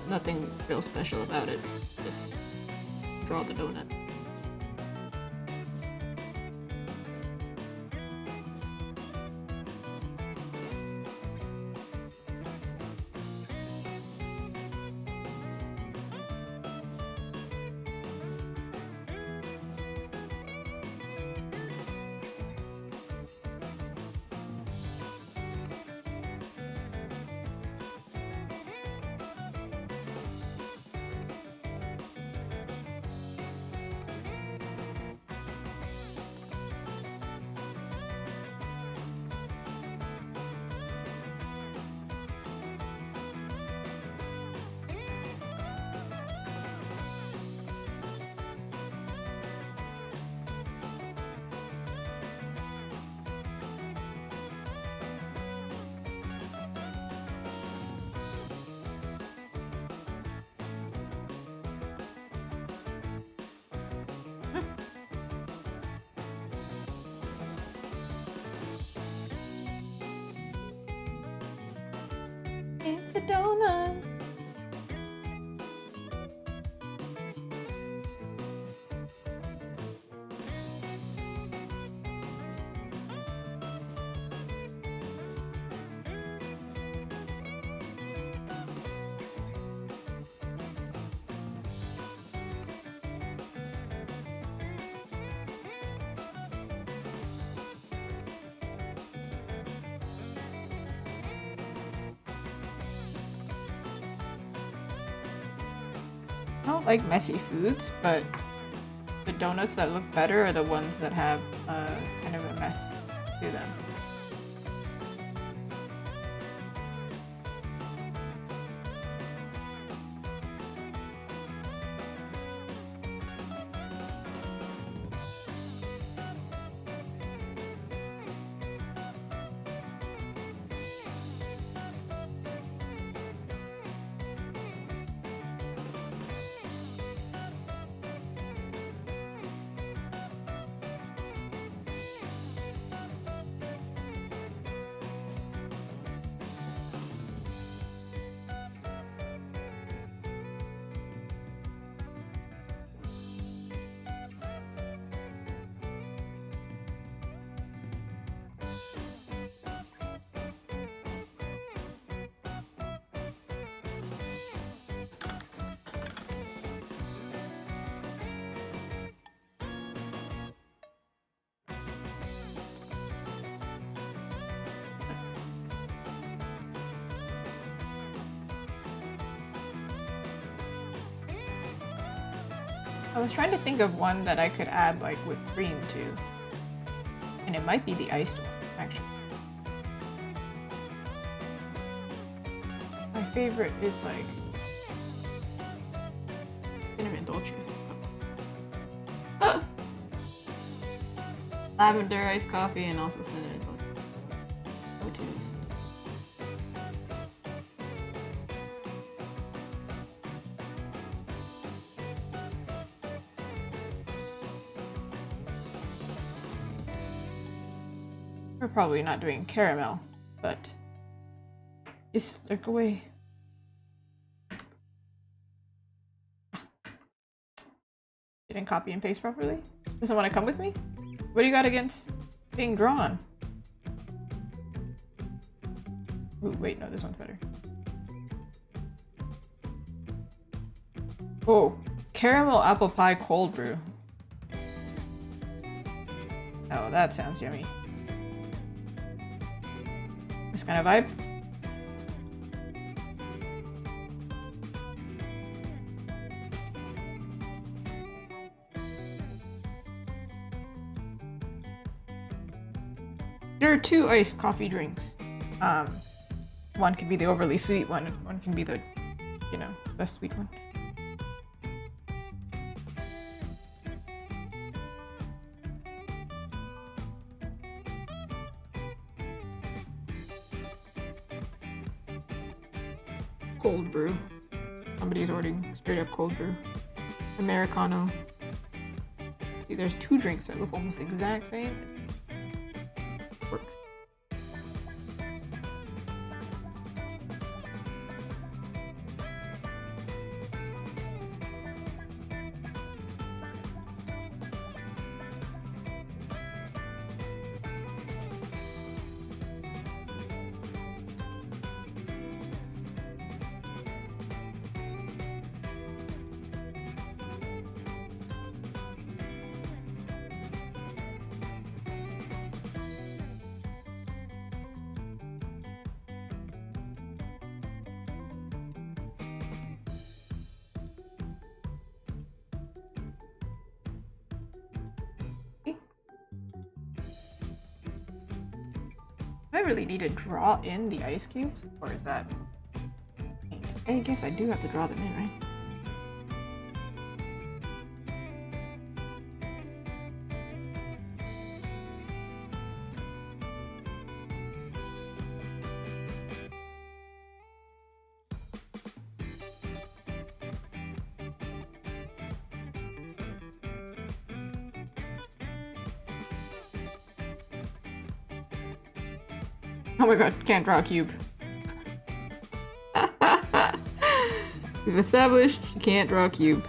Nothing real special about it. Just draw the donut. It's a donut. I don't like messy foods, but the donuts that look better are the ones that have kind of a mess to them. I was trying to think of one that I could add like whipped cream to. And it might be the iced one, actually. My favorite is like cinnamon dolce. Lavender iced coffee and also cinnamon dolce. Go-tos. We're probably not doing caramel, but it's like away. Didn't copy and paste properly? Doesn't want to come with me? What do you got against being drawn? Ooh, wait, no, this one's better. Oh, caramel apple pie cold brew. Oh, that sounds yummy. This kind of vibe. There are two iced coffee drinks. One can be the overly sweet one, and one can be the, you know, less sweet one. Cold brew. Somebody's ordering straight up cold brew. Americano. See, there's two drinks that look almost the exact same. Works. Do I really need to draw in the ice cubes? Or is that... I guess I do have to draw them in, right? Oh my god, can't draw a cube. We've established you can't draw a cube.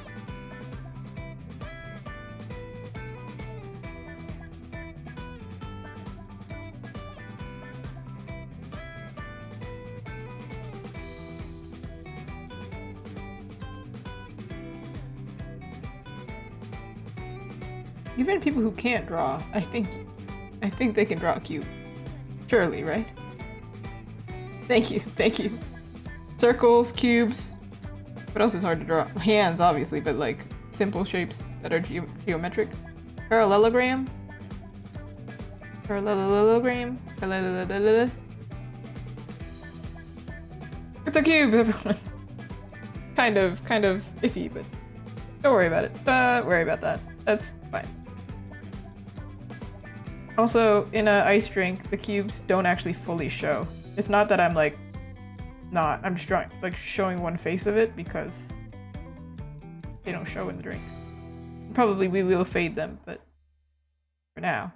Even people who can't draw, I think they can draw a cube. Surely, right? Thank you, thank you. Circles, cubes. What else is hard to draw? Hands, obviously, but like simple shapes that are geometric. Parallelogram. Parallelogram. It's a cube, everyone. Kind of iffy, but don't worry about it. Don't worry about that. That's fine. Also, in an ice drink, the cubes don't actually fully show. It's not that I'm like, I'm just drawing, like showing one face of it because they don't show in the drink. Probably we will fade them, but for now.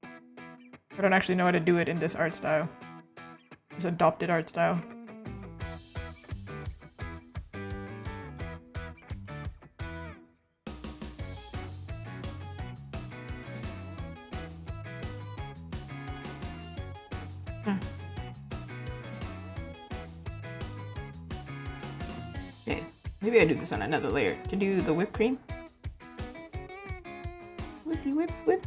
I don't actually know how to do it in this art style. This adopted art style. Okay, maybe I do this on another layer to do the whipped cream. Whippy whip whip.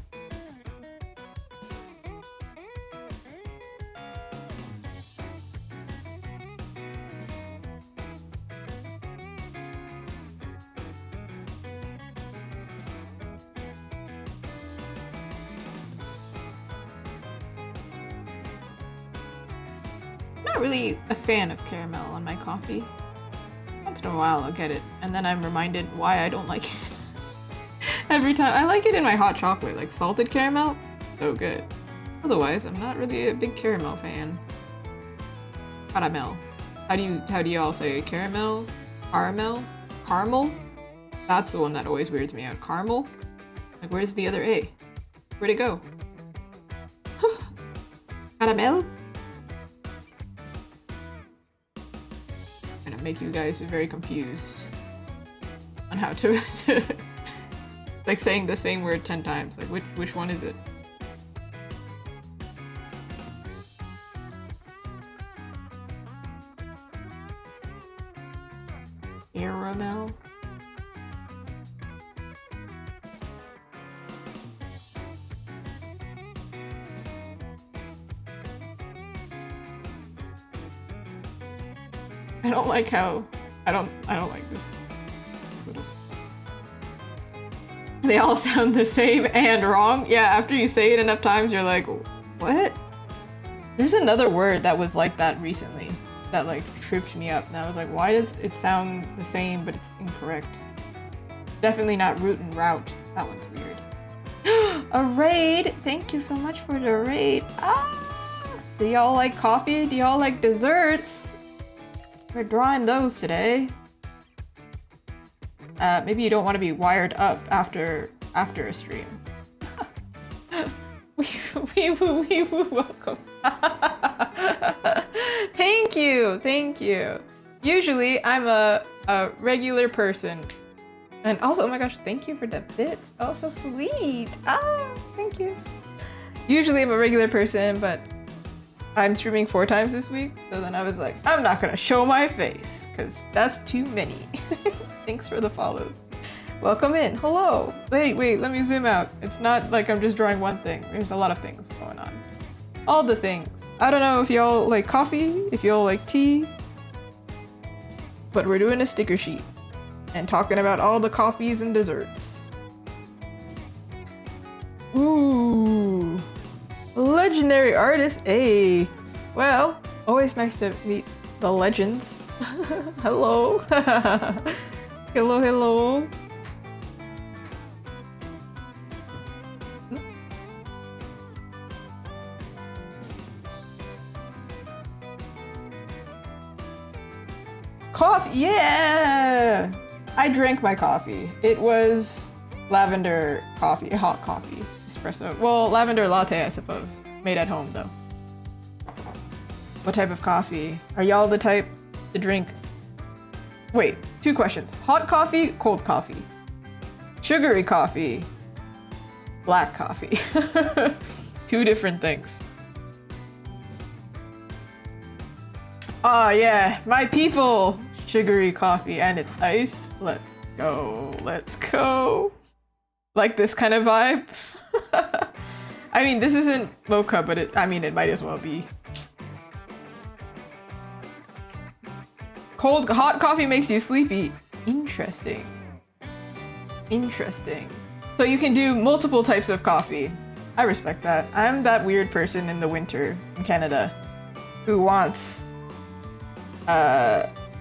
Not really a fan of caramel on my coffee. Once in a while I'll get it, and then I'm reminded why I don't like it. Every time. I like it in my hot chocolate, like salted caramel, so good. Otherwise, I'm not really a big caramel fan. Caramel. How do you all say it? Caramel? Caramel? Caramel? That's the one that always weirds me out. Caramel? Like, where's the other A? Where'd it go? Caramel? Gonna make you guys very confused on how to like saying the same word 10 times. Like, which one is it? Caramel? I don't like how I don't like this little. They all sound the same and wrong. Yeah, after you say it enough times, you're like, what? There's another word that was like that recently that like tripped me up, and I was like, why does it sound the same but it's incorrect? Definitely not root and route. That one's weird. A raid! Thank you so much for the raid. Ah! Do y'all like coffee? Do y'all like desserts? We're drawing those today. Maybe you don't want to be wired up after a stream. Wee woo, welcome. Thank you. Usually I'm a regular person. And also, oh my gosh, thank you for the bits. Oh, so sweet. Ah, thank you. Usually I'm a regular person, but I'm streaming 4 times this week, so then I was like, I'm not gonna show my face, because that's too many. Thanks for the follows. Welcome in. Hello. Wait, let me zoom out. It's not like I'm just drawing one thing. There's a lot of things going on. All the things. I don't know if y'all like coffee, if y'all like tea, but we're doing a sticker sheet and talking about all the coffees and desserts. Ooh. Legendary artist, hey. Well, always nice to meet the legends. Hello. Hello. Coffee, yeah! I drank my coffee. It was lavender coffee, hot coffee. Espresso. Well, lavender latte, I suppose. Made at home, though. What type of coffee? Are y'all the type to drink. Wait, 2 questions. Hot coffee, cold coffee. Sugary coffee, black coffee. 2 different things. Oh yeah, my people! Sugary coffee and it's iced. Let's go, let's go. Like this kind of vibe. I mean, this isn't mocha, but it might as well be. Hot coffee makes you sleepy. Interesting. Interesting. So you can do multiple types of coffee. I respect that. I'm that weird person in the winter in Canada who wants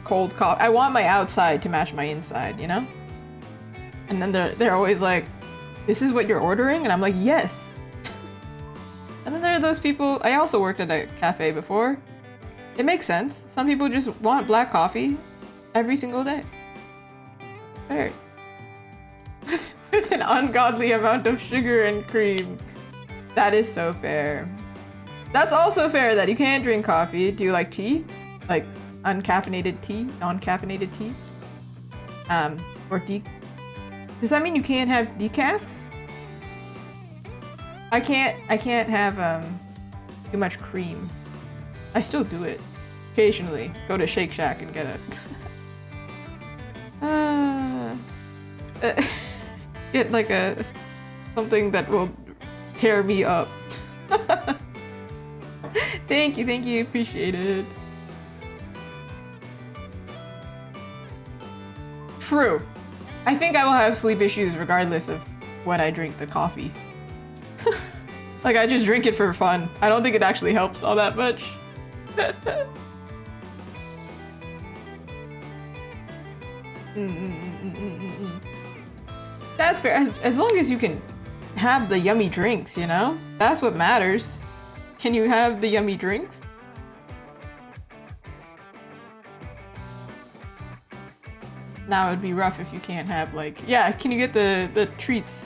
cold coffee. I want my outside to match my inside, you know? And then they're always like, this is what you're ordering? And I'm like, yes. And then there are those people, I also worked at a cafe before. It makes sense. Some people just want black coffee every single day. Fair. With an ungodly amount of sugar and cream. That is so fair. That's also fair that you can't drink coffee. Do you like tea? Like uncaffeinated tea? Non-caffeinated tea? Or does that mean you can't have decaf? I can't have too much cream. I still do it. Occasionally. Go to Shake Shack and get it. Get like something that will tear me up. Thank you, appreciate it. True. I think I will have sleep issues regardless of when I drink the coffee. Like I just drink it for fun. I don't think it actually helps all that much. That's fair. As long as you can have the yummy drinks, you know? That's what matters. Can you have the yummy drinks? Now it would be rough if you can't have like... Yeah, can you get the treats?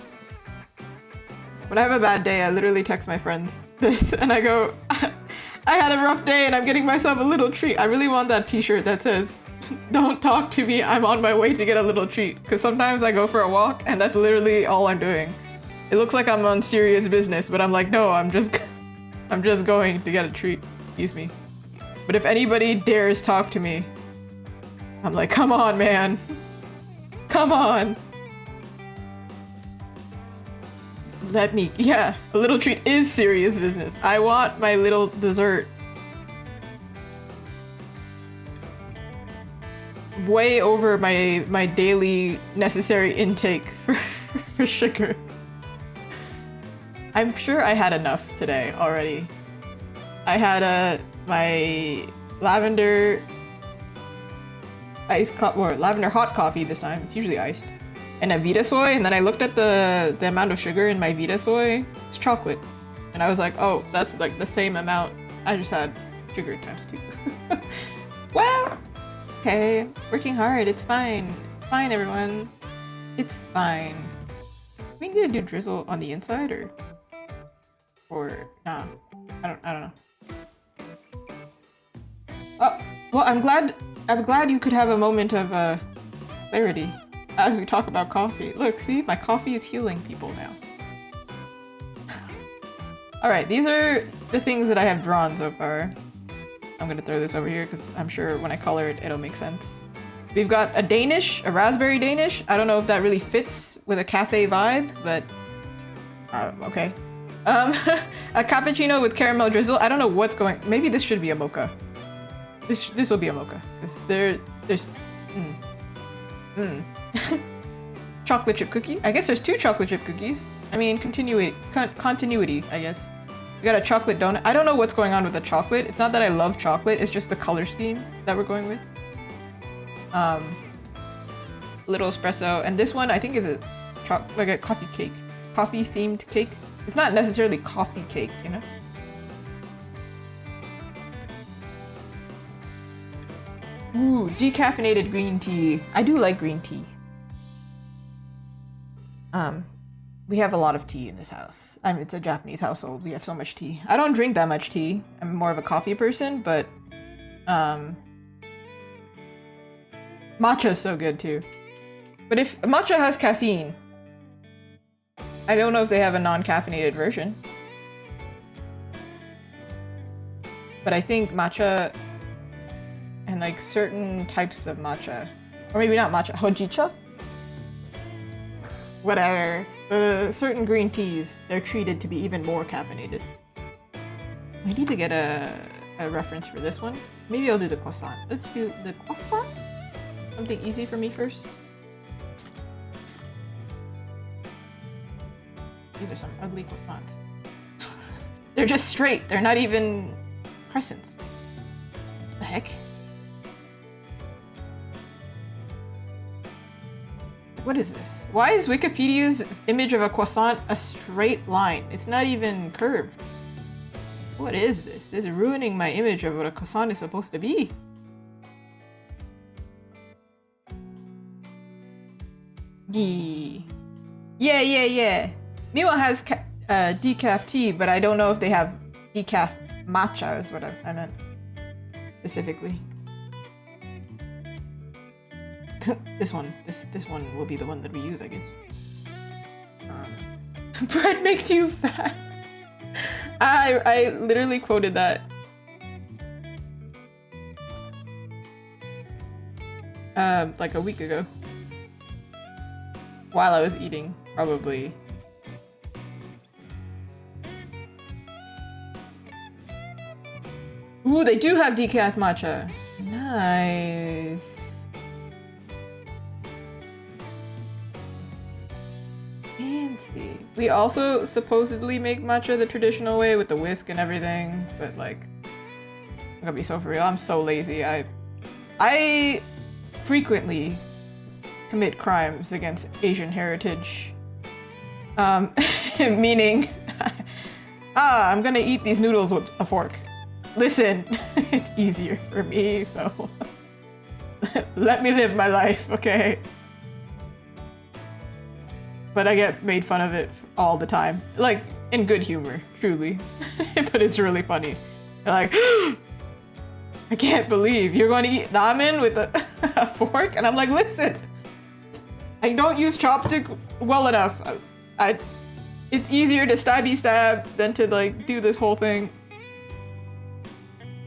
When I have a bad day, I literally text my friends this and I go, I had a rough day and I'm getting myself a little treat. I really want that t-shirt that says, don't talk to me, I'm on my way to get a little treat. Because sometimes I go for a walk and that's literally all I'm doing. It looks like I'm on serious business, but I'm like, no, I'm just going to get a treat. Excuse me. But if anybody dares talk to me, I'm like, come on, man. Come on. Let me, yeah, a little treat is serious business. I want my little dessert. Way over my daily necessary intake for sugar. I'm sure I had enough today already. I had my lavender iced or lavender hot coffee this time. It's usually iced. And a Vita Soy, and then I looked at the amount of sugar in my Vita Soy. It's chocolate. And I was like, oh, that's like the same amount. I just had sugar times 2. Well, okay, working hard, it's fine. It's fine, everyone. It's fine. We need to do drizzle on the inside or nah. I don't know. Oh, well, I'm glad you could have a moment of clarity as we talk about coffee. Look, see, my coffee is healing people now. Alright, these are the things that I have drawn so far. I'm gonna throw this over here because I'm sure when I color it, it'll make sense. We've got a raspberry Danish. I don't know if that really fits with a cafe vibe, but okay. A cappuccino with caramel drizzle. I don't know what's going. Maybe this should be a mocha. This will be a mocha because there's chocolate chip cookie. I guess there's 2 chocolate chip cookies. I mean, continuity, I guess. We got a chocolate donut. I don't know what's going on with the chocolate. It's not that I love chocolate. It's just the color scheme that we're going with. Little espresso, and this one I think is like a coffee cake, coffee themed cake. It's not necessarily coffee cake, you know. Ooh, decaffeinated green tea. I do like green tea. We have a lot of tea in this house. I mean, it's a Japanese household. We have so much tea. I don't drink that much tea. I'm more of a coffee person, but Matcha is so good too. But if matcha has caffeine, I don't know if they have a non-caffeinated version. But I think matcha and like certain types of matcha, or maybe not matcha, hojicha? Whatever. Certain green teas, they're treated to be even more caffeinated. I need to get a reference for this one. Maybe I'll do the croissant. Let's do the croissant? Something easy for me first. These are some ugly croissants. They're just straight. They're not even crescents. The heck? What is this? Why is Wikipedia's image of a croissant a straight line? It's not even curved. What is this? This is ruining my image of what a croissant is supposed to be. Yeah. Miwa has decaf tea, but I don't know if they have decaf matcha is what I meant specifically. This one will be the one that we use, I guess. Bread makes you fat. I literally quoted that. Like a week ago. While I was eating, probably. Ooh, they do have decaf matcha. Nice. Fancy. We also supposedly make matcha the traditional way with the whisk and everything, but like, I'm gonna be so for real. I'm so lazy. I frequently commit crimes against Asian heritage. Meaning, I'm gonna eat these noodles with a fork. Listen, it's easier for me, so let me live my life, okay? But I get made fun of it all the time. Like, in good humor, truly. But it's really funny. They're like, I can't believe you're going to eat ramen with a fork? And I'm like, listen, I don't use chopstick well enough. It's easier to stabby stab than to like do this whole thing.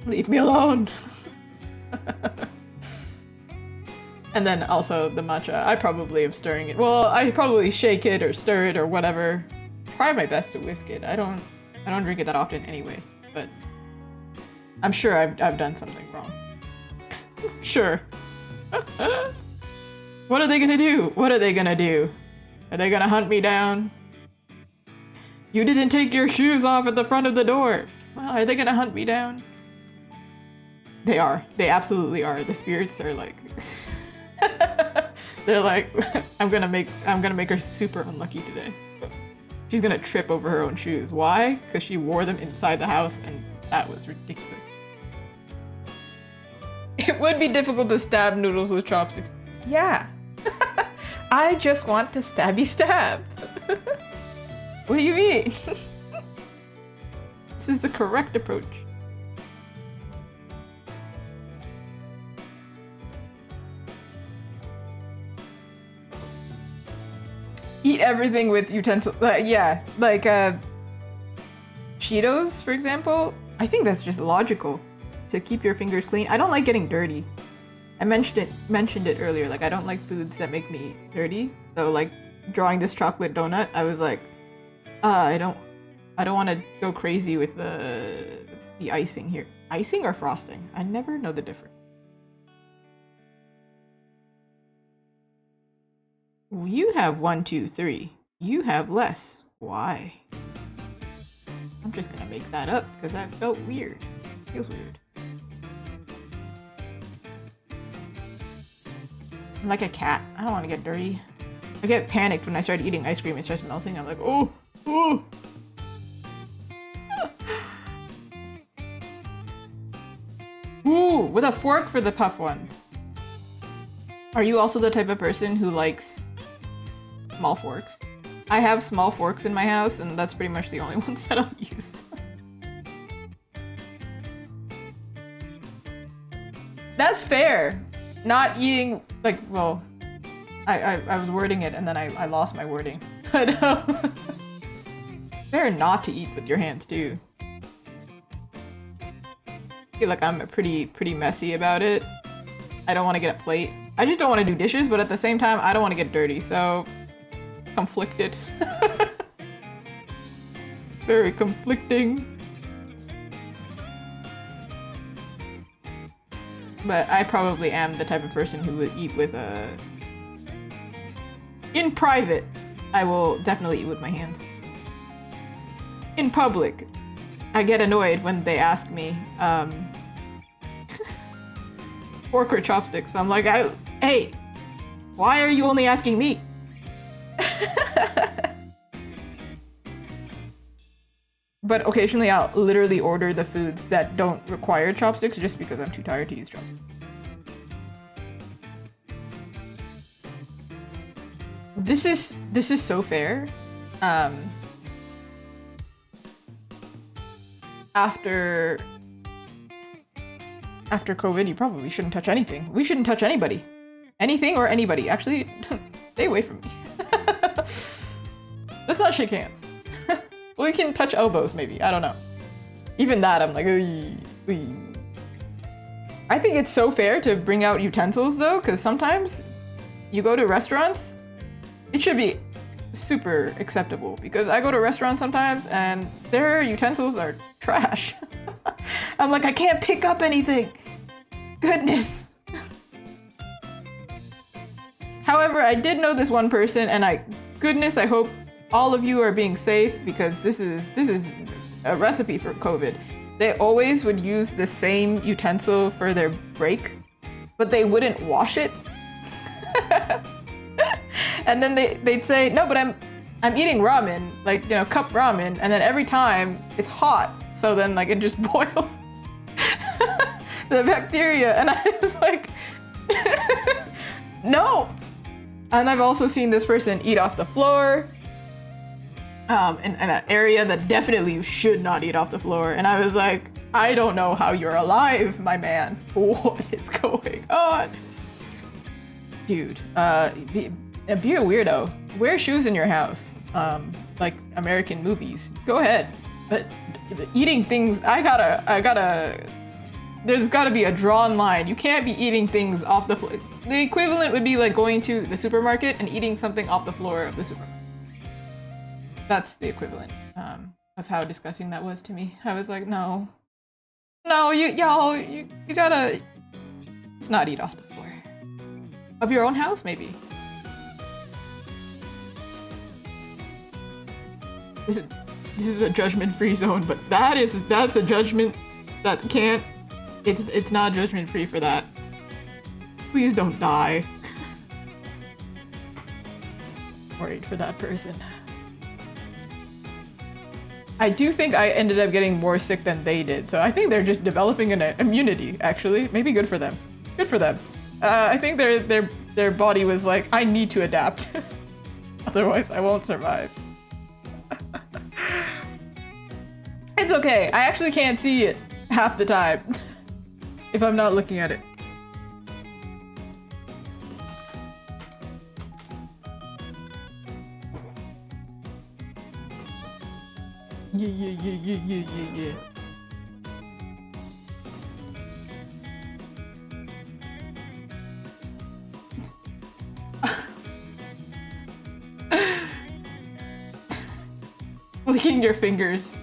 Leave me alone. And then also the matcha, I probably am stirring it. Well, I probably shake it or stir it or whatever. Try my best to whisk it. I don't drink it that often anyway, but I'm sure I've done something wrong. Sure. What are they gonna do? What are they gonna do? Are they gonna hunt me down? You didn't take your shoes off at the front of the door. Well, are they gonna hunt me down? They are. They absolutely are. The spirits are like they're like, I'm gonna make her super unlucky today. She's gonna trip over her own shoes. Why? Because she wore them inside the house and that was ridiculous. It would be difficult to stab noodles with chopsticks. Yeah. I just want to stabby stab. What do you mean? This is the correct approach. Eat everything with utensils. Yeah, like Cheetos, for example. I think that's just logical to keep your fingers clean. I don't like getting dirty. I mentioned it earlier. Like I don't like foods that make me dirty. So like drawing this chocolate donut, I was like, I don't want to go crazy with the icing here. Icing or frosting? I never know the difference. You have 1, 2, 3. You have less. Why? I'm just gonna make that up because that felt weird. Feels weird. I'm like a cat. I don't want to get dirty. I get panicked when I start eating ice cream. It starts melting. I'm like, oh, oh. Ooh, with a fork for the puff ones. Are you also the type of person who likes small forks? I have small forks in my house, and that's pretty much the only ones that I'll use. That's fair. not eating, like, well, I was wording it and then I lost my wording. But better not to eat with your hands too. I feel like I'm pretty messy about it. I don't want to get a plate. I just don't want to do dishes, but at the same time, I don't want to get dirty, so conflicted. Very conflicting. But I probably am the type of person who would eat with a... In private, I will definitely eat with my hands. In public, I get annoyed when they ask me, fork or chopsticks. I'm like, hey, why are you only asking me? But occasionally I'll literally order the foods that don't require chopsticks just because I'm too tired to use chopsticks. This is so fair. After COVID, you probably shouldn't touch anything. We shouldn't touch anybody. Anything or anybody. Actually, stay away from me. Let's not shake hands. We can touch elbows, maybe. I don't know. Even that, I'm like, "Oy, oy." I think it's so fair to bring out utensils, though, because sometimes you go to restaurants, it should be super acceptable, because I go to restaurants sometimes and their utensils are trash. I'm like, I can't pick up anything. Goodness. However, I did know this one person, and I hope all of you are being safe, because this is a recipe for COVID. They always would use the same utensil for their break, but they wouldn't wash it. And then they'd say, no, but I'm eating ramen, like, you know, cup ramen, and then every time it's hot, so then like it just boils the bacteria, and I was like, no. And I've also seen this person eat off the floor, in an area that definitely you should not eat off the floor, and I was like, I don't know how you're alive, my man. What is going on? Dude, be a weirdo. Wear shoes in your house, like American movies. Go ahead, but eating things, there's gotta be a drawn line. You can't be eating things off the floor. The equivalent would be like going to the supermarket and eating something off the floor of the supermarket. That's the equivalent of how disgusting that was to me. I was like, no, you gotta, let's not eat off the floor. Of your own house, maybe. This is a judgment-free zone, but that's a judgment that can't. It's not judgment-free for that. Please don't die. Worried for that person. I do think I ended up getting more sick than they did, so I think they're just developing an immunity, actually. Maybe good for them. Good for them. I think their body was like, I need to adapt. Otherwise, I won't survive. It's okay. I actually can't see it half the time if I'm not looking at it. Yeah. Licking your fingers.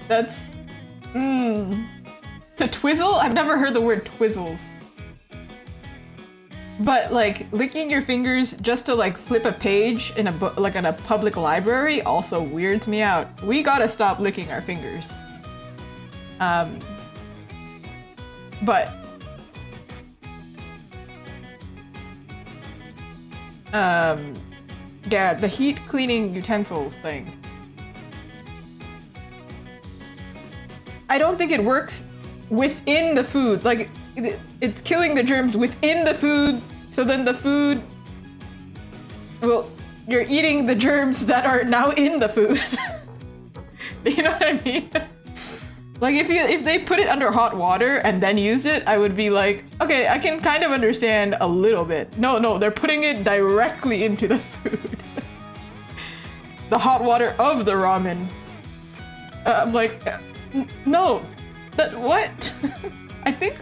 That's... To twizzle? I've never heard the word twizzles. But like licking your fingers just to like flip a page in a book, like in a public library, also weirds me out. We gotta stop licking our fingers. But yeah, the heat cleaning utensils thing. I don't think it works within the food. Like, it's killing the germs within the food, so then the food... Well, you're eating the germs that are now in the food. You know what I mean? Like if they put it under hot water and then used it, I would be like, okay, I can kind of understand a little bit. No, they're putting it directly into the food. The hot water of the ramen. I'm like, no, that what? I think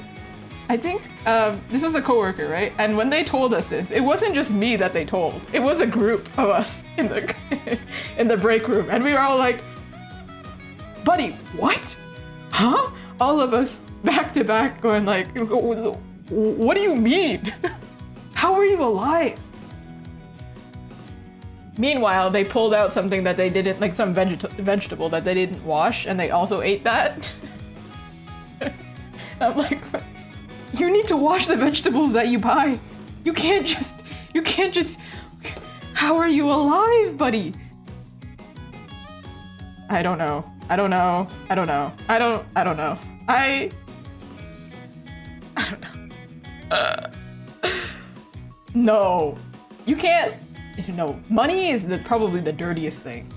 this was a coworker, right? And when they told us this, it wasn't just me that they told. It was a group of us in the in the break room, and we were all like, "Buddy, what? Huh?" All of us back to back, going like, "What do you mean? How are you alive?" Meanwhile, they pulled out something that they didn't, like some vegetable that they didn't wash, and they also ate that. I'm like, you need to wash the vegetables that you buy. You can't just, how are you alive, buddy? I don't know. I don't know. No. You can't. No, money is probably the dirtiest thing.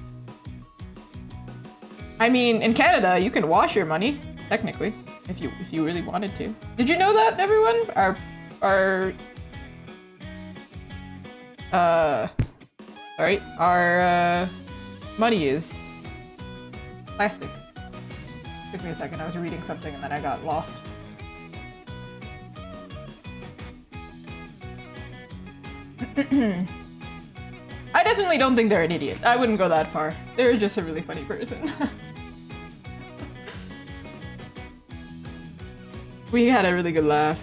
I mean, in Canada, you can wash your money, technically, if you really wanted to. Did you know that, everyone? Our money is plastic. Took me a second, I was reading something and then I got lost. I definitely don't think they're an idiot. I wouldn't go that far. They're just a really funny person. We had a really good laugh.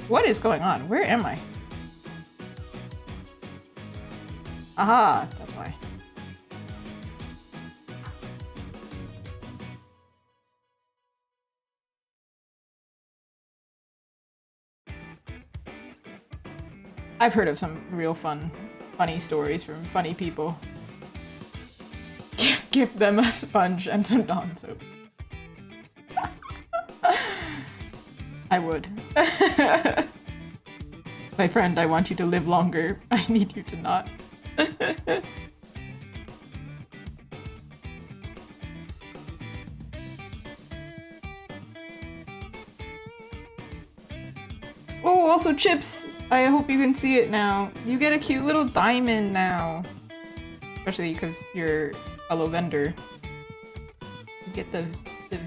What is going on? Where am I? Aha, that's why. I've heard of some real funny stories from funny people. Give them a sponge and some Dawn soap. I would. My friend, I want you to live longer. I need you to not. Oh, also chips! I hope you can see it now. You get a cute little diamond now. Especially because you're a fellow vendor. You get the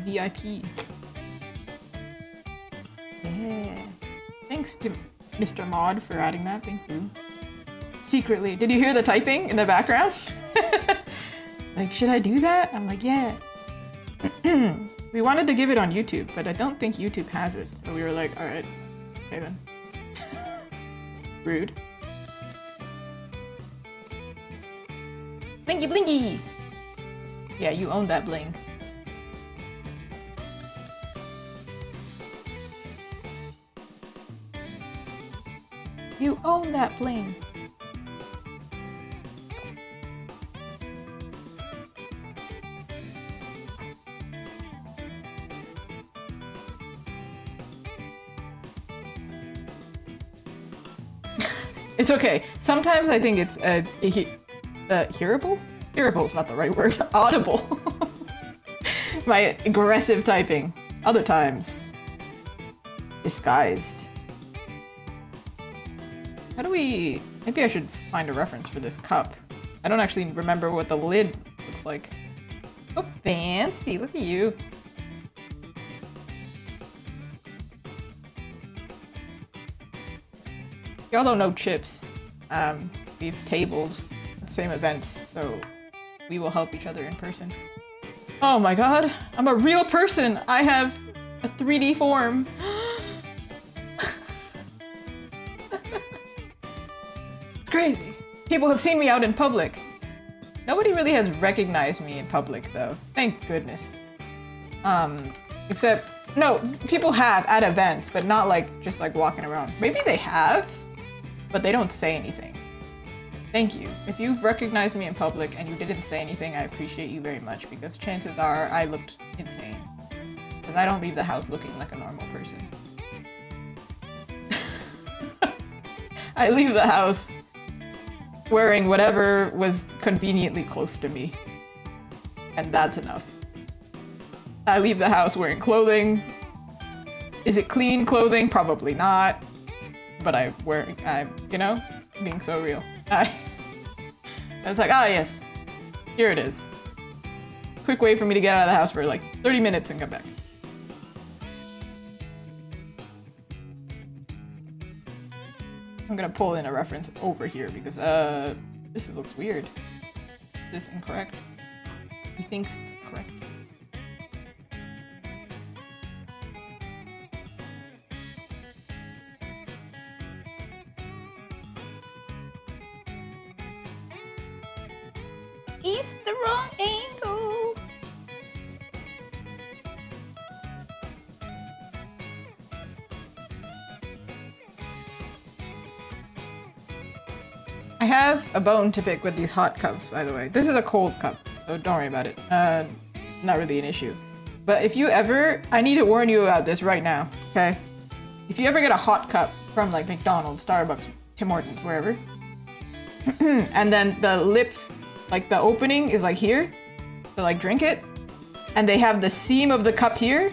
VIP. Yeah. Thanks to Mr. Mod for adding that. Thank you. Secretly. Did you hear the typing in the background? Like, should I do that? I'm like, yeah. We wanted to give it on YouTube, but I don't think YouTube has it. So we were like, alright. Okay then. Rude. Blinky blinky! Yeah, you own that bling. You own that bling. It's okay. Sometimes I think it's hearable? Hearable is not the right word. Audible. My aggressive typing. Other times, disguised. How do we... Maybe I should find a reference for this cup. I don't actually remember what the lid looks like. Oh, fancy. Look at you. Y'all don't know chips. We've tabled at the same events, so we will help each other in person. Oh my god, I'm a real person! I have a 3D form! It's crazy. People have seen me out in public. Nobody really has recognized me in public, though. Thank goodness. Except, no, people have at events, but not like, just like walking around. Maybe they have, but they don't say anything. Thank you. If you've recognized me in public and you didn't say anything, I appreciate you very much, because chances are I looked insane. Because I don't leave the house looking like a normal person. I leave the house wearing whatever was conveniently close to me. And that's enough. I leave the house wearing clothing. Is it clean clothing? Probably not. But I'm, you know, being so real. I was like, ah, yes, here it is. Quick way for me to get out of the house for like 30 minutes and come back. I'm gonna pull in a reference over here because this looks weird. Is this incorrect? He thinks it's correct. It's the wrong angle. I have a bone to pick with these hot cups, by the way. This is a cold cup, so don't worry about it. Not really an issue. But if you ever, I need to warn you about this right now, okay? If you ever get a hot cup from like McDonald's, Starbucks, Tim Hortons, wherever, and then the lip, like the opening is like here to like drink it, and they have the seam of the cup here,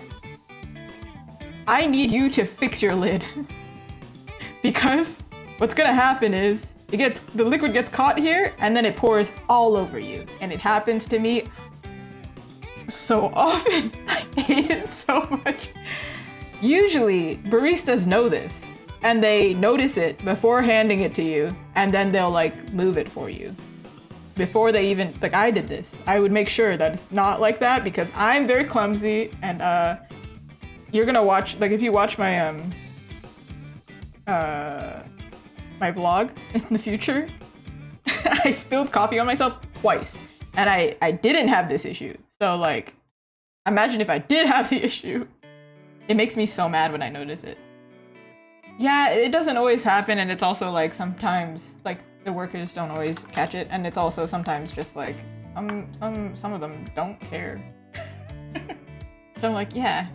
I need you to fix your lid. Because what's gonna happen is the liquid gets caught here and then it pours all over you. And it happens to me so often. I hate it so much. Usually baristas know this and they notice it before handing it to you, and then they'll like move it for you. Before they even, like I did this, I would make sure that it's not like that because I'm very clumsy, and you're gonna watch, like if you watch my my vlog in the future, I spilled coffee on myself twice, and I didn't have this issue. So like, imagine if I did have the issue. It makes me so mad when I notice it. Yeah, it doesn't always happen, and it's also like sometimes like the workers don't always catch it, and it's also sometimes just like some of them don't care. So I'm like, yeah.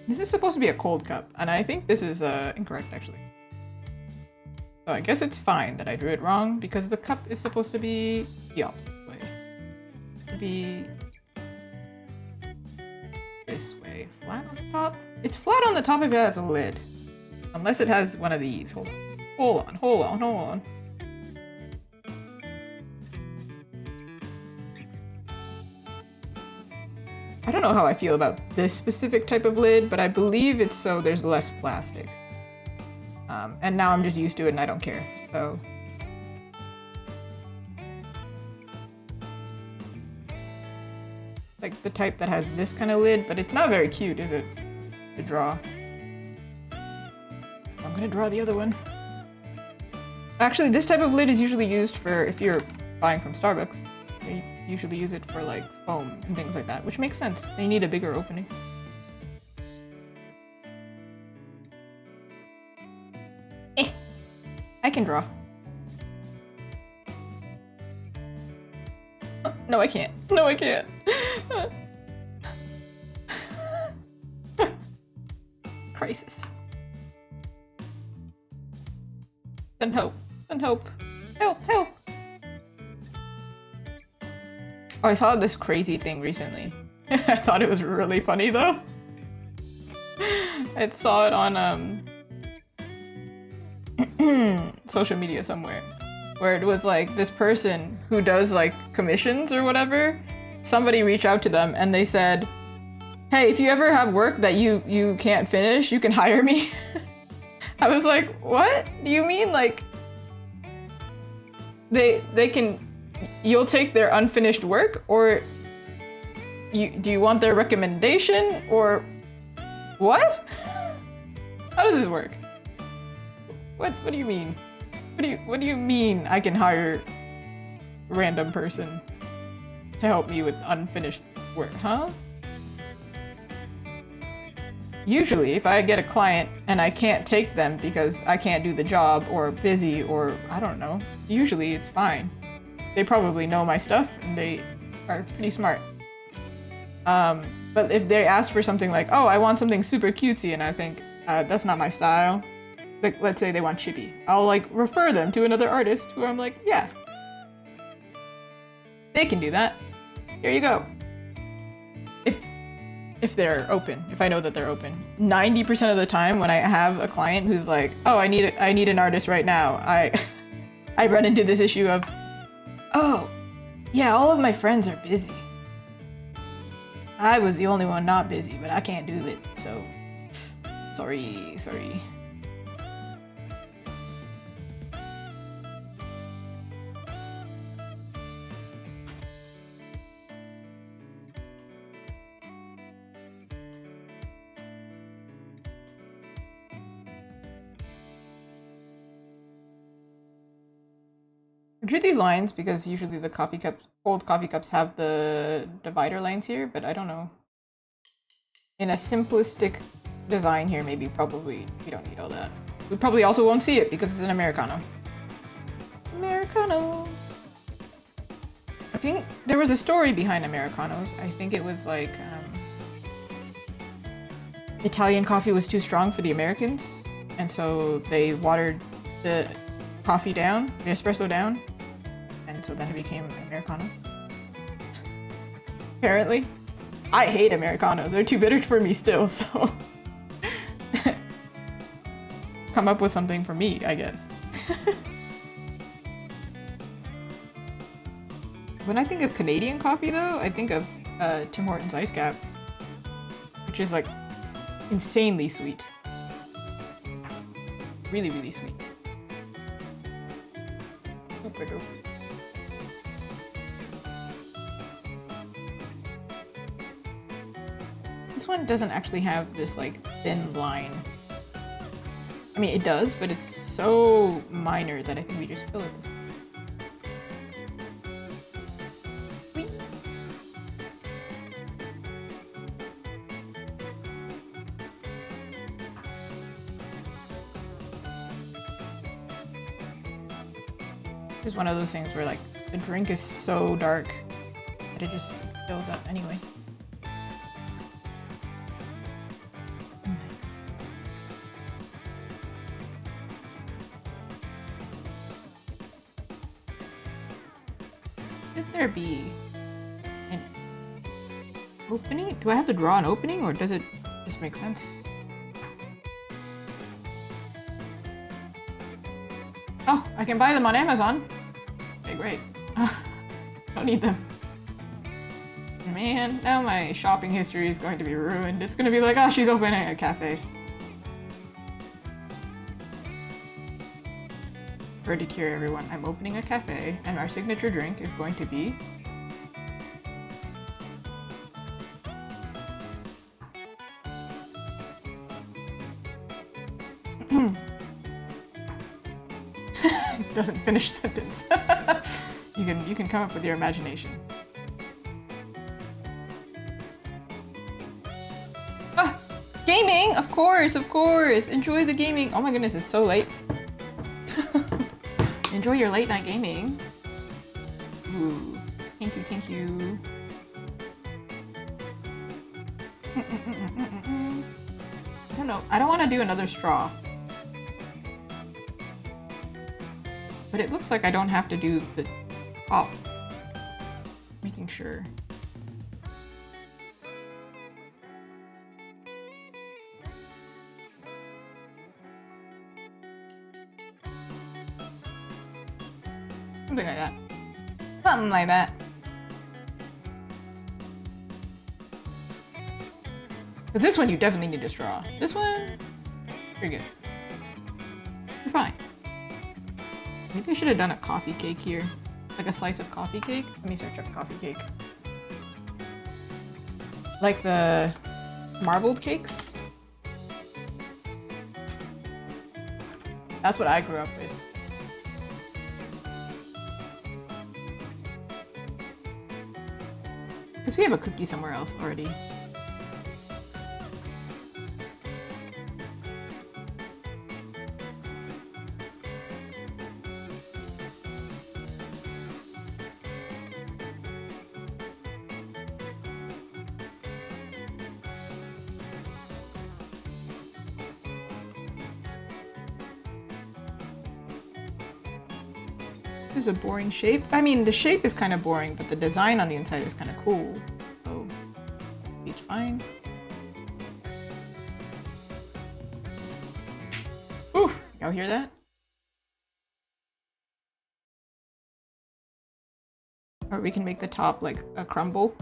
This is supposed to be a cold cup, and I think this is incorrect actually. So I guess it's fine that I drew it wrong because the cup is supposed to be the opposite way. To be this way, flat on the top. It's flat on the top if it has a lid, unless it has one of these. Hold on. I don't know how I feel about this specific type of lid, but I believe it's so there's less plastic. And now I'm just used to it and I don't care, so. Like the type that has this kind of lid, but it's not very cute, is it? To draw. I'm gonna draw the other one. Actually, this type of lid is usually used for if you're buying from Starbucks. They usually use it for like foam and things like that, which makes sense. They need a bigger opening. I can draw. Oh, no, I can't. No, I can't. Crisis. Send help. Send help. Help, help. Oh, I saw this crazy thing recently. I thought it was really funny though. I saw it on social media somewhere, where it was like this person who does like commissions or whatever. Somebody reached out to them and they said, hey, if you ever have work that you can't finish, you can hire me. I was like, what do you mean? Like they can, you'll take their unfinished work, or do you want their recommendation, or what? How does this work? What do you mean? What do you mean I can hire a random person to help me with unfinished work, huh? Usually, if I get a client and I can't take them because I can't do the job or busy or I don't know, usually it's fine. They probably know my stuff and they are pretty smart. But if they ask for something like, oh, I want something super cutesy, and I think, that's not my style, like, let's say they want chibi. I'll like refer them to another artist who I'm like, yeah, they can do that. Here you go. If they're open, if I know that they're open. 90% of the time when I have a client who's like, oh, I need an artist right now, I run into this issue of, oh, yeah, all of my friends are busy. I was the only one not busy, but I can't do it, so sorry. I drew these lines because usually the old coffee cups have the divider lines here, but I don't know. In a simplistic design here, probably we don't need all that. We probably also won't see it because it's an Americano. Americano! I think there was a story behind Americanos. I think it was like Italian coffee was too strong for the Americans, and so they watered the coffee down, the espresso down, and so then it became Americano. Apparently. I hate Americanos. They're too bitter for me still, so come up with something for me, I guess. When I think of Canadian coffee though, I think of Tim Hortons Ice Cap, which is like insanely sweet. Really, really sweet. Super dope. This one doesn't actually have this like thin line. I mean, it does, but it's so minor that I think we just fill it this way. Whee! This is one of those things where like the drink is so dark that it just fills up anyway. Should there be an opening? Do I have to draw an opening or does it just make sense? Oh, I can buy them on Amazon. Okay, great. Don't need them. Man, now my shopping history is going to be ruined. It's going to be like, oh, she's opening a cafe. For to cure everyone, I'm opening a cafe, and our signature drink is going to be doesn't finish sentence. You can come up with your imagination. Ah, gaming, of course. Enjoy the gaming. Oh my goodness, it's so late. Enjoy your late night gaming. Ooh, thank you. I don't know. I don't want to do another straw. But it looks like I don't have to do the top. Making sure. Something like that. Something like that. But this one you definitely need a straw. This one, you're good. You're fine. Maybe I should have done a coffee cake here. Like a slice of coffee cake. Let me search up coffee cake. Like the marbled cakes. That's what I grew up with. Because we have a cookie somewhere else already. This is a boring shape. I mean, the shape is kind of boring, but the design on the inside is kind of cool. So, it's fine. Oof! Y'all hear that? Or we can make the top like a crumble.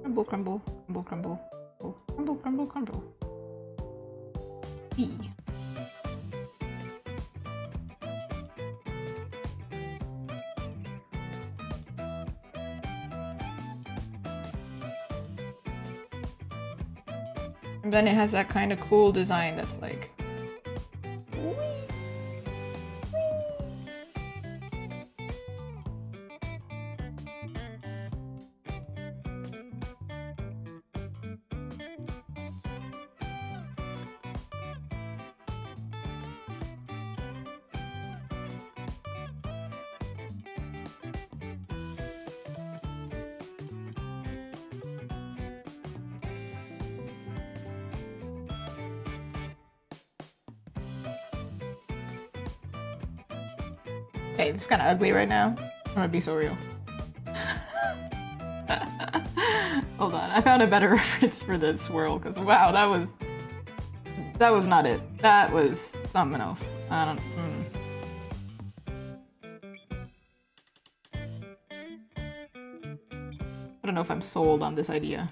Crumble, crumble, crumble, crumble. Crumble, crumble, crumble. E. And then it has that kind of cool design that's like... Hey, this is kind of ugly right now. I'm gonna be so real. Hold on, I found a better reference for the swirl, because wow, that was not it. That was something else. I don't know if I'm sold on this idea.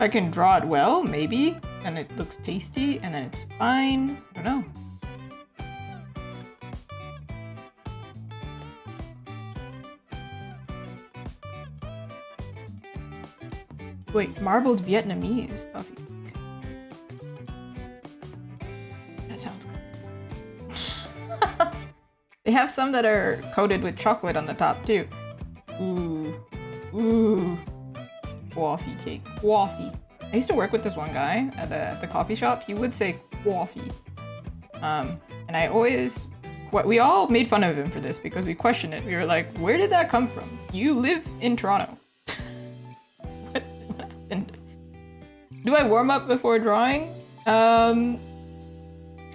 I can draw it well, maybe, and it looks tasty, and then it's fine. I don't know. Wait, marbled Vietnamese coffee. That sounds good. They have some that are coated with chocolate on the top too. Ooh. Ooh. Coffee cake. Coffee. I used to work with this one guy at the coffee shop. He would say coffee. And I always... we all made fun of him for this because we questioned it. We were like, where did that come from? You live in Toronto. What happened? Do I warm up before drawing? And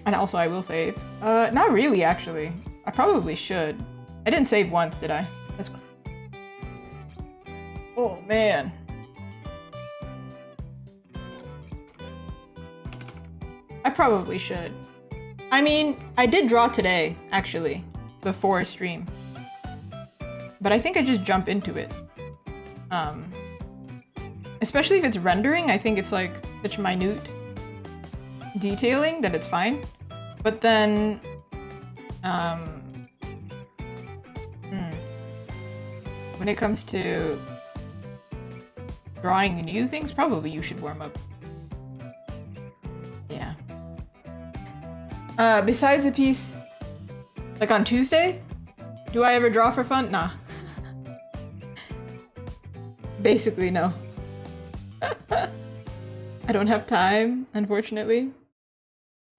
also I will save. Not really, actually. I probably should. I didn't save once, did I? That's... Oh, man. I probably should. I mean, I did draw today, actually, before stream. But I think I just jump into it. Especially if it's rendering, I think it's like such minute detailing that it's fine. But then, when it comes to drawing new things, probably you should warm up. Yeah. Besides the piece, like on Tuesday, do I ever draw for fun? Nah. Basically, no. I don't have time, unfortunately.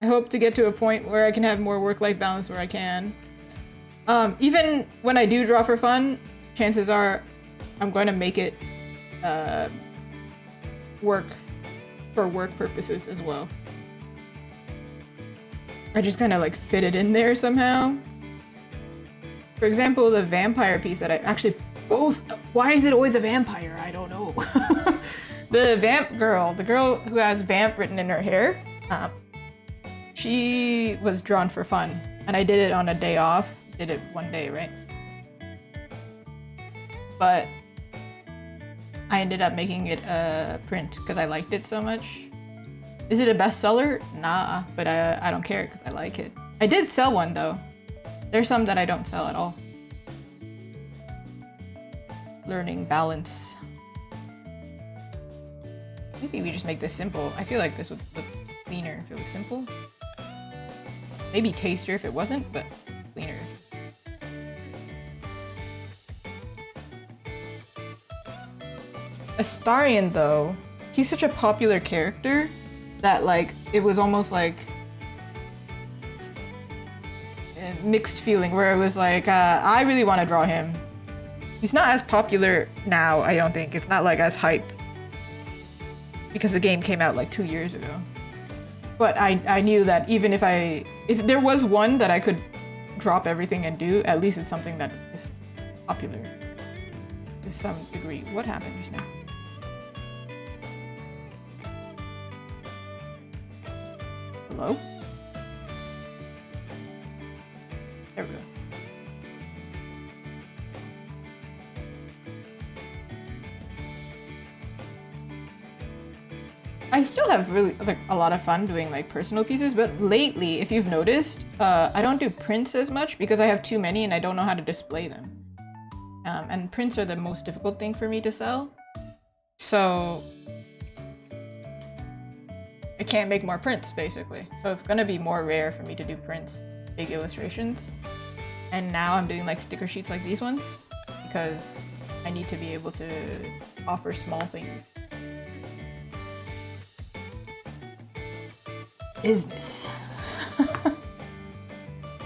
I hope to get to a point where I can have more work-life balance where I can. Even when I do draw for fun, chances are I'm going to make it work for work purposes as well. I just kind of like fit it in there somehow. For example, the vampire piece that I actually both... Why is it always a vampire? I don't know. The vamp girl, the girl who has vamp written in her hair, she was drawn for fun. And I did it on a day off. Did it one day, right? But I ended up making it a print because I liked it so much. Is it a bestseller? Nah, but I don't care because I like it. I did sell one though. There's some that I don't sell at all. Learning balance. Maybe we just make this simple. I feel like this would look cleaner if it was simple. Maybe tastier if it wasn't, but cleaner. Astarion though, he's such a popular character that like it was almost like a mixed feeling where it was like I really want to draw him. He's not as popular now, I don't think. It's not like as hype because the game came out like 2 years ago. But I knew that even if there was one that I could drop everything and do, at least it's something that is popular to some degree. What happened just now? Hello? There we go. I still have really like a lot of fun doing like personal pieces, but lately, if you've noticed, I don't do prints as much because I have too many and I don't know how to display them. And prints are the most difficult thing for me to sell. So I can't make more prints basically. So it's gonna be more rare for me to do prints, big illustrations. And now I'm doing like sticker sheets like these ones because I need to be able to offer small things. Business.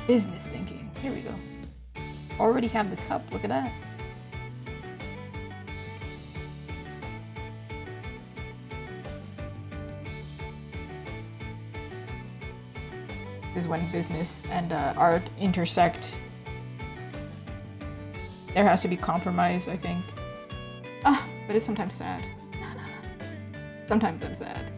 Business thinking. Here we go. Already have the cup. Look at that. This is when business and art intersect. There has to be compromise, I think. But it's sometimes sad. Sometimes I'm sad.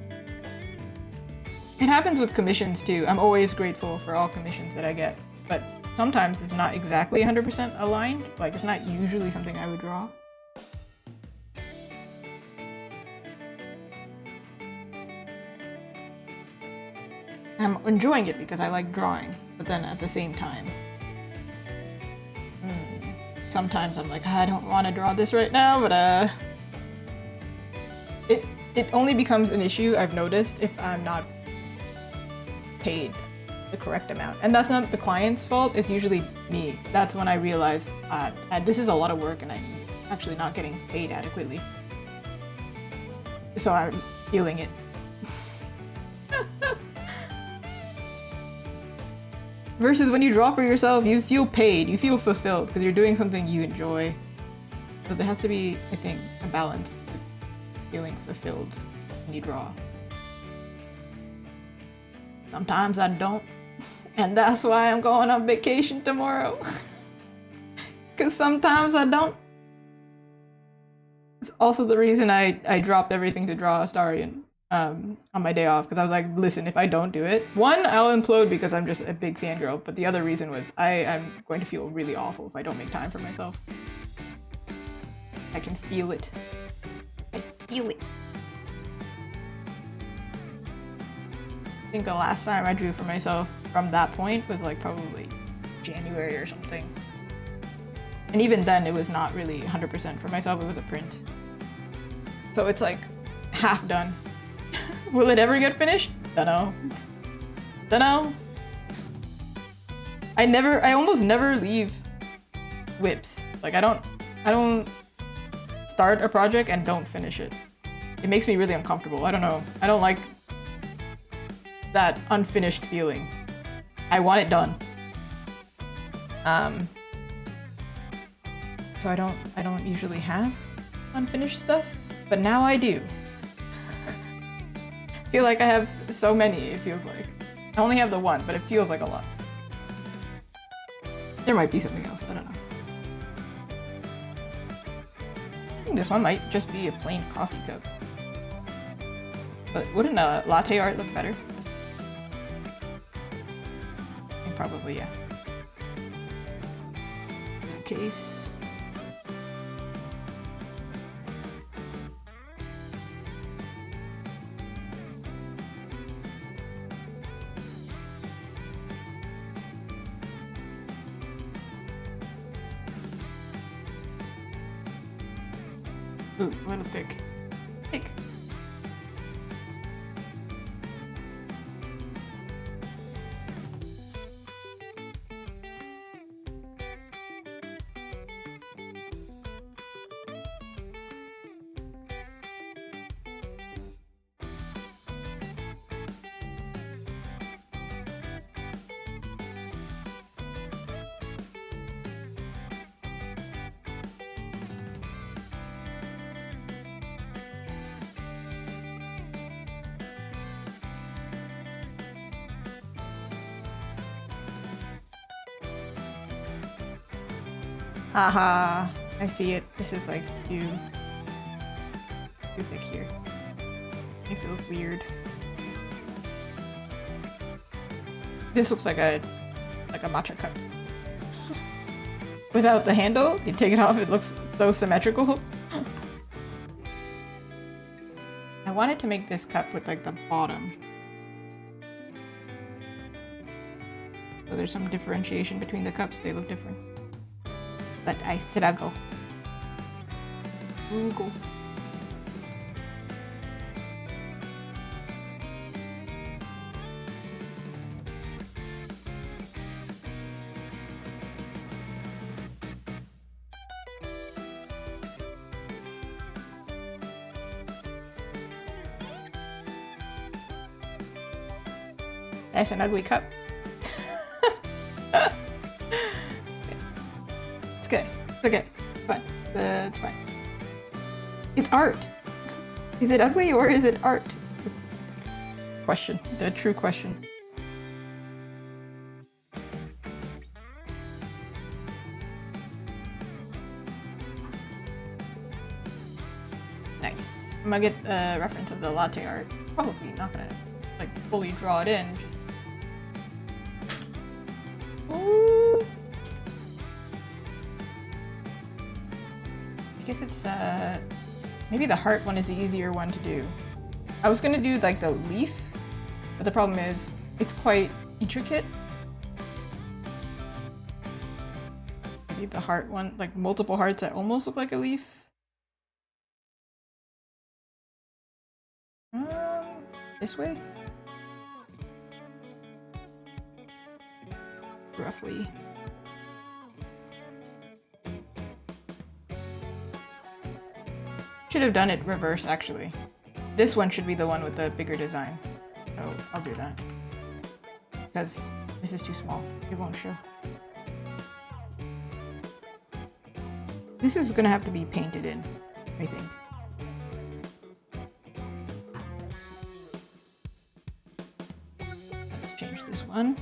It happens with commissions too. I'm always grateful for all commissions that I get, but sometimes it's not exactly 100% aligned. Like it's not usually something I would draw. I'm enjoying it because I like drawing, but then at the same time, sometimes I'm like, I don't want to draw this right now, but it only becomes an issue, I've noticed, if I'm not paid the correct amount. And that's not the client's fault, it's usually me. That's when I realize this is a lot of work and I'm actually not getting paid adequately. So I'm feeling it. Versus when you draw for yourself, you feel paid, you feel fulfilled because you're doing something you enjoy. So there has to be, I think, a balance with feeling fulfilled when you draw. Sometimes I don't, and that's why I'm going on vacation tomorrow. Because sometimes I don't. It's also the reason I dropped everything to draw Astarion on my day off, because I was like, listen, if I don't do it, one, I'll implode because I'm just a big fangirl, but the other reason was I'm going to feel really awful if I don't make time for myself. I can feel it. I feel it. I think the last time I drew for myself from that point was like probably January or something. And even then it was not really 100% for myself, it was a print. So it's like half done. Will it ever get finished? Dunno. Dunno. I almost never leave whips. Like I don't start a project and don't finish it. It makes me really uncomfortable. I don't know. I don't like that unfinished feeling. I want it done. So I don't usually have unfinished stuff, but now I do. I feel like I have so many, it feels like. I only have the one, but it feels like a lot. There might be something else, I don't know. I think this one might just be a plain coffee cup. But wouldn't a latte art look better? Probably, yeah. In that case. Ooh, a little thick. Thick. Haha, I see it. This is like too thick here. Makes it look weird. This looks like a matcha cup. Without the handle, you take it off, it looks so symmetrical. I wanted to make this cup with like the bottom. So there's some differentiation between the cups, they look different. But I struggle. Google. That's an ugly cup. It's good. It's okay. It's fine. It's fine. It's art. Is it ugly or is it art? Question. The true question. Nice. I'm gonna get a reference of the latte art. Probably not gonna like fully draw it in. Just. Ooh. I guess it's maybe the heart one is the easier one to do. I was gonna do like the leaf, but the problem is it's quite intricate. Maybe the heart one, like multiple hearts that almost look like a leaf. This way? Roughly. Should have done it reverse actually. This one should be the one with the bigger design. So I'll do that. Because this is too small. It won't show. This is gonna have to be painted in, I think. Let's change this one.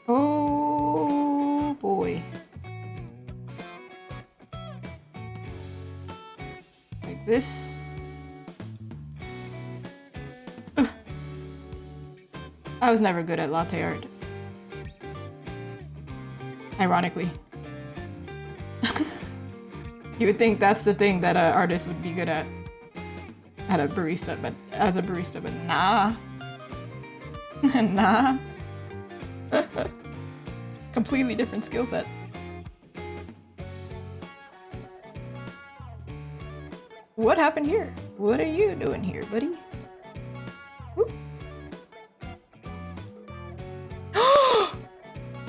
Oh boy. Like this. Ugh. I was never good at latte art. Ironically. You would think that's the thing that an artist would be good at a barista, but as a barista, but nah. Nah. Completely different skill set. What happened here? What are you doing here, buddy? Whoop.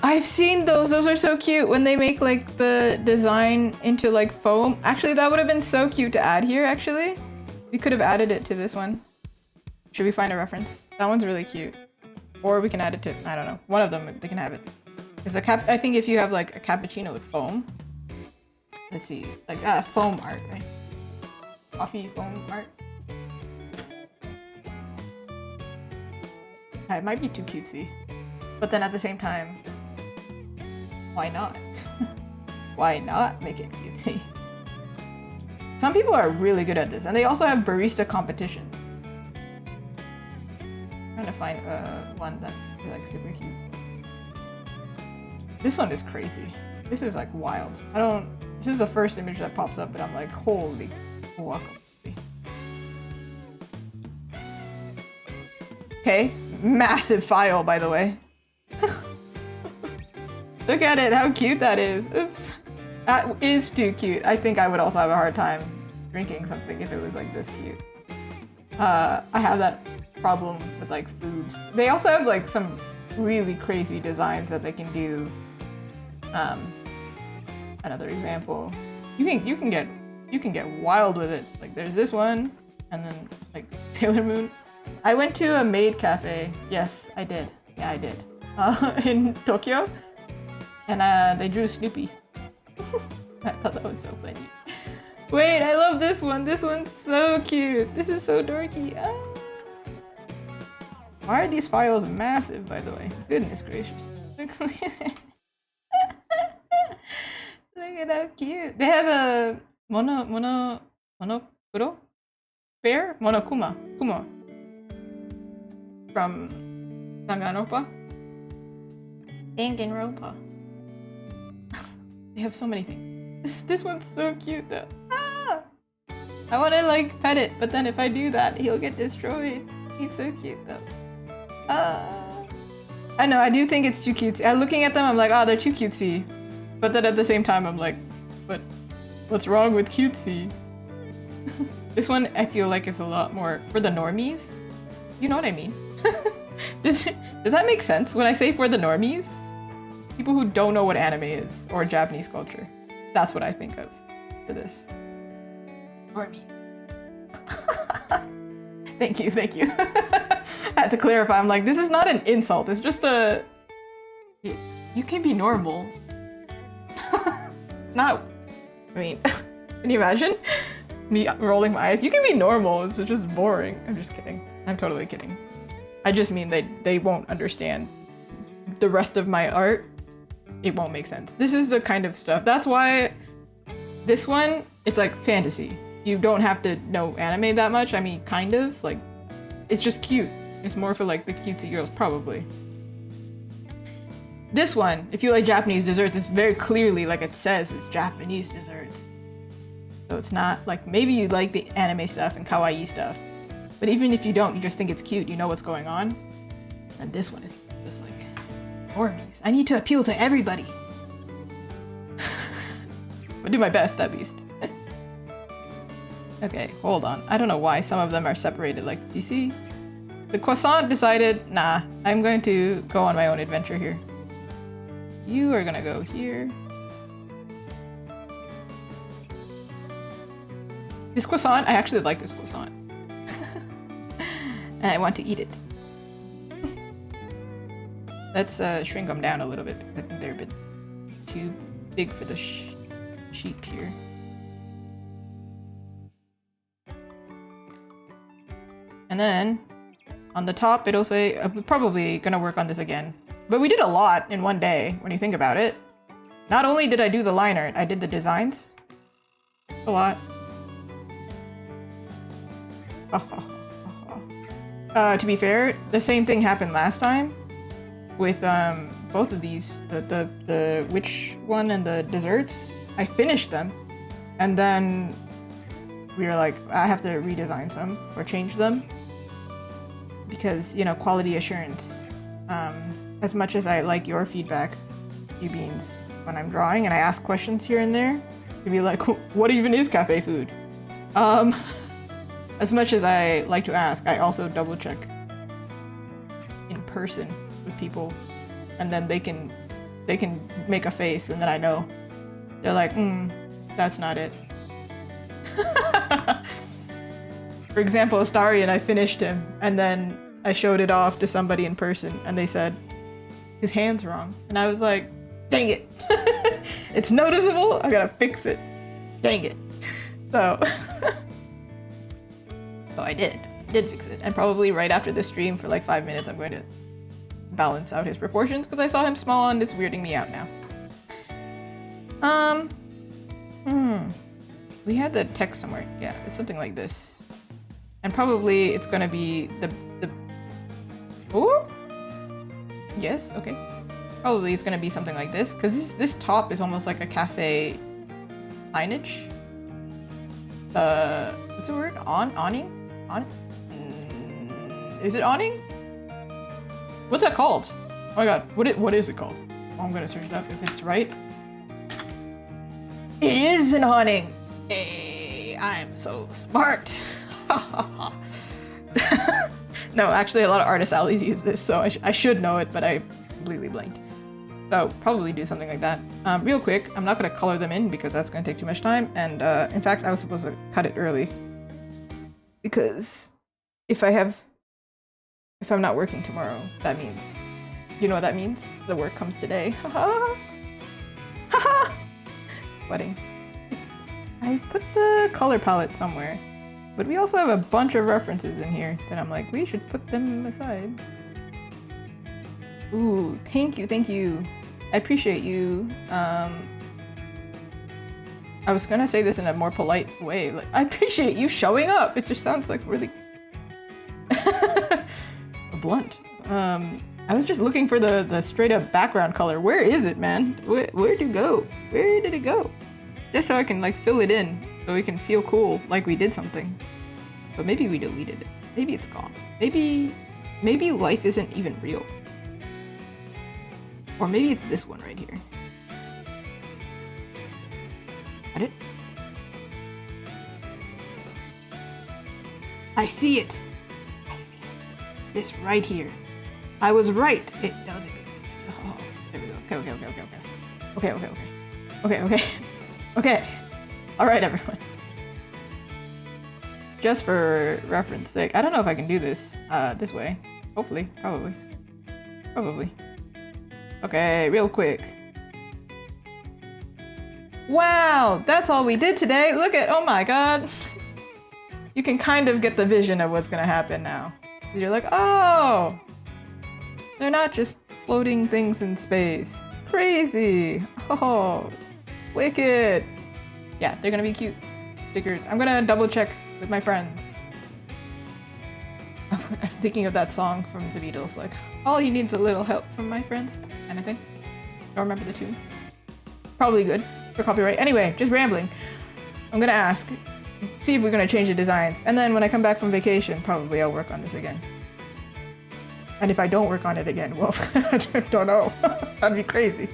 I've seen those. Those are so cute when they make like the design into like foam. Actually, that would have been so cute to add here, actually. We could have added it to this one. Should we find a reference? That one's really cute. Or we can add it to, I don't know. One of them, they can have it. Because I think if you have like a cappuccino with foam. Let's see, like foam art, right? Coffee foam art. It might be too cutesy. But then at the same time, why not? Why not make it cutesy? Some people are really good at this, and they also have barista competitions. I'm trying to find one that is like super cute. This one is crazy. This is like wild. This is the first image that pops up, and I'm like, holy guacamole. Okay, massive file, by the way. Look at it, how cute that is. That is too cute. I think I would also have a hard time drinking something if it was like this cute. I have that problem with like foods. They also have like some really crazy designs that they can do. Another example, you can get wild with it. Like there's this one, and then like Sailor Moon. I went to a maid cafe. Yes, I did. Yeah, I did. In Tokyo, and they drew Snoopy. I thought that was so funny. Wait, I love this one. This one's so cute. This is so dorky. Ah. Why are these files massive, by the way? Goodness gracious. Look at how cute. They have a monokuro? Bear? Monokuma. Kuma. From Danganronpa. Danganronpa. They have so many things. This one's so cute though. Ah! I wanna like pet it, but then if I do that, he'll get destroyed. He's so cute though. I know, I do think it's too cutesy. Looking at them, I'm like, oh, they're too cutesy. But then at the same time, I'm like, but what's wrong with cutesy? This one, I feel like is a lot more for the normies. You know what I mean? Does that make sense when I say for the normies? People who don't know what anime is or Japanese culture. That's what I think of for this. Normie. Thank you, thank you. I had to clarify. I'm like, this is not an insult. It's just a... You can be normal. Not... I mean, can you imagine? Me rolling my eyes. You can be normal. It's just boring. I'm just kidding. I'm totally kidding. I just mean they won't understand the rest of my art. It won't make sense. This is the kind of stuff. That's why this one, it's like fantasy. You don't have to know anime that much. I mean, kind of. Like, it's just cute. It's more for like the cutesy girls, probably. This one, if you like Japanese desserts, it's very clearly, like it says, it's Japanese desserts. So it's not like, maybe you like the anime stuff and kawaii stuff. But even if you don't, you just think it's cute, you know what's going on. And this one is just like, normies. I need to appeal to everybody. I'll do my best, at least. Okay, hold on. I don't know why some of them are separated, like, you see? The croissant decided, nah, I'm going to go on my own adventure here. You are gonna go here. This croissant, I actually like this croissant. And I want to eat it. Let's shrink them down a little bit. I think they're a bit too big for the sheet here. And then on the top, it'll say, I'm probably gonna work on this again. But we did a lot in one day, when you think about it. Not only did I do the line art, I did the designs. A lot. To be fair, the same thing happened last time with both of these, the witch one and the desserts. I finished them, and then we were like, I have to redesign some or change them because, you know, quality assurance. As much as I like your feedback, you beans, when I'm drawing and I ask questions here and there, to be like, what even is cafe food? As much as I like to ask, I also double check in person with people, and then they can make a face, and then I know. They're like, that's not it. For example, Astarion, I finished him, and then I showed it off to somebody in person, and they said, his hand's wrong. And I was like, dang it. It's noticeable, I gotta fix it. Dang it. So, so I did fix it. And probably right after this stream for like 5 minutes, I'm going to balance out his proportions because I saw him small and it's weirding me out now. We had the text somewhere. Yeah, it's something like this. And probably it's gonna be the oh? Yes, okay. Probably it's gonna be something like this, because this top is almost like a cafe signage. What's the word? Awning? Is it awning? What's that called? Oh my god, what is it called? Oh, I'm gonna search it up if it's right. It is an awning! Hey, I'm so smart! No, actually a lot of artist alleys use this, so I should know it, but I completely blanked. So probably do something like that. Real quick, I'm not going to color them in because that's going to take too much time, and in fact I was supposed to cut it early. Because if I'm not working tomorrow, that means, you know what that means? The work comes today. Haha! Haha! Sweating. I I put the color palette somewhere, but we also have a bunch of references in here that I'm like, we should put them aside. Ooh, thank you, thank you. I appreciate you. I was gonna say this in a more polite way. Like, I appreciate you showing up. It just sounds like really blunt. I was just looking for the straight up background color. Where is it, man? Where'd it go? Where did it go? Just so I can like fill it in, so we can feel cool, like we did something. But maybe we deleted it. Maybe it's gone. Maybe life isn't even real. Or maybe it's this one right here. Got it? I see it! I see it. This right here. I was right! It does exist. Oh, there we go. Okay. Alright, everyone. Just for reference sake, I don't know if I can do this this way. Hopefully. Probably. Okay, real quick. Wow, that's all we did today. Look at, oh my god. You can kind of get the vision of what's gonna happen now. You're like, oh, they're not just floating things in space. Crazy. Oh, wicked. Yeah, they're gonna be cute stickers. I'm gonna double check with my friends. I'm thinking of that song from the Beatles, like, all you need is a little help from my friends, kind of thing. Don't remember the tune. Probably good for copyright. Anyway, just rambling. I'm gonna ask, see if we're gonna change the designs, and then when I come back from vacation, probably I'll work on this again. And if I don't work on it again, well, I don't know. That'd be crazy.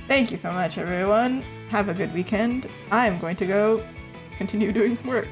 Thank you so much, everyone. Have a good weekend. I'm going to go continue doing work.